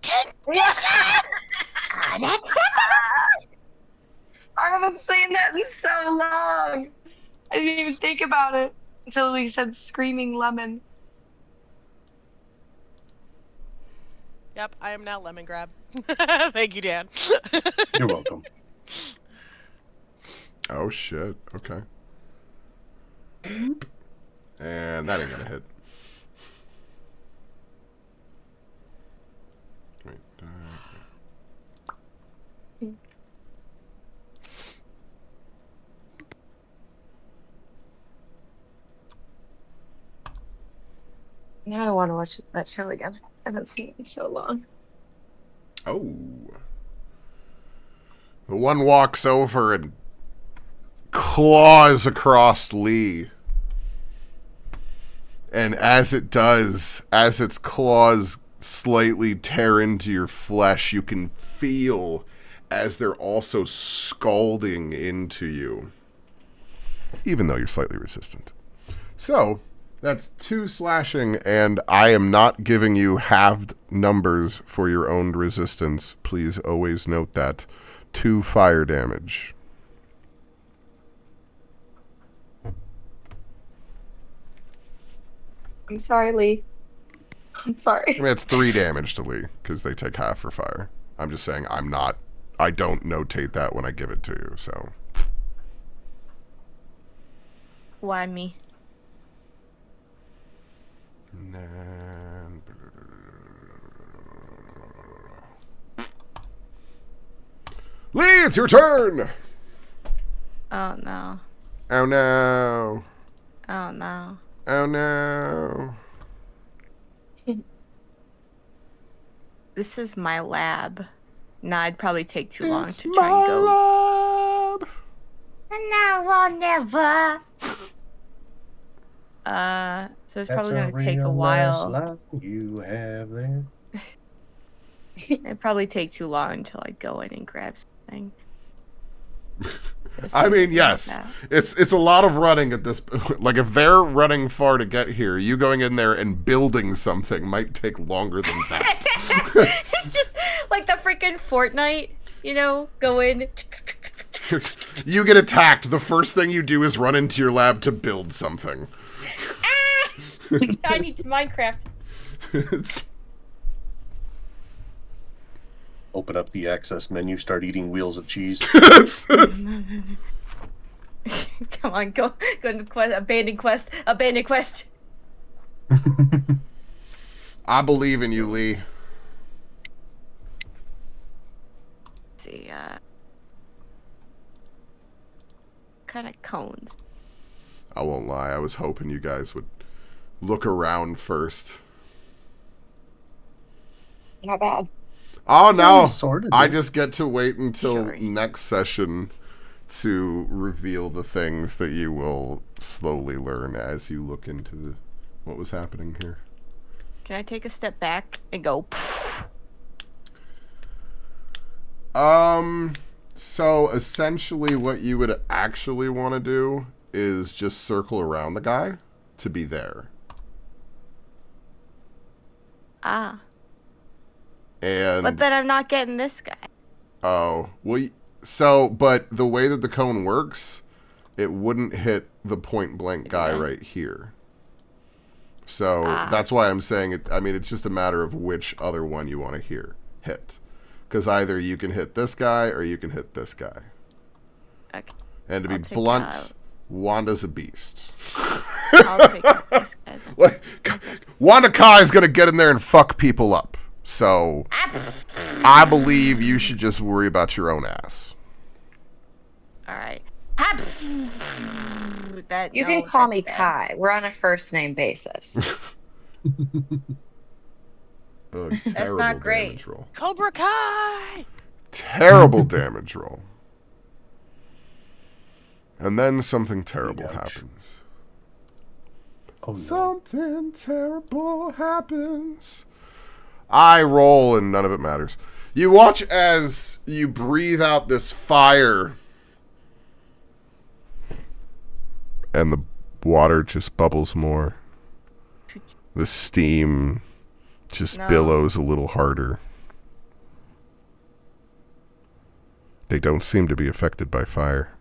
Condition! I haven't seen that in so long. I didn't even think about it until he said Screaming Lemon. Yep, I am now lemon grab. Thank you, Dan. You're welcome. Oh, shit. Okay. And that ain't gonna hit. Wait, Now I want to watch that show again. I haven't seen it in so long. Oh. The one walks over and claws across Lee. And as it does, as its claws slightly tear into your flesh, you can feel as they're also scalding into you. Even though you're slightly resistant. So, that's 2 slashing, and I am not giving you halved numbers for your own resistance. Please always note that. 2 fire damage. I'm sorry, Lee. I'm sorry. I mean, it's 3 damage to Lee, because they take half for fire. I'm just saying I don't notate that when I give it to you, so. Why me? And then... Lee, it's your turn! Oh no. Oh no. Oh no. Oh no. This is my lab. Nah, it'd probably take too long It's to try and go. my lab. Now or never. So it's probably gonna take a while. Nice line you have there. It'd probably take too long until I go in and grab something. I mean, yes, it's a lot of running at this. Like, if they're running far to get here, you going in there and building something might take longer than that. It's just like the freaking Fortnite, go in. You get attacked. The first thing you do is run into your lab to build something. I need to Minecraft. Open up the access menu, start eating wheels of cheese. Come on, go into quest. Abandoned quest. I believe in you, Lee. Let's see, kind of cones. I won't lie. I was hoping you guys would look around first. Not bad. Oh no! Sorta I do. just get to wait until Sure. next session to reveal the things that you will slowly learn as you look into what was happening here. Can I take a step back and go? So essentially what you would actually want to do is just circle around the guy to be there. Ah. And But then I'm not getting this guy. oh, well, but the way that the cone works, it wouldn't hit the point blank guy Yeah. right here. So that's why I'm saying it. I mean, it's just a matter of which other one you want to hit. Because either you can hit this guy or you can hit this guy. Okay. And to be I'll take blunt, Wanda's a beast. I'll take out this guy then. Like, Wanda Kai is going to get in there and fuck people up. So, I believe you should just worry about your own ass. Alright. You can call me Kai. We're on a first name basis. Terrible not great. damage roll. Cobra Kai! Terrible damage roll. And then something terrible Ouch. happens. Oh, no. Something terrible happens. I roll and none of it matters. You watch as you breathe out this fire and the water just bubbles more. The steam just billows a little harder. They don't seem to be affected by fire.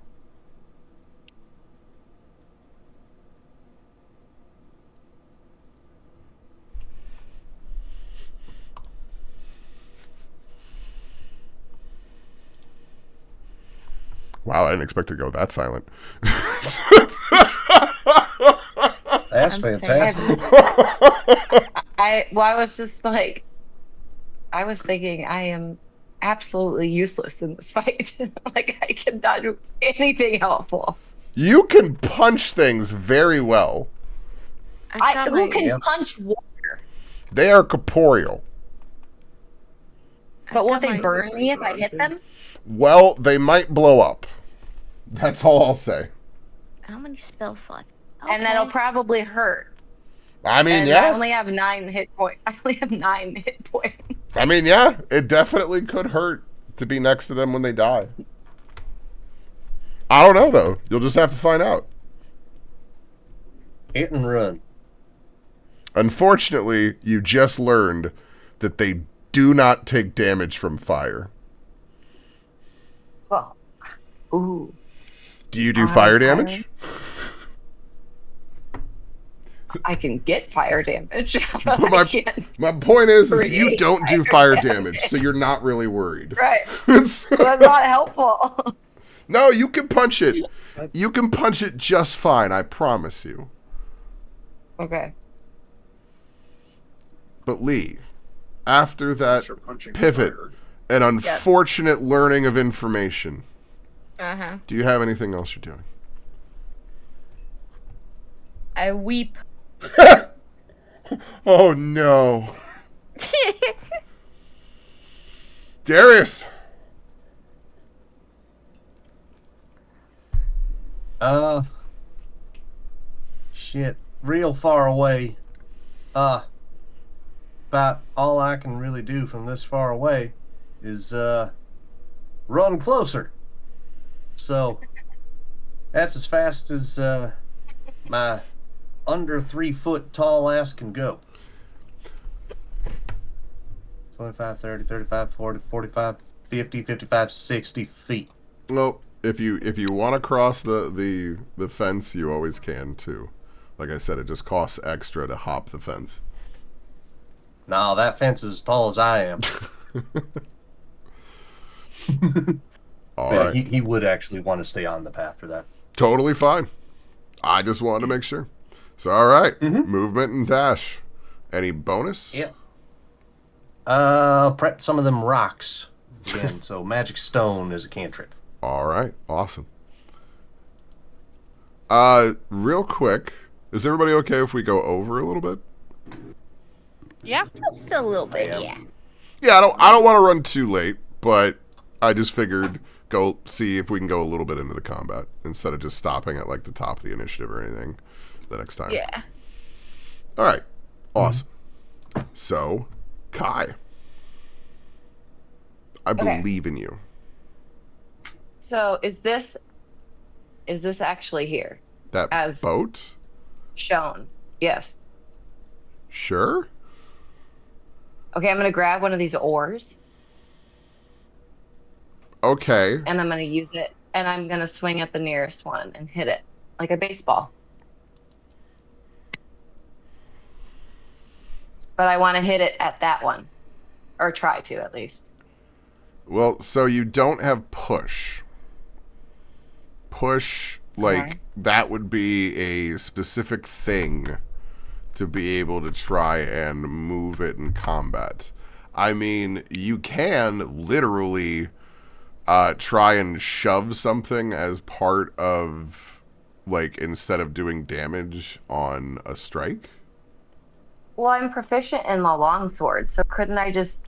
Wow, I didn't expect to go that silent. That's I'm fantastic. I was just like, I was thinking I am absolutely useless in this fight. Like I cannot do anything helpful. You can punch things very well. Who can Yeah. punch water? They are corporeal. But won't got they my- burn me if I hit them? Well, they might blow up. That's all I'll say. How many spell slots? And that'll probably hurt. I mean, And I yeah. only have 9 hit points. I only have 9 hit points. I mean, yeah. It definitely could hurt to be next to them when they die. I don't know, though. You'll just have to find out. Hit and run. Unfortunately, you just learned that they do not take damage from fire. Well, ooh. Do you do fire Fire. damage? I can get fire damage. But But I can't. my point is you create don't do fire fire damage, so you're not really worried. Right. So- That's not helpful. no, you can punch it. You can punch it just fine, I promise you. Okay. But Lee, after that Sure, punching pivot, fire. an unfortunate learning of information, Uh-huh. do you have anything else you're doing? I weep. Oh no. Darius! Shit, real far away. About about all I can really do from this far away is run closer. So that's as fast as my under 3 foot tall ass can go. 25, 30, 35, 40, 45, 50, 55, 60 feet. Well, if you want to cross the fence, you always can too. Like I said, it just costs extra to hop the fence. No, that fence is as tall as I am. All Yeah, right. he would actually want to stay on the path for that. Totally fine. I just wanted to make sure. So, all right. Movement and dash. Any bonus? Yeah. Prep some of them rocks again. So magic stone is a cantrip. All right. Awesome. Real quick, is everybody okay if we go over a little bit? Yeah. Just a little bit, yeah. Yeah, I don't want to run too late, but I just figured go see if we can go a little bit into the combat instead of just stopping at like the top of the initiative or anything the next time. Yeah. All right. Awesome. So, Kai, I Okay. believe in you. So is this actually here That as boat? shown? Yes. Sure. Okay, I'm gonna grab one of these oars Okay. and I'm gonna use it and I'm gonna swing at the nearest one and hit it like a baseball. But I want to hit it at that one, or try to at least. Well, so you don't have push. Push, like, Okay. that would be a specific thing to be able to try and move it in combat. I mean, you can literally try and shove something as part of, like, instead of doing damage on a strike. Well, I'm proficient in the longsword, so couldn't I just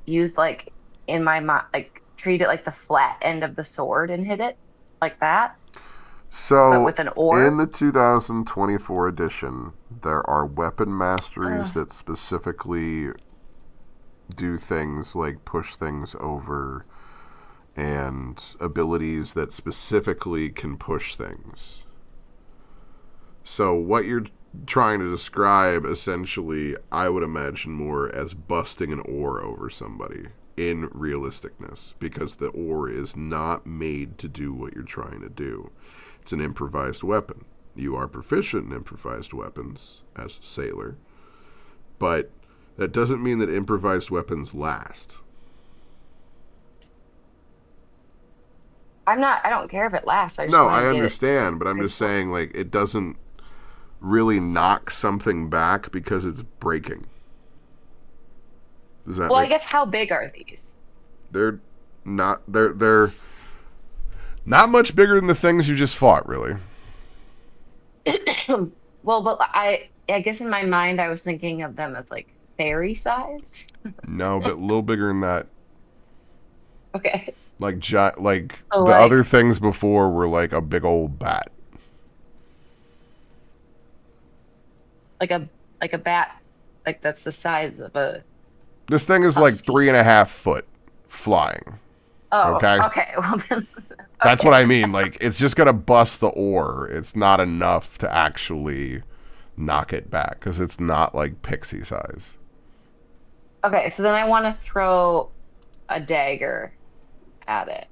use like in my mind, like treat it like the flat end of the sword and hit it like that? So, But with an oar? in the 2024 edition, there are weapon masteries Ugh. that specifically do things like push things over and abilities that specifically can push things. So, what you're trying to describe, essentially, I would imagine more as busting an oar over somebody in realisticness, because the oar is not made to do what you're trying to do. It's an improvised weapon. You are proficient in improvised weapons as a sailor, but that doesn't mean that improvised weapons last. I don't care if it lasts. I just No, want I to get it. understand, but I'm just saying, like, it doesn't really knock something back because it's breaking. Does that Well, I make... guess how big are these? They're not much bigger than the things you just fought, really. Well, but I guess in my mind I was thinking of them as like fairy sized. No, but a little bigger than that. Okay. Like So, the like- other things before were like a big old bat. Like a bat, like that's the size of a. This thing is like Husky. 3.5 foot flying. Oh, Okay. okay. Well, then, That's okay. what I mean. Like, it's just gonna bust the oar. It's not enough to actually knock it back because it's not like pixie size. Okay, so then I want to throw a dagger at it.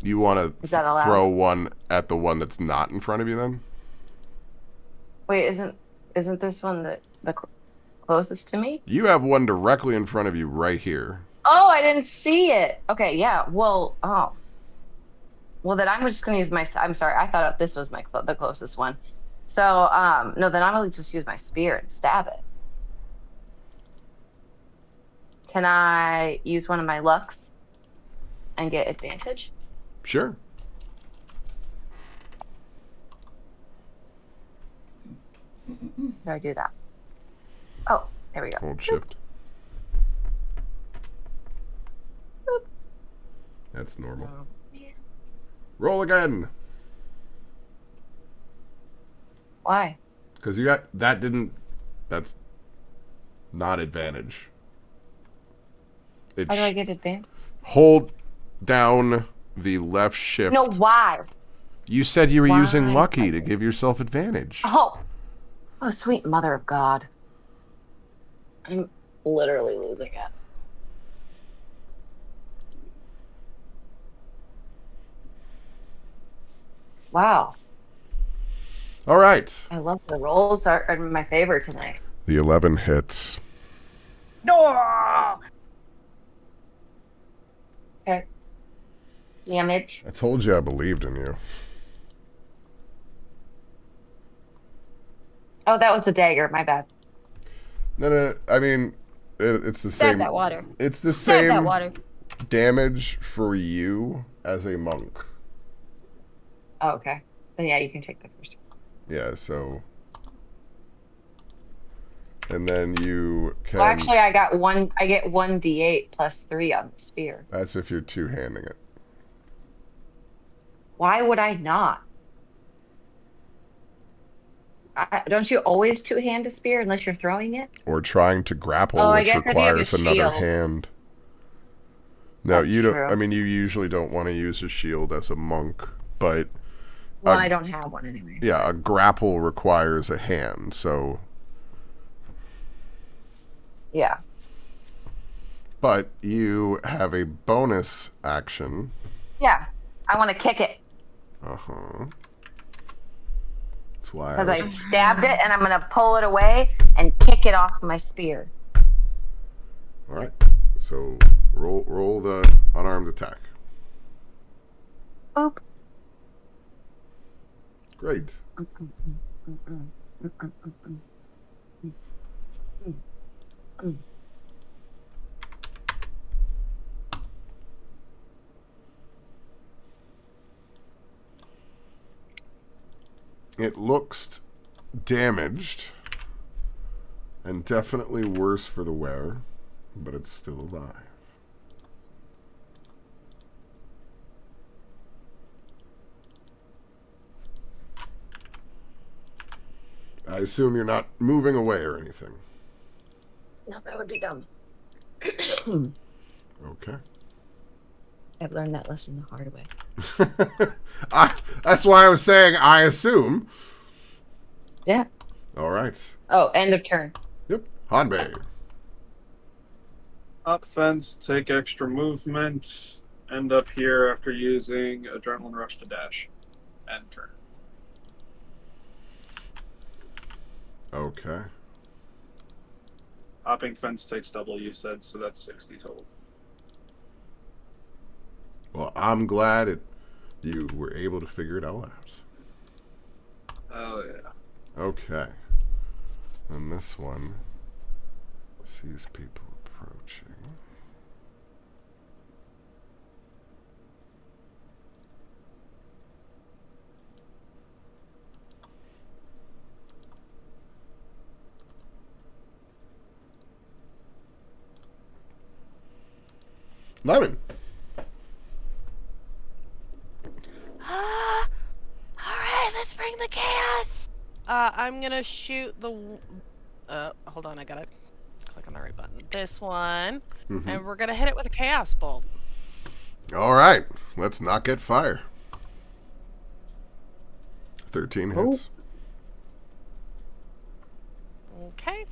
You want Is to that allowed? throw one at the one that's not in front of you, then? Wait, isn't this one the closest to me? You have one directly in front of you right here. Oh, I didn't see it. Okay, yeah. Well, oh. Well, then I'm just gonna use my. I'm sorry. I thought this was the closest one. So, no, then I'm gonna just use my spear and stab it. Can I use one of my lucks and get advantage? Sure. Do I do that? Oh, there we go. Hold shift. Boop. That's normal. Yeah. Roll again. Why? Because that's not advantage. How do I get advantage? Hold down the left shift. No, why? You said you were using Why? lucky to give yourself advantage. Oh, sweet mother of God! I'm literally losing it. Wow, All right. I love the rolls are my favorite tonight. The 11 hits. No. Okay. Damage. I told you I believed in you. Oh, that was the dagger. My bad. No. I mean, it's the Stab same. that water. It's the Stab same that water. damage for you as a monk. Oh, okay. Then yeah, you can take the first one. Yeah. So. And then you can. Well, actually, I get 1d8 plus 3 on the spear. That's if you're two-handing it. Why would I not? Don't you always two-hand a spear unless you're throwing it? Or trying to grapple, Oh, I which guess if you have a requires another shield. hand. No, That's you don't. true. I mean, you usually don't want to use a shield as a monk, but Well, I don't have one anyway. yeah, a grapple requires a hand. So, Yeah. but you have a bonus action. Yeah. I want to kick it That's why. because I stabbed it and I'm going to pull it away and kick it off my spear. All right. So roll the unarmed attack. Boop. Great. It looks damaged and definitely worse for the wearer, but it's still alive. I assume you're not moving away or anything. No, that would be dumb. Okay. I've learned that lesson the hard way. That's why I was saying I assume. Yeah. All right. Oh, end of turn. Yep. Hanbei. Up fence, take extra movement, end up here after using Adrenaline Rush to dash. End turn. Okay. Hopping fence takes double, you said, so that's 60 total. Well, I'm glad you were able to figure it all out. Oh, yeah. Okay. And this one sees people approaching. Lemon. All right, let's bring the chaos. I'm gonna shoot the. Hold on, I gotta click on the right button. This one, and we're gonna hit it with a chaos bolt. All right. Let's not get fire. 13 hits. Okay.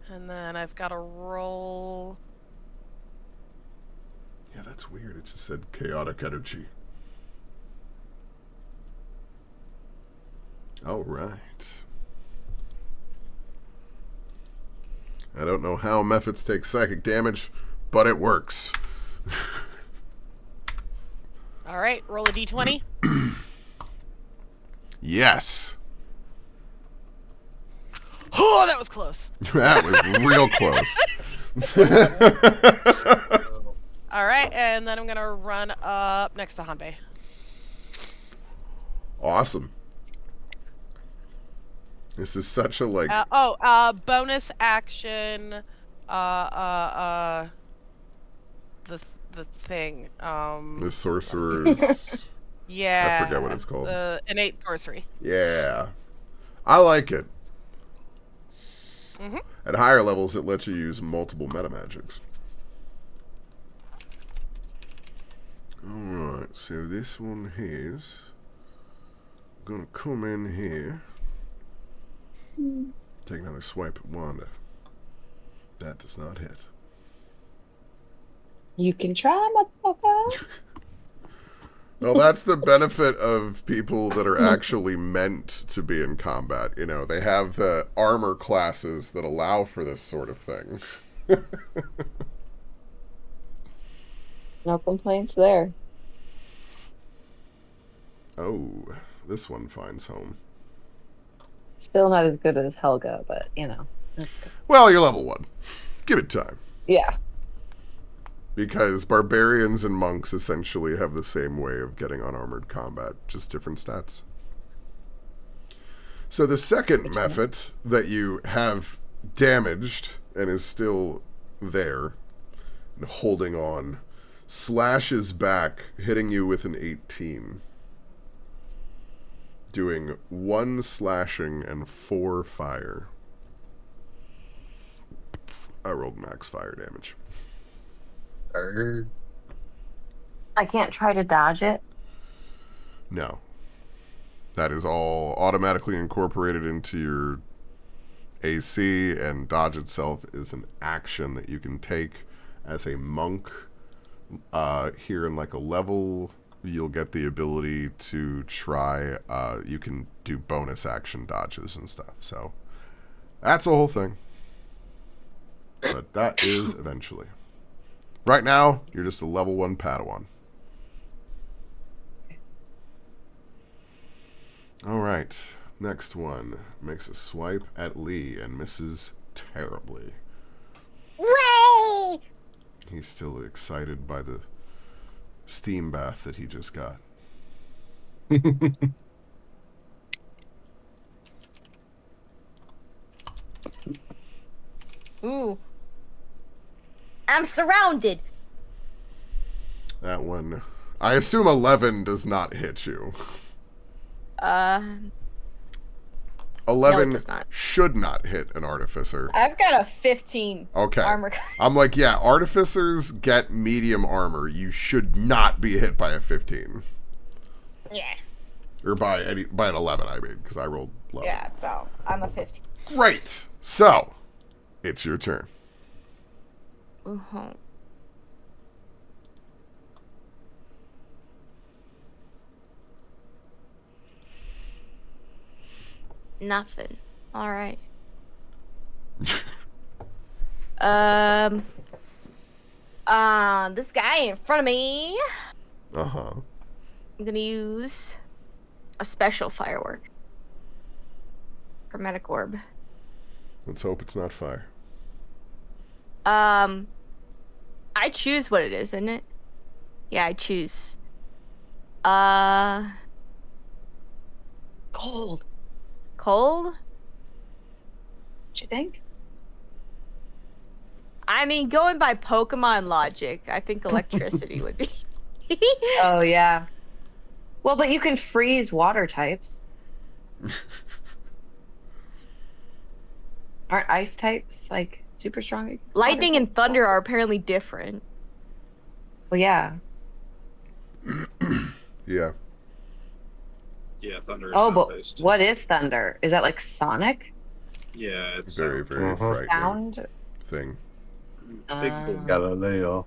And then I've got to roll. Yeah, that's weird. It just said chaotic energy. All right. I don't know how methods take psychic damage, but it works. All right, roll a d20. Yes. Oh, that was close. That was real close. All right, and then I'm gonna run up next to Hanbei. Awesome. This is such a like. Bonus action. The thing. The sorcerer's Yeah. I forget what it's called. Innate sorcery. Yeah. I like it. Mhm. At higher levels, it lets you use multiple meta magics. Alright, so this one here's gonna come in here. Take another swipe at Wanda. That does not hit. You can try, motherfucker. Well, that's the benefit of people that are actually meant to be in combat. You know, they have the armor classes that allow for this sort of thing. No complaints there. Oh, this one finds home. Still not as good as Helga, but you know, that's good. Well, you're level 1. Give it time. Yeah. Because barbarians and monks essentially have the same way of getting unarmored combat, just different stats. So the second method that you have damaged and is still there and holding on slashes back, hitting you with an 18. Doing 1 slashing and 4 fire. I rolled max fire damage. I can't try to dodge it. No. That is all automatically incorporated into your AC, and dodge itself is an action that you can take as a monk. Here in like a level, you'll get the ability to try, you can do bonus action dodges and stuff. So that's a whole thing. But that is eventually. Right now, you're just a level 1 Padawan. Alright, next one. Makes a swipe at Lee and misses terribly. Ray! He's still excited by the steam bath that he just got. Ooh. I'm surrounded. That one. I assume 11 does not hit you. 11 No, it does not. should not hit an artificer. I've got a 15 Okay. armor. I'm like, yeah, artificers get medium armor. You should not be hit by a 15. Yeah. Or by an 11, I mean, because I rolled low. Yeah, so I'm a 15. Great. So, it's your turn. Uh-huh. Nothing. All right. This guy in front of me. Uh-huh. I'm gonna use a special firework. Hermetic orb. Let's hope it's not fire. I choose what it is, isn't it? Yeah, I choose. Cold. Cold? What you think? I mean, going by Pokemon logic, I think electricity would be. Oh yeah. Well, but you can freeze water types. Aren't ice types like super strong against Lightning water and thunder are apparently different. Well, yeah. Yeah. Yeah, thunder is Oh, but sound-based. what is thunder? Is that like sonic Yeah, it's Very, very frightening sound? thing. big boom. Galileo.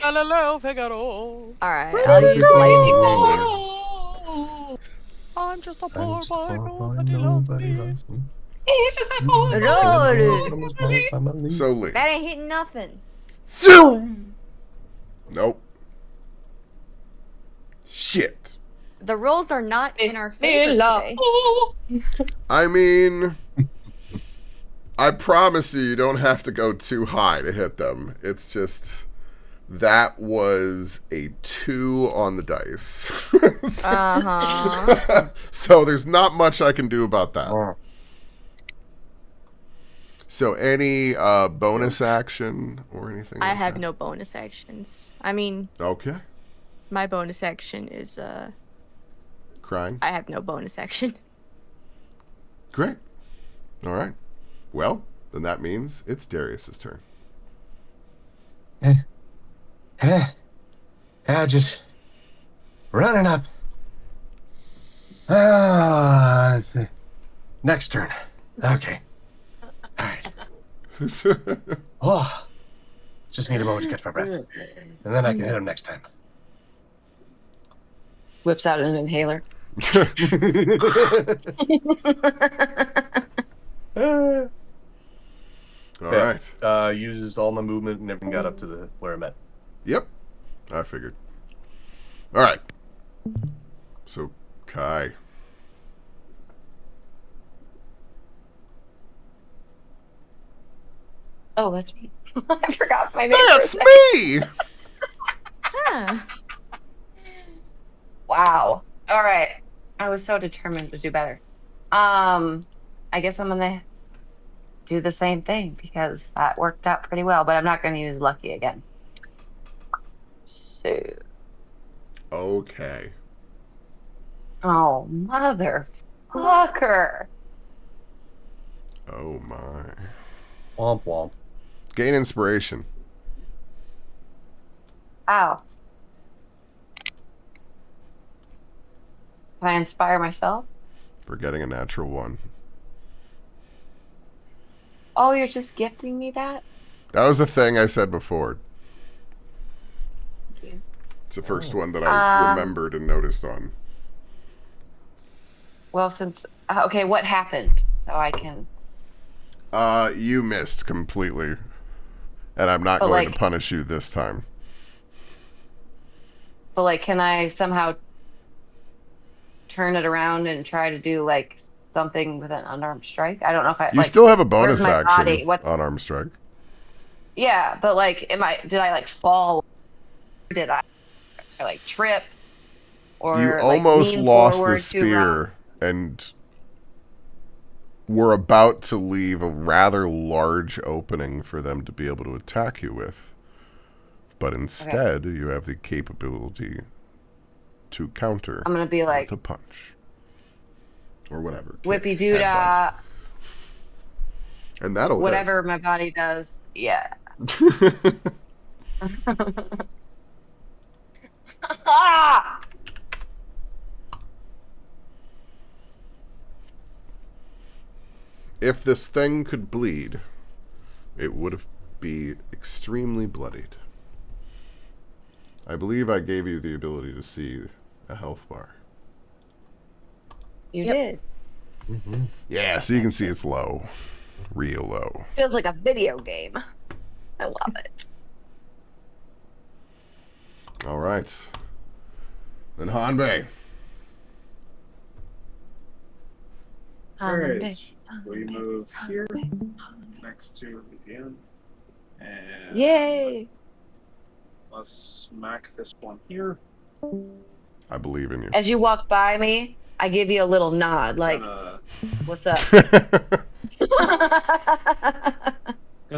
Galileo Figaro. Alright, I'll use lightning then. I'm just a poor Thanks boy. for Nobody loves nobody me. loves me. Rory. So, Lee. That ain't hitting nothing. Nope. Shit. The rolls are not in our favor today. I mean, I promise you don't have to go too high to hit them. It's just, that was a 2 on the dice. Uh-huh. So there's not much I can do about that. So any bonus action or anything I like have that? no bonus actions. I mean, Okay. My bonus action is Crying? I have no bonus action. Great. All right. Well, then that means it's Darius's turn. Just running up. Next turn. Okay. All right. Oh, just need a moment to catch my breath, and then I can hit him next time. Whips out an inhaler. All right. Uses all my movement and everything got up to where I'm at. Yep. I figured. All right. So, Kai. Oh, that's me. I forgot my name. That's me! Ah. Wow. All right. I was so determined to do better. I guess I'm gonna do the same thing because that worked out pretty well, but I'm not gonna use lucky again. So, Okay. oh, motherfucker. Oh, my. Womp womp. Gain inspiration. Ow. Can I inspire myself? For getting a natural 1. Oh, you're just gifting me that? That was a thing I said before. Thank you. It's the first one that I remembered and noticed on. Well, since okay, what happened? So I can. You missed completely. And I'm not But, going to like- punish you this time. But like, can I somehow turn it around and try to do like something with an unarmed strike? I don't know if I. You like, still have a bonus where's my action body? What? on arm strike. Yeah, but like, did I like fall? Did I like trip? Or You like, almost lean lost the forward too long? spear and were about to leave a rather large opening for them to be able to attack you with. But instead, you have the capability to counter I'm gonna be like with a punch. Or whatever. whippy kick, doo dah. headbutt. And that'll hit. Whatever my body does. Yeah. Ah! If this thing could bleed, it would be extremely bloodied. I believe I gave you the ability to see a health bar. You Yep. did. Yeah, so you can see it's low. Real low. Feels like a video game. I love it. All right. Then Hanbei. Alright. We move here next to Etienne. And Yay! let's smack this one here. I believe in you. As you walk by me, I give you a little nod, like, "What's up?" Gonna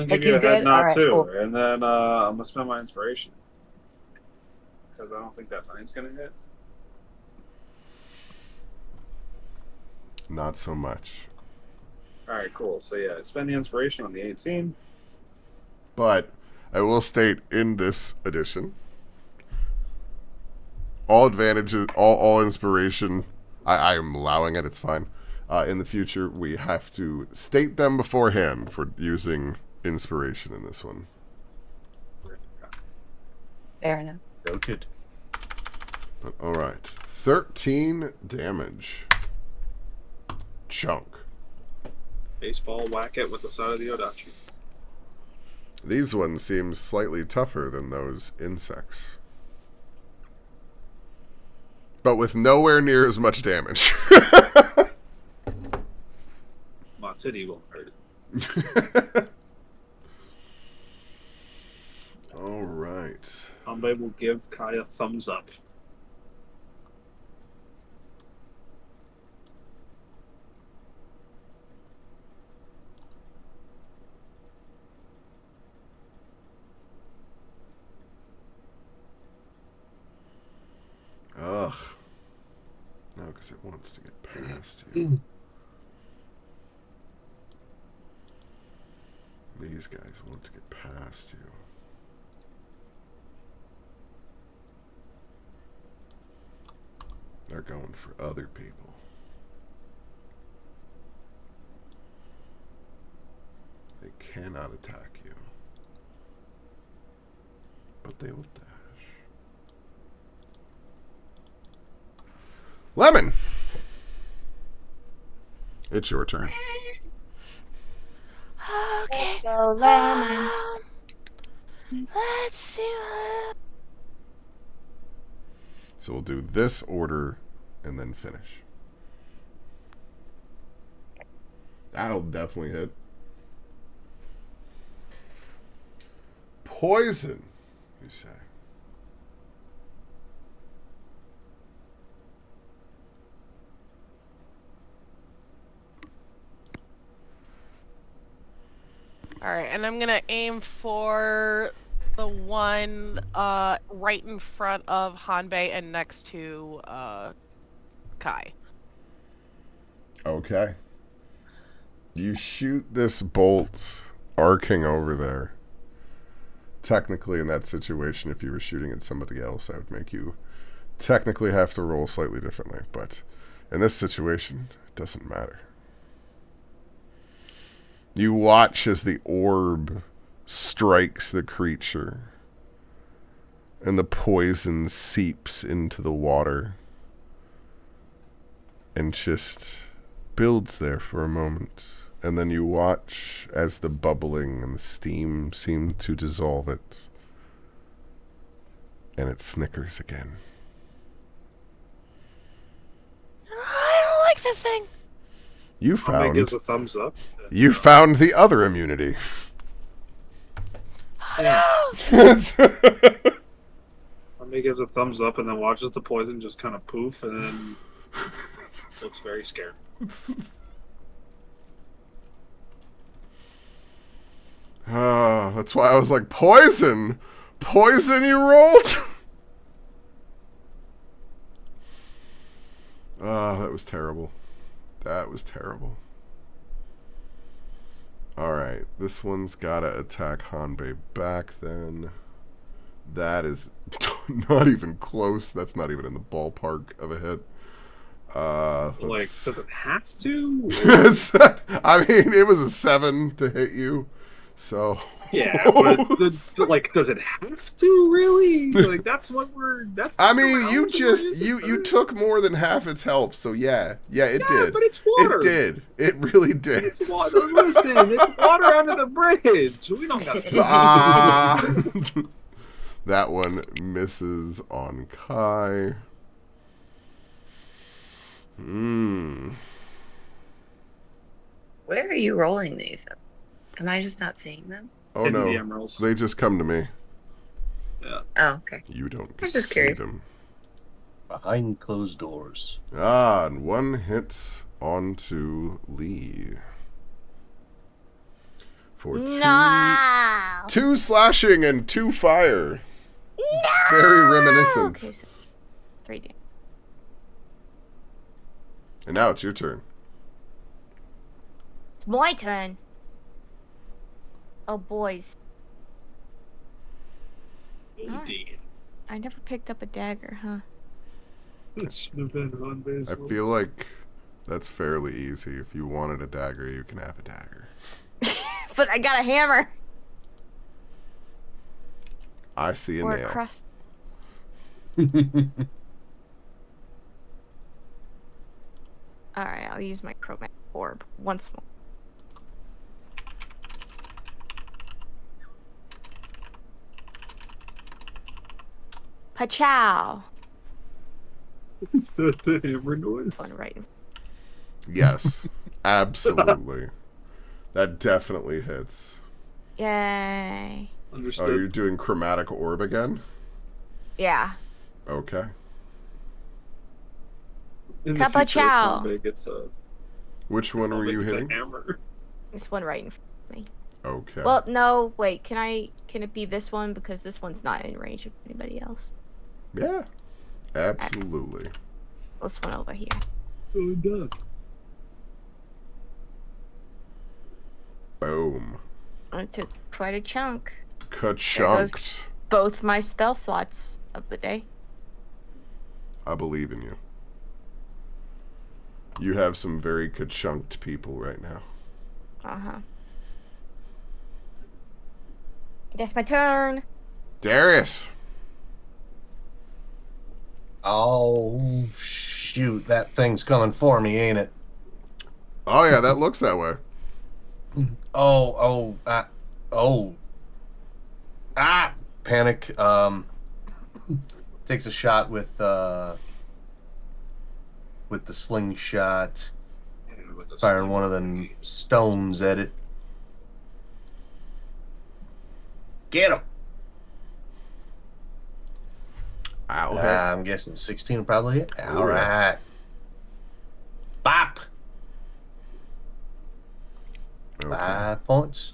give Like, you you a head good? nod Alright, too, cool. and then I'm gonna spend my inspiration because I don't think that nine's gonna hit. Not so much. All right, cool. So yeah, spend the inspiration on the 18. But I will state in this edition, all advantages, all inspiration, I am allowing it, it's fine. In the future, we have to state them beforehand for using inspiration in this one. Fair enough. Noted. But, all right. 13 damage. Chunk. Baseball whack it with the side of the Odachi. These ones seem slightly tougher than those insects. But with nowhere near as much damage. My titty won't hurt. All right. Hanbei will give Kai a thumbs up. because it wants to get past you. These guys want to get past you. They're going for other people. They cannot attack you. But they will dash. Lemon! It's your turn. Okay. Go lemon. Let's see. So we'll do this order and then finish. That'll definitely hit. Poison, you say. Alright, and I'm gonna aim for the one right in front of Hanbei and next to Kai. Okay. You shoot this bolt arcing over there. Technically, in that situation, if you were shooting at somebody else, I would make you technically have to roll slightly differently. But in this situation, it doesn't matter. You watch as the orb strikes the creature, and the poison seeps into the water and just builds there for a moment. And then you watch as the bubbling and the steam seem to dissolve it, and it snickers again. I don't like this thing. You Homie gives found a thumbs up. you found the other immunity. No! Homie gives a thumbs up and then watches the poison just kind of poof and then looks very scared. That's why I was like, poison! Poison you rolled? That was terrible. That was terrible. Alright, this one's gotta attack Hanbei back then. That is not even close. That's not even in the ballpark of a hit. Like, does it have to? I mean, it was a 7 to hit you. So Yeah, but like, does it have to really? Like, that's what we're. That's. I mean, you around just where is you it? took more than half its health, so yeah, it did. But it's water. It did. It really did. It's water. Listen, it's water under the bridge. We don't got. Ah. That one misses on Kai. Where are you rolling these? Am I just not seeing them? Oh Hidden no, the emeralds. they just come to me. Yeah. Oh, okay. You don't I get was to just see curious. them. Behind closed doors. And one hit onto Lee. For No. 2 slashing and 2 fire. Very reminiscent. Okay, so 3 damage. And now it's your turn. It's my turn. Oh, boys. Indeed. I never picked up a dagger, huh? It should have been on base. I feel like that's fairly easy. If you wanted a dagger, you can have a dagger. But I got a hammer. I see a Or nail. a cross. Alright, I'll use my chromatic orb once more. Pachow. Is that the hammer noise? One right. Yes, absolutely. That definitely hits. Yay. Oh, Understood. you're doing chromatic orb again? Yeah. Okay. In the Kappa future, if chow. Bombay gets a, Which one were Bombay you gets a hitting? hammer. There's one right in front of me. Okay. Well, no, wait, can it be this one? Because this one's not in range of anybody else. Yeah, absolutely. This one over here. Going down. Boom. I took quite a chunk. Ka-chunked. Both my spell slots of the day. I believe in you. You have some very ka-chunked people right now. Uh-huh. That's my turn. Darius. Oh, shoot. That thing's coming for me, ain't it? Oh, yeah, that looks that way. Oh. Panic. Takes a shot with the slingshot. With the Firing sling. one of them stones at it. Get him! Ow, heck. I'm guessing 16 will probably hit. Oh, All yeah. right. Bop! Okay. 5 points.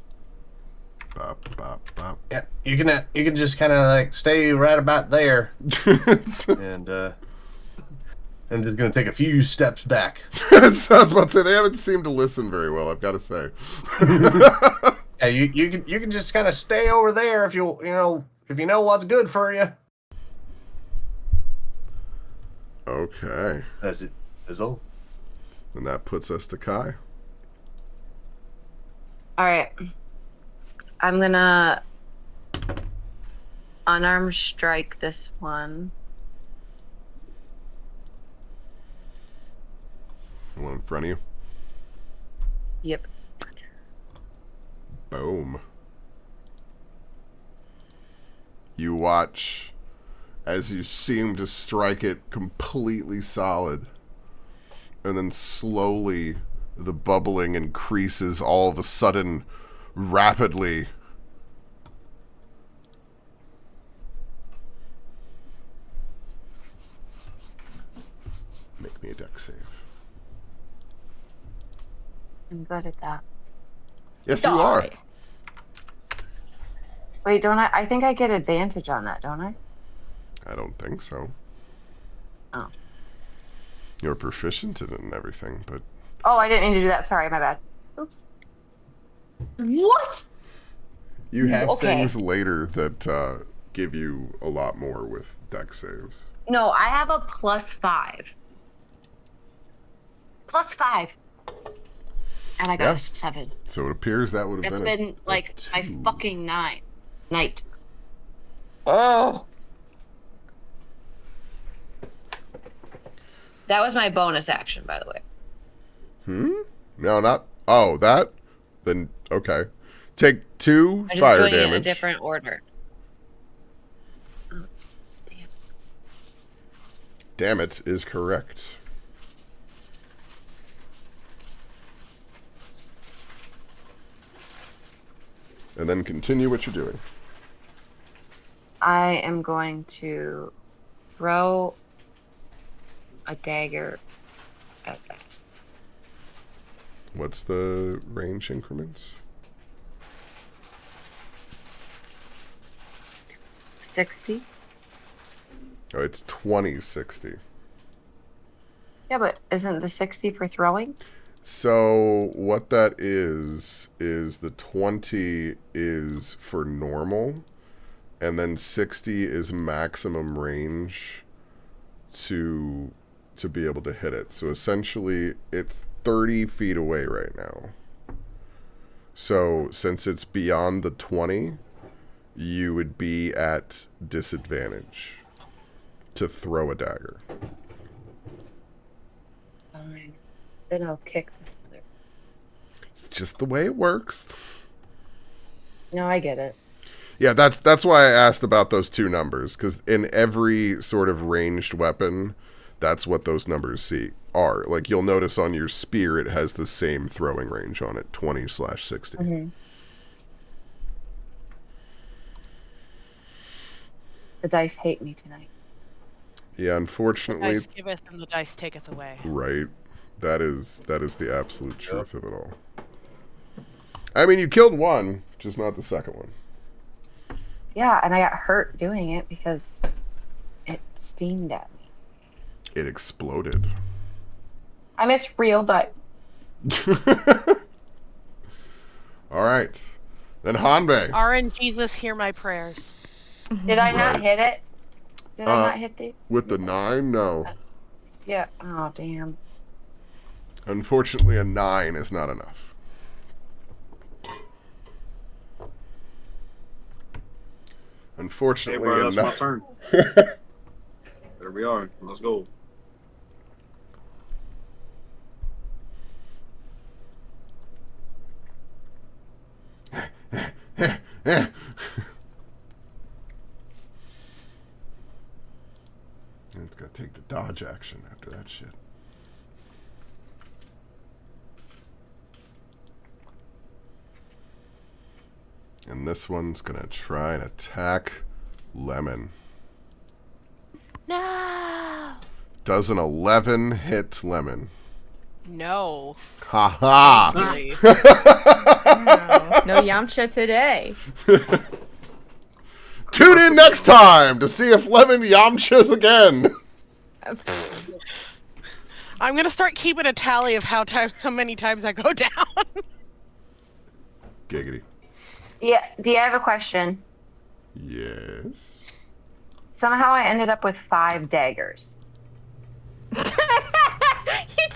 Bop, bop, bop. Yeah, you can just kind of like stay right about there, and I'm just gonna take a few steps back. I was about to say, they haven't seemed to listen very well, I've got to say. Yeah, you can just kind of stay over there if you know what's good for you. Okay. That's it. Fizzle. And that puts us to Kai. All right. I'm gonna unarmed strike this one. The one in front of you. Yep. Boom. You watch as you seem to strike it completely solid. And then slowly the bubbling increases all of a sudden rapidly. Make me a dex save. I'm good at that. Yes, you are. Wait, don't I? I think I get advantage on that, don't I? I don't think so. Oh. You're proficient in it and everything, but Oh, I didn't mean to do that. Sorry, my bad. Oops. What? you have Okay. things later that give you a lot more with dex saves. No, I have a +5. +5. And I got Yeah. a 7. So it appears that would have That's been been like my 2. fucking night. Oh. That was my bonus action, by the way. No, not. Oh, that? Then, okay. Take 2 I'm just fire doing it in a damage. different order. Oh, damn. Damn it is correct. And then continue what you're doing. I am going to throw a dagger at that. What's the range increments? 60. Oh, it's 20-60. Yeah, but isn't the 60 for throwing? So what that is the 20 is for normal, and then 60 is maximum range to be able to hit it. So essentially, it's 30 feet away right now. So since it's beyond the 20, you would be at disadvantage to throw a dagger. Fine. Then I'll kick the mother. It's just the way it works. No, I get it. Yeah, that's why I asked about those two numbers, because in every sort of ranged weapon, that's what those numbers are. Like, you'll notice on your spear, it has the same throwing range on it, 20/60. Mm-hmm. The dice hate me tonight. Yeah, The unfortunately, dice giveth and the dice taketh away. right. That is the absolute truth of it all. I mean, you killed one, just not the second one. Yeah, and I got hurt doing it because it steamed at me. It exploded. I miss real dice. All right. Then Hanbei. RN Jesus, hear my prayers. Did I not Right. hit it? Did I not hit the? With the 9, no. Yeah. Oh damn. Unfortunately, a 9 is not enough. Hey, Unfortunately, bro, a that's my 9. turn. There we are. Let's go. It's got to take the dodge action after that shit. And this one's going to try and attack Lemon. No. Does an 11 hit Lemon? No. Ha ha! Really? No Yamcha today. Tune in next time to see if Lemon Yamchas again. I'm gonna start keeping a tally of how many times I go down. Giggity. Yeah. Do you have a question? Yes. Somehow I ended up with 5 daggers. You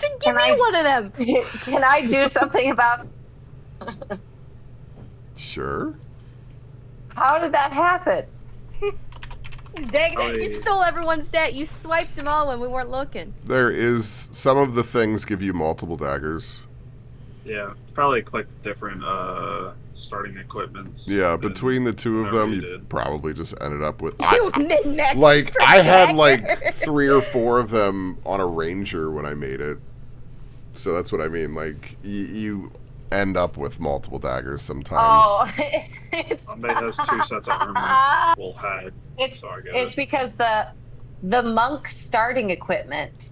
did give Can me I- one of them. Can I do something about? Sure. How did that happen? Dang, Oh, you yeah. stole everyone's stat. You swiped them all when we weren't looking. There is some of the things give you multiple daggers. Yeah, probably clicked different starting equipments. Yeah, than between the two of whatever them, you you did. probably just ended up with. You min-maxed Like for I had like daggers. 3 or 4 of them on a ranger when I made it. So that's what I mean. Like you end up with multiple daggers sometimes. Oh, it's Sunday has 2 sets of armor. Well, had. it's So I get it's it. because the monk starting equipment